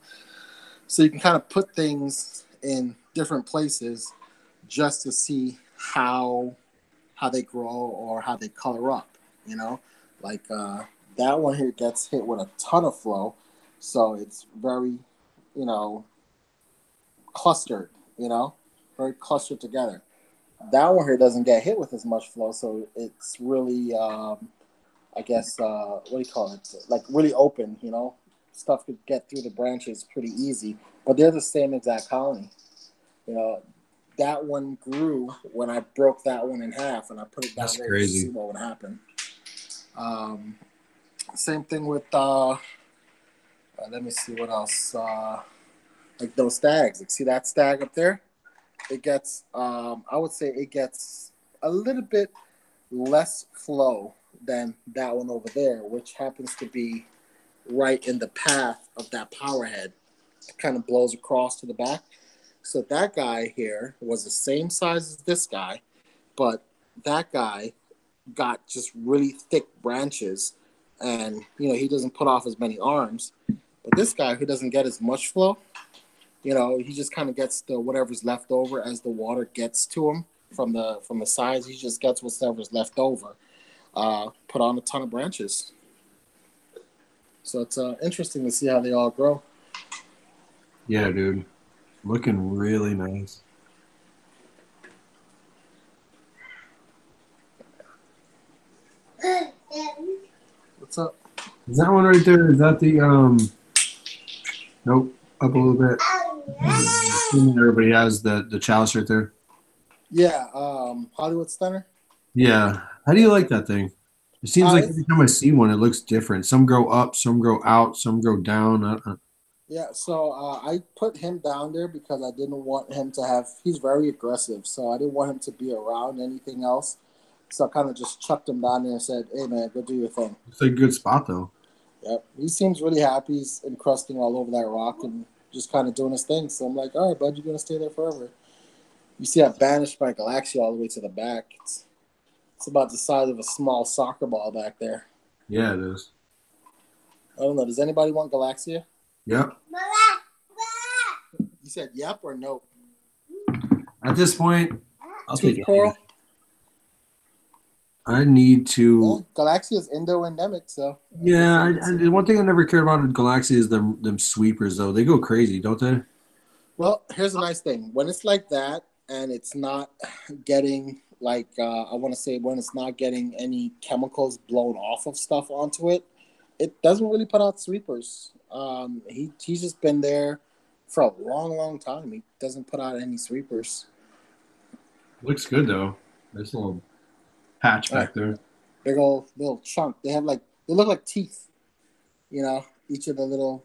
So you can kind of put things in different places just to see how they grow or how they color up, you know? Like that one here gets hit with a ton of flow, so it's very, you know, clustered, you know, very clustered together. That one here doesn't get hit with as much flow, so it's really, I guess, what do you call it? Like really open, you know? Stuff could get through the branches pretty easy, but they're the same exact colony. You know, that one grew when I broke that one in half and I put it down That's there crazy. to see what would happen. Same thing with let me see what else. Like those stags. Like, see that stag up there? It gets I would say it gets a little bit less flow than that one over there, which happens to be right in the path of that power head. It kind of blows across to the back. So that guy here was the same size as this guy, but that guy got just really thick branches, and he doesn't put off as many arms. But this guy, who doesn't get as much flow, he just kind of gets the whatever's left over as the water gets to him from the sides. He just gets whatever's left over. Put on a ton of branches. So it's interesting to see how they all grow. Yeah, dude. Looking really nice. What's up? Is that one right there? Is that the nope, up a little bit. Everybody has the chalice right there. Yeah, Hollywood Stunner. Yeah. How do you like that thing? It seems like every time I see one, it looks different. Some grow up, some grow out, some grow down. Yeah, so I put him down there because I didn't want him to have. He's very aggressive, so I didn't want him to be around anything else. So I kind of just chucked him down there and said, "Hey, man, go do your thing." It's a good spot, though. Yep, he seems really happy. He's encrusting all over that rock and just kind of doing his thing. So I'm like, "All right, bud, you're gonna stay there forever." You see, I banished my Galaxia all the way to the back. It's about the size of a small soccer ball back there. Yeah, it is. I don't know. Does anybody want Galaxia? Yep. You said yep or no? At this point, I'll take it. Coral. I need to. Well, Galaxia is Indo-endemic, so. Yeah, one thing I never cared about in Galaxia is them sweepers, though. They go crazy, don't they? Well, here's a nice thing. When it's like that and it's not getting, like, I want to say when it's not getting any chemicals blown off of stuff onto it, it doesn't really put out sweepers. He's just been there for a long, long time. He doesn't put out any sweepers. Looks good, though. Nice little patch back there. Big old little chunk. They look like teeth. Each of the little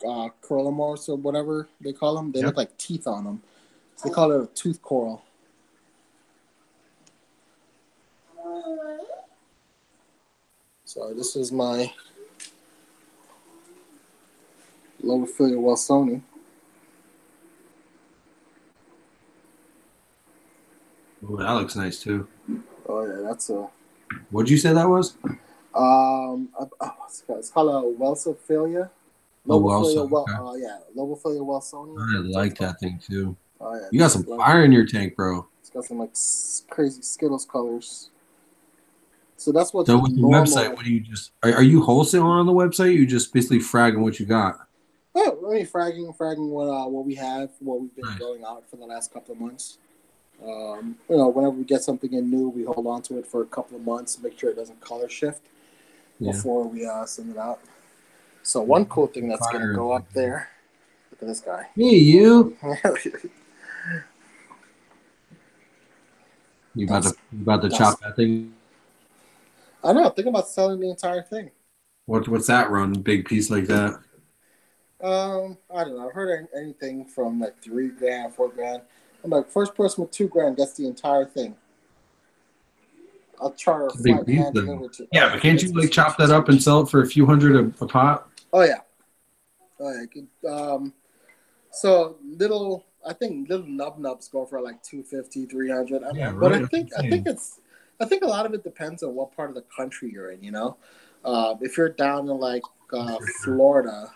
corallimorphs or whatever they call them, they look like teeth on them. So they call it a tooth coral. So this is my Lobophila wilsoni. Oh, that looks nice too. Oh yeah, that's a. What'd you say that was? It's called a Welsophilia. Lobophila wilsoni. I like that thing too. Oh yeah, you got some fire in your tank, bro. It's got some crazy Skittles colors. So that's what's so with the website. What do you just are you wholesaling on the website? You just basically fragging what you got. Oh, I mean, fragging what we have, what we've been going out for the last couple of months. Whenever we get something in new, we hold on to it for a couple of months, make sure it doesn't color shift before we send it out. So one cool thing that's going to go up there. Look at this guy. Hey, you. You about to chop that thing? I know. Think about selling the entire thing. What's that run? Big piece like that? I don't know. I've heard anything from like $3,000, $4,000. I'm like, first person with $2,000 gets the entire thing. I'll charter a flight hand delivery to. Yeah, but can't you chop that up and sell it for a few hundred a pot? Oh yeah. So I think little nubs go for like $250, $300. Yeah, but right. I think a lot of it depends on what part of the country you're in. If you're down in like Florida,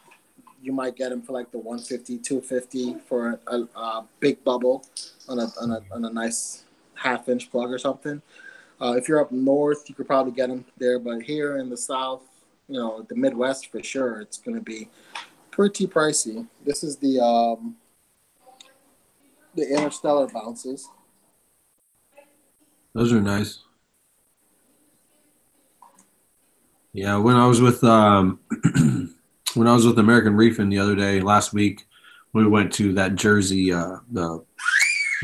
you might get them for like the $150, $250 for a big bubble on a nice half-inch plug or something. If you're up north, you could probably get them there. But here in the South, the Midwest for sure, it's going to be pretty pricey. This is the Interstellar bounces. Those are nice. Yeah, when I was with American Reefing the other day, last week, we went to that Jersey the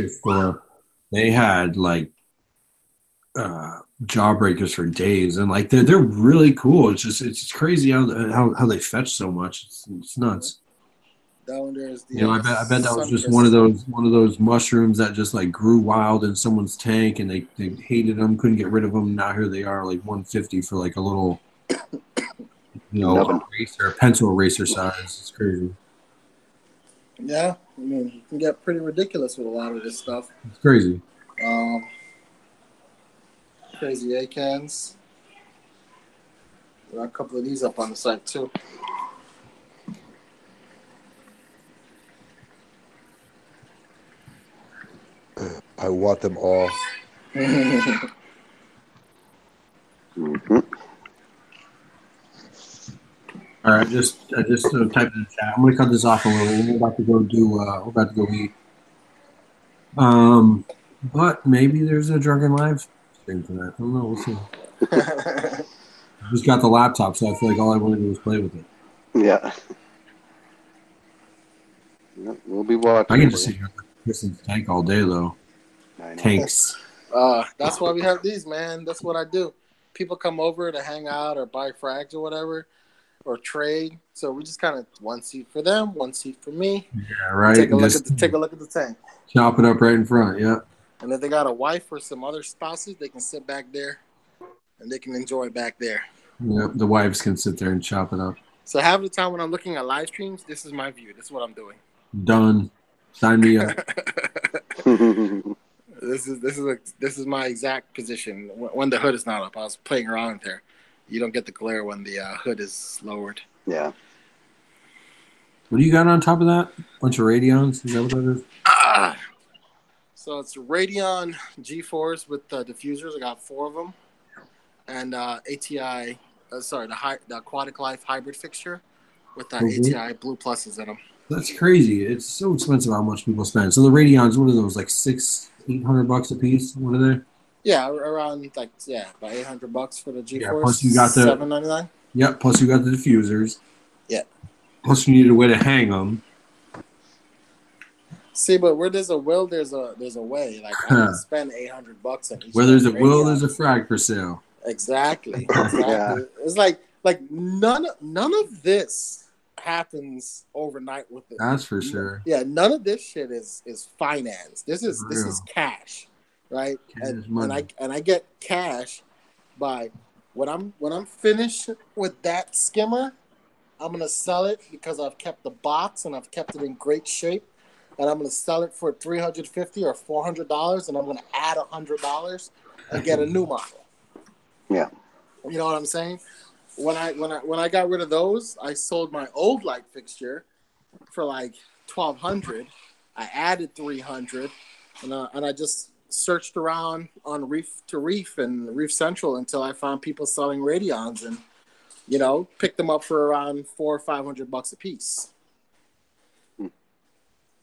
store. They had like jawbreakers for days, and like they're really cool. It's crazy how they fetch so much. It's nuts. Down there is the I bet that was just one of those mushrooms that just like grew wild in someone's tank, and they hated them, couldn't get rid of them. Now here they are, like $150 for like a little Nubbin. pencil eraser size. It's crazy. Yeah, I mean, you can get pretty ridiculous with a lot of this stuff. It's crazy. Crazy A-cans. There are a couple of these up on the site too. I want them all. Mm-hmm. All right, I just typed in the chat. I'm gonna cut this off a little. We're about to go we're about to go eat. But maybe there's a Drunken Live stream for that. I don't know. We'll see. I just got the laptop, so I feel like all I want to do is play with it. Yeah. Yep, we'll be watching. I can just sit here and listen to Tank all day, though. Tanks. That's why we have these, man. That's what I do. People come over to hang out or buy frags or whatever, or trade. So we just kind of one seat for them, one seat for me. Yeah, right. Take a look at the tank. Chop it up right in front. Yeah. And if they got a wife or some other spouses, they can sit back there, and they can enjoy back there. Yeah, the wives can sit there and chop it up. So half the time when I'm looking at live streams, this is my view. This is what I'm doing. Done. Sign me up. This is my exact position when the hood is not up. I was playing around there. You don't get the glare when the hood is lowered. Yeah. What do you got on top of that? Bunch of Radeons? Is that what that is? So it's Radeon G4s with diffusers. I got 4 of them, and ATI. The Aquatic Life hybrid fixture with ATI Blue Pluses in them. That's crazy. It's so expensive how much people spend. So the Radeons, what are those? Like $600-800 a piece? What are they? Yeah, around about $800 for the G4s. Yeah, plus you got the $799. Yep. Plus you got the diffusers. Yeah. Plus you need a way to hang them. See, but where there's a will, there's a way. Like I can spend $800 on each. Where there's a will, there's a frag for sale. Exactly. Yeah. It's like none of this happens overnight with it. That's for sure. Yeah, none of this shit is finance. This is cash, right? And I get cash by when I'm finished with that skimmer, I'm gonna sell it because I've kept the box and I've kept it in great shape, and I'm gonna sell it for $350 or $400, and I'm gonna add $100 and get a new model. Yeah. You know what I'm saying? When I got rid of those, I sold my old light fixture for like $1,200. I added $300, and I just searched around on Reef to Reef and Reef Central until I found people selling Radeons, and picked them up for around $400 or $500 a piece.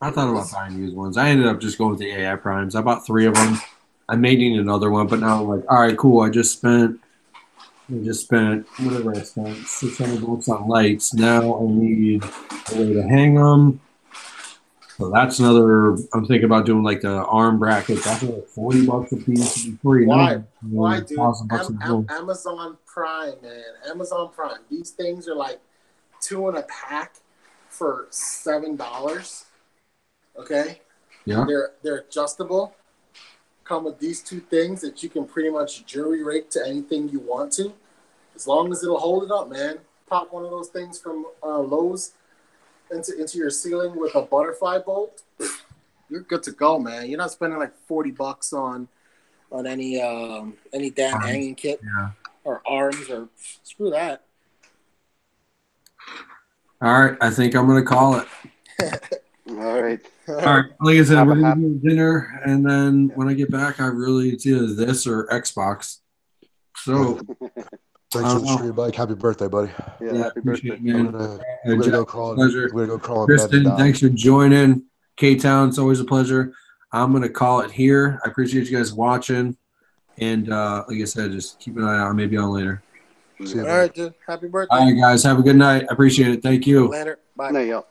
I thought about buying used ones. I ended up just going with the AI primes. I bought 3 of them. I may need another one, but now I'm like, all right, cool. I just spent whatever I spent, $600 on lights. Now I need a way to hang them. So that's another. I'm thinking about doing like the arm brackets. That's like $40 a piece. Why, dude? Amazon Prime, man. Amazon Prime. These things are like 2 in a pack for $7. Okay. Yeah. They're adjustable. Come with these 2 things that you can pretty much jury rig to anything you want to, as long as it'll hold it up, man. Pop one of those things from Lowe's into your ceiling with a butterfly bolt. You're good to go, man. You're not spending like $40 on any damn arms, hanging kit or arms or screw that. All right, I think I'm gonna call it. All right. Like I said, we're gonna do dinner, and then when I get back, it's either this or Xbox. So, thanks for the stream, Mike. Happy birthday, buddy. Yeah, happy birthday, man. We're gonna go crawl. We're gonna go crawl. Kristen, thanks for joining. K-Town, it's always a pleasure. I'm gonna call it here. I appreciate you guys watching, and like I said, just keep an eye out. Maybe on later. All right, dude. Happy birthday. All right, guys. Have a good night. I appreciate it. Thank you. Later. Bye. No,